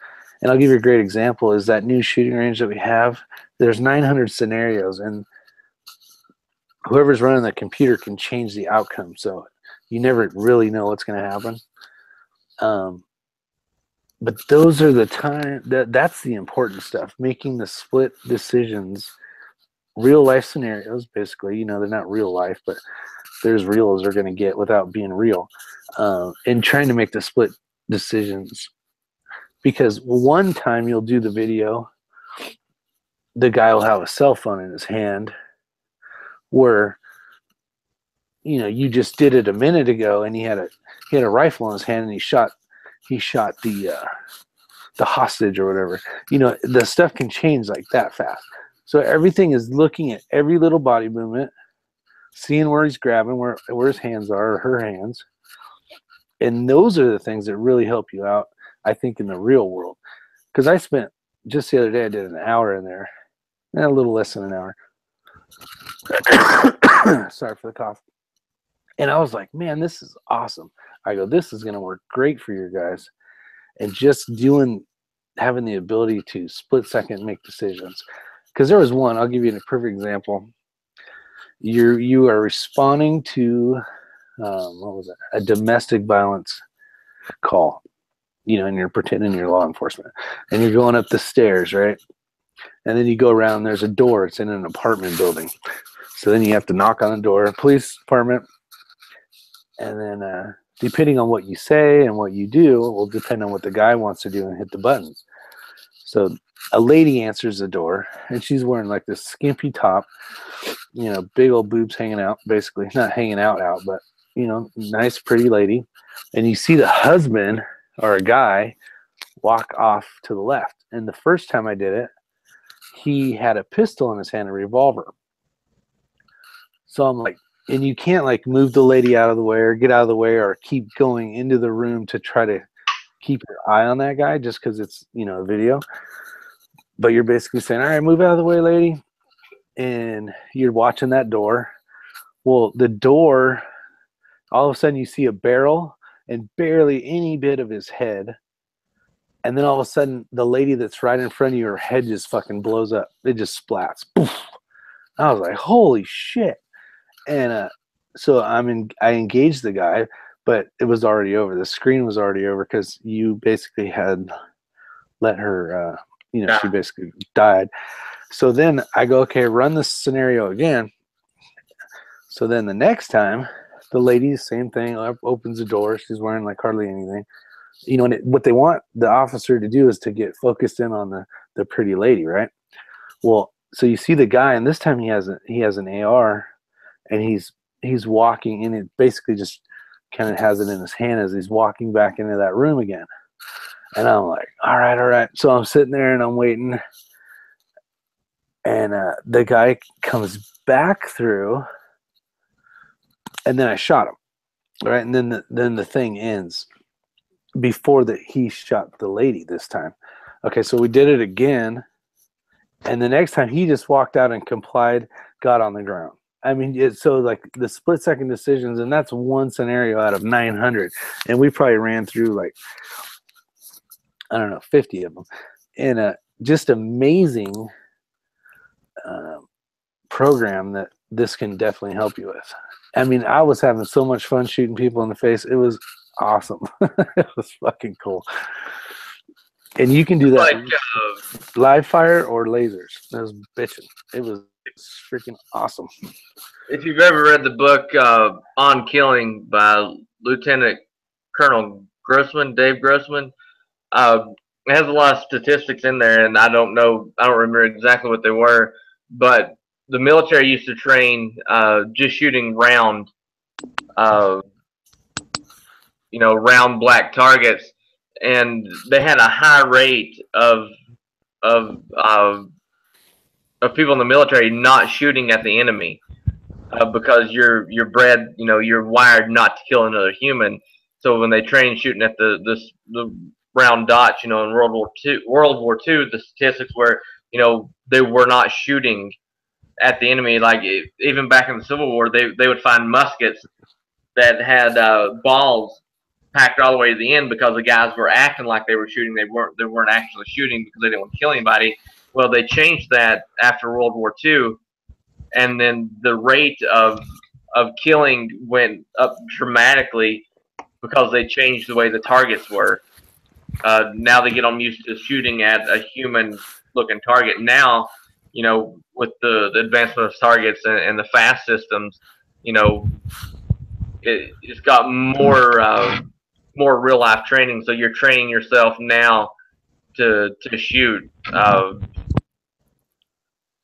and I'll give you a great example, is that new shooting range that we have. There's 900 scenarios, and whoever's running the computer can change the outcome. So you never really know what's going to happen. But those are the that's the important stuff, making the split decisions, real life scenarios, basically. You know, they're not real life, but they're as real as they're going to get without being real. And trying to make the split decisions. Because one time you'll do the video, the guy will have a cell phone in his hand where, you know, you just did it a minute ago and he had a rifle in his hand and he shot the hostage or whatever. You know, the stuff can change like that fast. So everything is looking at every little body movement, seeing where he's grabbing, where his hands are, or her hands. And those are the things that really help you out, I think, in the real world. Because I spent, just the other day, I did an hour in there. A little less than an hour. Sorry for the cough. And I was like, man, this is awesome. I go, this is going to work great for you guys. And just having the ability to split second make decisions. Because there was one, I'll give you a perfect example. You are responding to, what was it? A domestic violence call. You know, and you're pretending you're law enforcement. And you're going up the stairs, right? And then you go around, there's a door. It's in an apartment building. So then you have to knock on the door, police department. And then depending on what you say and what you do will depend on what the guy wants to do and hit the buttons. So a lady answers the door, and she's wearing like this skimpy top, you know, big old boobs hanging out, basically. Not hanging out, but, you know, nice, pretty lady. And you see the husband or a guy walk off to the left. And the first time I did it, he had a pistol in his hand, a revolver. So I'm like, and you can't like move the lady out of the way or get out of the way or keep going into the room to try to keep your eye on that guy just because it's, you know, a video. But you're basically saying, all right, move out of the way, lady. And you're watching that door. Well, the door, all of a sudden you see a barrel and barely any bit of his head. And then all of a sudden, the lady that's right in front of you, her head just fucking blows up. It just splats. Poof. I was like, holy shit. And so I engaged the guy, but it was already over. The screen was already over because you basically had let her, you know, she basically died. So then I go, okay, run this scenario again. So then the next time, the lady, same thing, opens the door. She's wearing like hardly anything. You know, and what they want the officer to do is to get focused in on the pretty lady, right? Well, so you see the guy, and this time he has an AR, and he's walking, and it basically just kind of has it in his hand as he's walking back into that room again. And I'm like, all right. So I'm sitting there and I'm waiting, and the guy comes back through, and then I shot him, right? And then the thing ends. Before that, he shot the lady this time. Okay, so we did it again, and the next time he just walked out and complied, got on the ground. I mean, it's so like the split second decisions, and that's one scenario out of 900, and we probably ran through like, I don't know, 50 of them, and just amazing program that this can definitely help you with. I mean, I was having so much fun shooting people in the face. It was awesome. It was fucking cool. And you can do that like, live fire or lasers. That was bitching. It was freaking awesome.
If you've ever read the book On Killing by Lieutenant Colonel Grossman, Dave Grossman. It has a lot of statistics in there, and I don't remember exactly what they were, but the military used to train just shooting round, round black targets, and they had a high rate of people in the military not shooting at the enemy because you're bred, you're wired not to kill another human. So when they train shooting at the round dots, in World War II, the statistics were, they were not shooting at the enemy. Like even back in the Civil War, they would find muskets that had balls packed all the way to the end because the guys were acting like they were shooting. They weren't actually shooting because they didn't want to kill anybody. Well, they changed that after World War II, and then the rate of killing went up dramatically because they changed the way the targets were. Now they get them used to shooting at a human-looking target. Now, with the advancement of targets and the fast systems, it's got more real life training. So you're training yourself now to shoot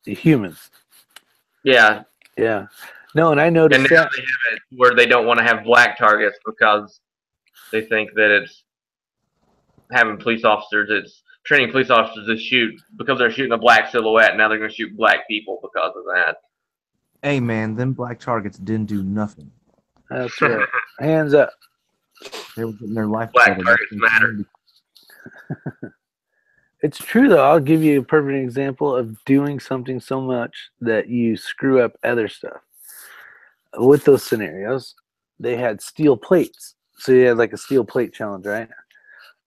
humans.
Yeah.
Yeah. No, and I noticed
and now
that
they have it where they don't want to have black targets because they think that it's having police officers. It's training police officers to shoot because they're shooting a black silhouette. Now they're going to shoot black people because of that.
Hey man, them black targets didn't do nothing.
That's right. Hands up.
They were getting their life
Black
together.
targets matter.
It's true, though. I'll give you a perfect example of doing something so much that you screw up other stuff. With those scenarios, they had steel plates. So you had like a steel plate challenge, right?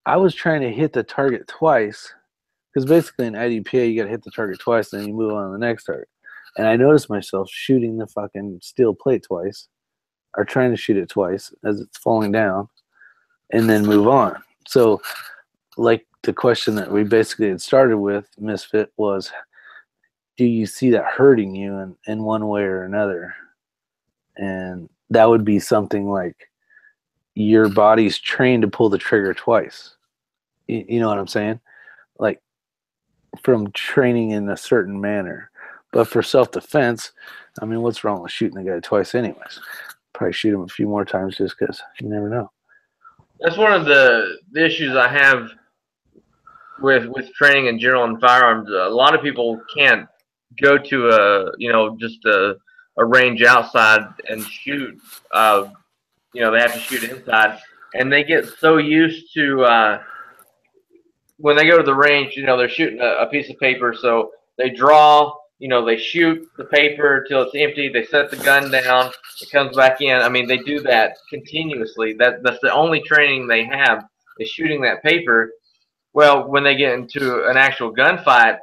I was trying to hit the target twice because basically in IDPA, you got to hit the target twice, then you move on to the next target. And I noticed myself shooting the fucking steel plate twice, or trying to shoot it twice as it's falling down, and then move on. So, like the question that we basically had started with, Misfit, was, do you see that hurting you in one way or another? And that would be something like your body's trained to pull the trigger twice. You know what I'm saying? Like from training in a certain manner. But for self-defense, I mean, what's wrong with shooting the guy twice anyways? Probably shoot him a few more times just because you never know.
That's one of the issues I have with training in general in firearms. A lot of people can't go to just a range outside and shoot. They have to shoot inside, and they get so used to when they go to the range. They're shooting a piece of paper, so they draw. They shoot the paper till it's empty. They set the gun down. It comes back in. I mean, they do that continuously. That's the only training they have is shooting that paper. Well, when they get into an actual gunfight,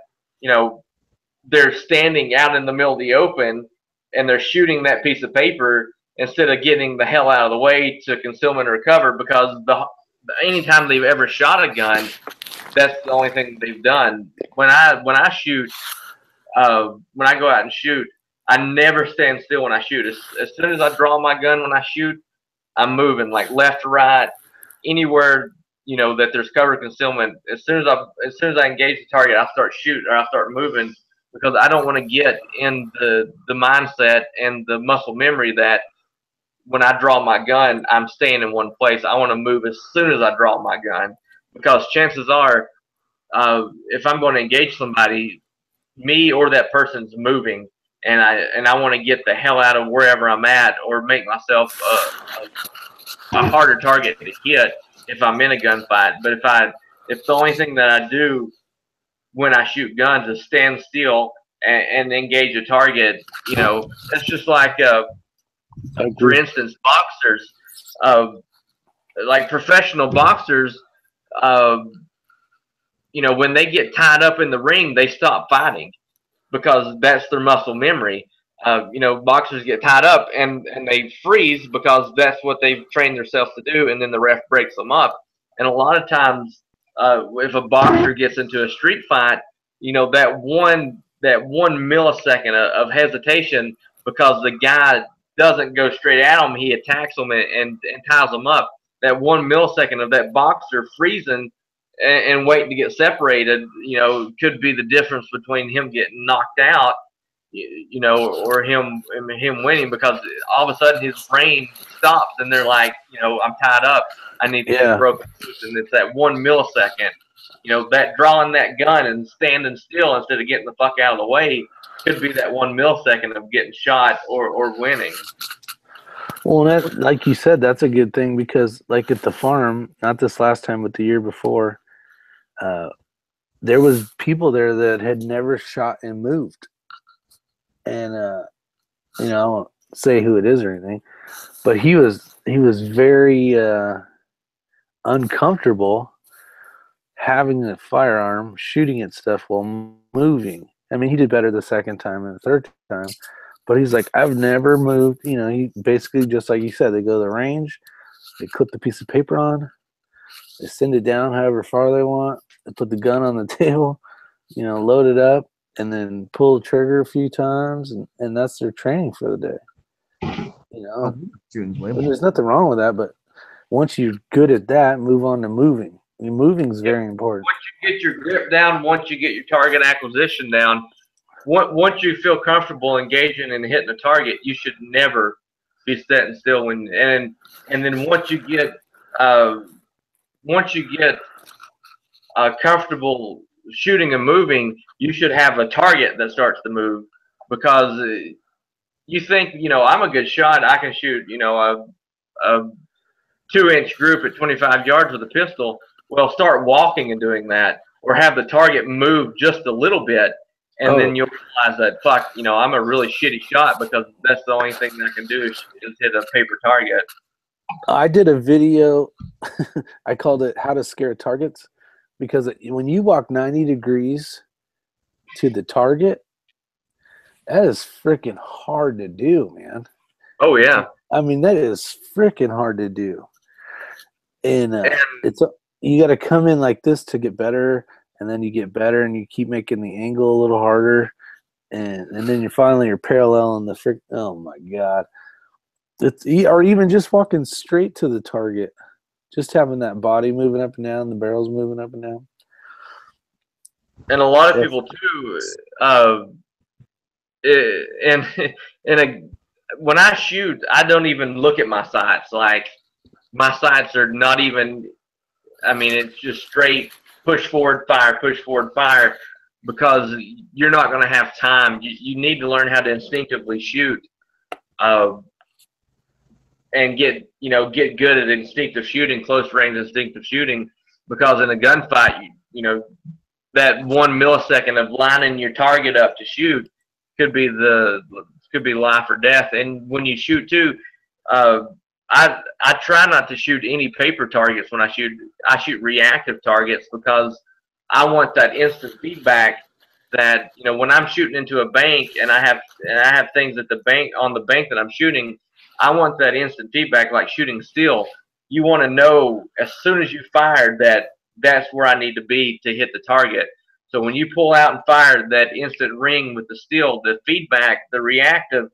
they're standing out in the middle of the open and they're shooting that piece of paper instead of getting the hell out of the way to concealment or recover, because anytime they've ever shot a gun, that's the only thing they've done. When I shoot, when I go out and shoot, I never stand still when I shoot. As soon as I draw my gun when I shoot, I'm moving like left to right, anywhere that there's cover concealment. As soon as I engage the target, I start shooting or I start moving, because I don't want to get in the mindset and the muscle memory that when I draw my gun, I'm staying in one place. I want to move as soon as I draw my gun, because chances are, if I'm going to engage somebody, me or that person's moving, and I want to get the hell out of wherever I'm at, or make myself a harder target to hit if I'm in a gunfight. But if the only thing that I do when I shoot guns is stand still and engage a target, it's just like for instance, boxers, like professional boxers, when they get tied up in the ring, they stop fighting because that's their muscle memory. Boxers get tied up and they freeze because that's what they've trained themselves to do, and then the ref breaks them up. And a lot of times, if a boxer gets into a street fight, that one millisecond of hesitation, because the guy doesn't go straight at him, he attacks them and ties them up. that 1 millisecond of that boxer freezing and waiting to get separated, could be the difference between him getting knocked out, or him winning, because all of a sudden his brain stops and they're like, I'm tied up. I need to get broken loose. And it's that 1 millisecond, that drawing that gun and standing still instead of getting the fuck out of the way could be that 1 millisecond of getting shot or winning.
Well, that, like you said, that's a good thing, because like at the farm, not this last time, but the year before, there was people there that had never shot and moved. And, I won't say who it is or anything, but he was very uncomfortable having a firearm, shooting at stuff while moving. I mean, he did better the second time and the third time, but he's like, I've never moved. He basically, just like you said, they go to the range, they clip the piece of paper on, they send it down however far they want, they put the gun on the table, load it up, and then pull the trigger a few times, and that's their training for the day. There's nothing wrong with that, but once you're good at that, move on to moving. Moving is very important.
Once you get your grip down, once you get your target acquisition down, once you feel comfortable engaging and hitting the target, you should never be sitting still. And then once you get comfortable shooting and moving, you should have a target that starts to move, because you think, I'm a good shot, I can shoot, a 2-inch group at 25 yards with a pistol. Well, start walking and doing that, or have the target move just a little bit, and then you'll realize that, fuck, I'm a really shitty shot, because that's the only thing that I can do is hit a paper target.
I did a video, I called it How to Scare Targets, because when you walk 90 degrees to the target, that is freaking hard to do, man.
Oh, yeah.
I mean, that is freaking hard to do. And you got to come in like this to get better, and then you get better, and you keep making the angle a little harder, and then you're paralleling the oh my God. Or even just walking straight to the target, just having that body moving up and down, the barrels moving up and down.
And a lot of people too, when I shoot, I don't even look at my sights. Like, my sights are not even, it's just straight push forward, fire, because you're not going to have time. You need to learn how to instinctively shoot, and get good at instinctive shooting, close range instinctive shooting, because in a gunfight, that 1 millisecond of lining your target up to shoot could be life or death. And when you shoot too, I try not to shoot any paper targets when I shoot. I shoot reactive targets, because I want that instant feedback. That when I'm shooting into a bank and I have things at the bank that I'm shooting, I want that instant feedback, like shooting steel. You want to know as soon as you fired that that's where I need to be to hit the target. So when you pull out and fire, that instant ring with the steel, the feedback, the reactive,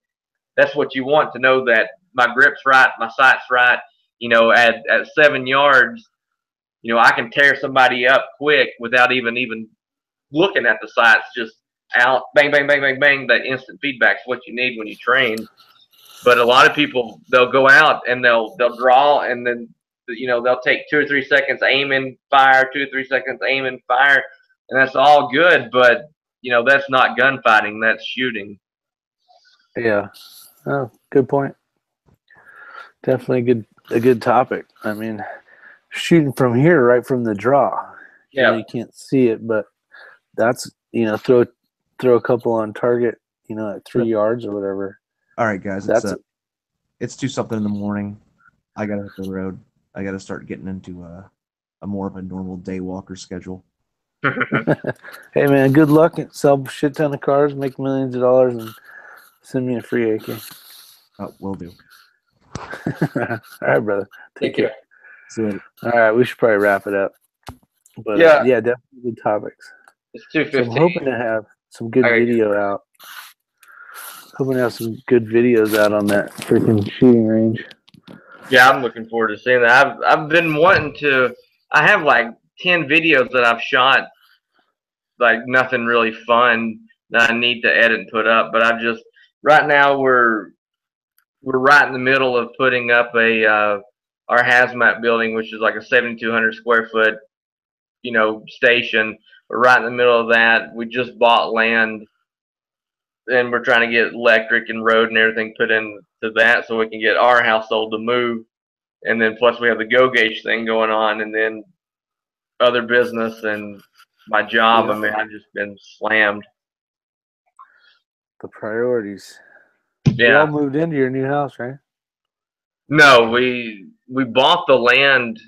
that's what you want to know, that my grip's right, my sight's right. At 7 yards, I can tear somebody up quick without even looking at the sights. Just out, bang, bang, bang, bang, bang. That instant feedback's what you need when you train. But a lot of people, they'll go out and they'll draw, and then they'll take 2 or 3 seconds, aim and fire, 2 or 3 seconds, aim and fire, and that's all good. But that's not gunfighting, that's shooting.
Yeah. Oh, good point. Definitely a good topic. Shooting from here, right from the draw.
Yeah.
You can't see it, but that's throw a couple on target, at 3 yards or whatever.
All right, guys. It's 2 something in the morning. I got to hit the road. I got to start getting into a more of a normal day walker schedule.
Hey, man, good luck. Sell a shit ton of cars, make millions of dollars, and send me a free AK.
Oh, will do.
All right, brother. Take care.
See you later.
All right, we should probably wrap it up. But
yeah,
definitely good topics.
It's 2:15.
So I'm hoping to have some good video out. Hoping to have some good videos out on that freaking shooting range.
Yeah, I'm looking forward to seeing that. I've been wanting to. I have like 10 videos that I've shot, like nothing really fun that I need to edit and put up. But I've just right now we're right in the middle of putting up a our hazmat building, which is like a 7,200 square foot, station. We're right in the middle of that. We just bought land, and we're trying to get electric and road and everything put into that so we can get our household to move. And then plus we have the Go Gauge thing going on, and then other business and my job. I mean, I've just been slammed.
The priorities.
Yeah.
You all moved into your new house, right?
No, we bought the land.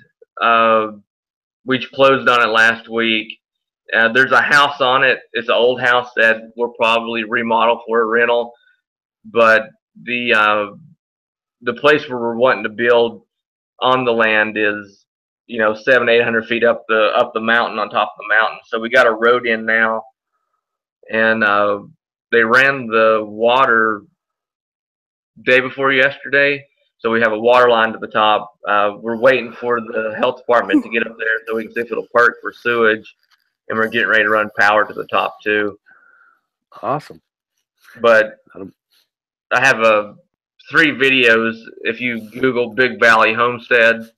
We closed on it last week. There's a house on it. It's an old house that we'll probably remodel for a rental. But the place where we're wanting to build on the land is 700-800 feet up the mountain, on top of the mountain. So we got a road in now, and they ran the water day before yesterday. So we have a water line to the top. We're waiting for the health department to get up there so we can see if it'll perk for sewage, and we're getting ready to run power to the top too.
Awesome.
But I have 3 videos. If you Google Big Valley Homestead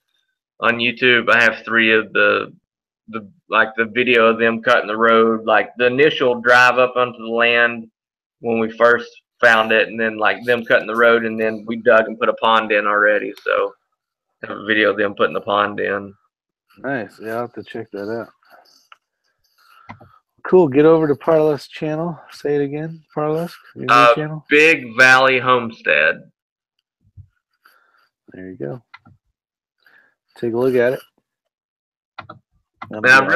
on YouTube, I have 3 of the video of them cutting the road, like the initial drive up onto the land when we first found it, and then like them cutting the road, and then we dug and put a pond in already. So I have a video of them putting the pond in.
Nice. Yeah, I'll have to check that out. Cool. Get over to Parless channel. Say it again. Parless. Your new channel.
Big Valley Homestead.
There you go. Take a look at it.
Now,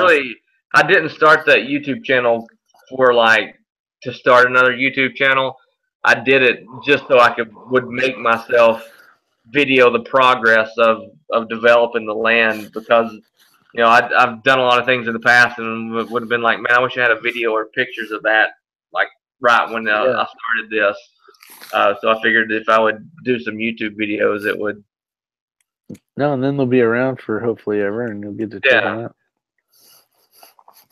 I didn't start that YouTube channel to start another YouTube channel. I did it just so I would make myself video the progress of developing the land, because I've done a lot of things in the past and would have been like, man, I wish I had a video or pictures of that, like right when I started this. So I figured if I would do some YouTube videos, it would.
No, and then they'll be around for hopefully ever, and you'll get to check them out.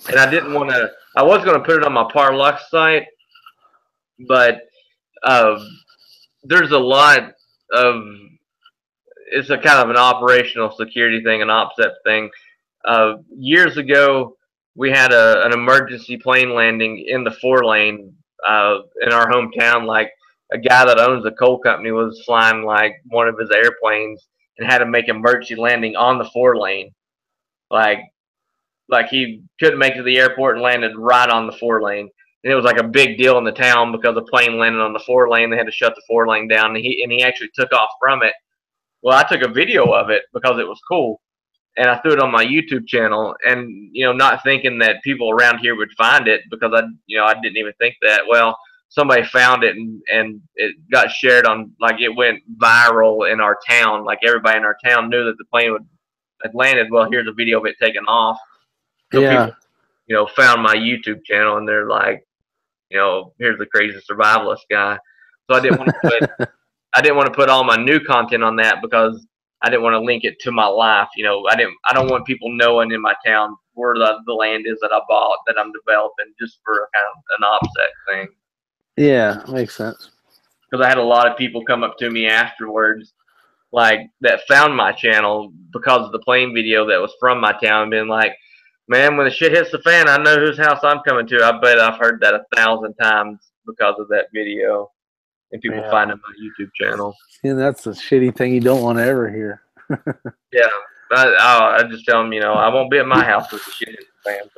And I didn't want to. I was going to put it on my Parlux site, but there's a lot of. It's a kind of an operational security thing, an OPSEC thing. Years ago, we had an emergency plane landing in the 4-lane in our hometown. Like a guy that owns a coal company was flying like one of his airplanes and had to make emergency landing on the 4-lane. Like he couldn't make it to the airport and landed right on the 4-lane. And it was like a big deal in the town because the plane landed on the 4-lane. They had to shut the 4-lane down, and he actually took off from it. Well, I took a video of it because it was cool, and I threw it on my YouTube channel, and not thinking that people around here would find it, because I didn't even think that. Well, somebody found it, and it got shared on, like, it went viral in our town. Like, everybody in our town knew that the plane had landed. Well, here's a video of it taking off. So people, found my YouTube channel, and they're like, here's the crazy survivalist guy. So I didn't want to put all my new content on that, because I didn't want to link it to my life. I don't want people knowing in my town where the land is that I bought, that I'm developing, just for kind of an OPSEC thing.
Yeah, makes sense.
Because I had a lot of people come up to me afterwards, like, that found my channel because of the plane video that was from my town, being like, man, when the shit hits the fan, I know whose house I'm coming to. I bet I've heard that 1,000 times because of that video. And people find it on my YouTube channel.
And that's the shitty thing you don't want to ever hear.
Yeah. I just tell them, I won't be at my house with the shit hits the fan.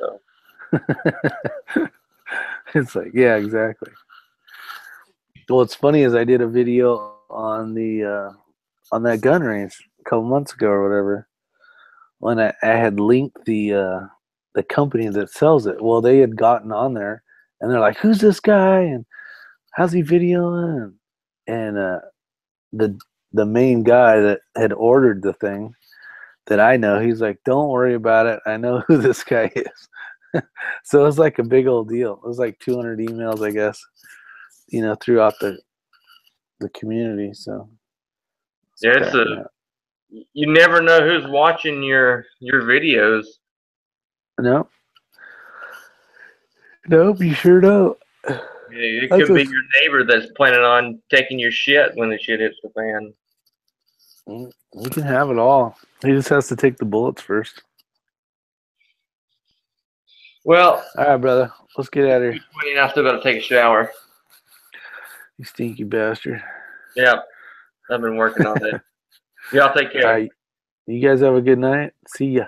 So
it's like, yeah, exactly. What's funny is I did a video on on that gun range a couple months ago or whatever, when I had linked the company that sells it. Well, they had gotten on there, and they're like, "Who's this guy? And how's he videoing?" And the main guy that had ordered the thing, that I know, he's like, "Don't worry about it. I know who this guy is." So it was like a big old deal. It was like 200 emails, I guess, throughout the community. So
yeah, you never know who's watching your videos.
No. Nope, you sure don't.
It
That's
could be
a-
your neighbor that's planning on taking your shit when the shit hits the fan.
We can have it all. He just has to take the bullets first.
Well,
All right, brother. Let's get out of here.
2:20 and I still got to take a shower.
You stinky bastard.
Yeah, I've been working on it. Y'all take care.
All right. You guys have a good night. See ya.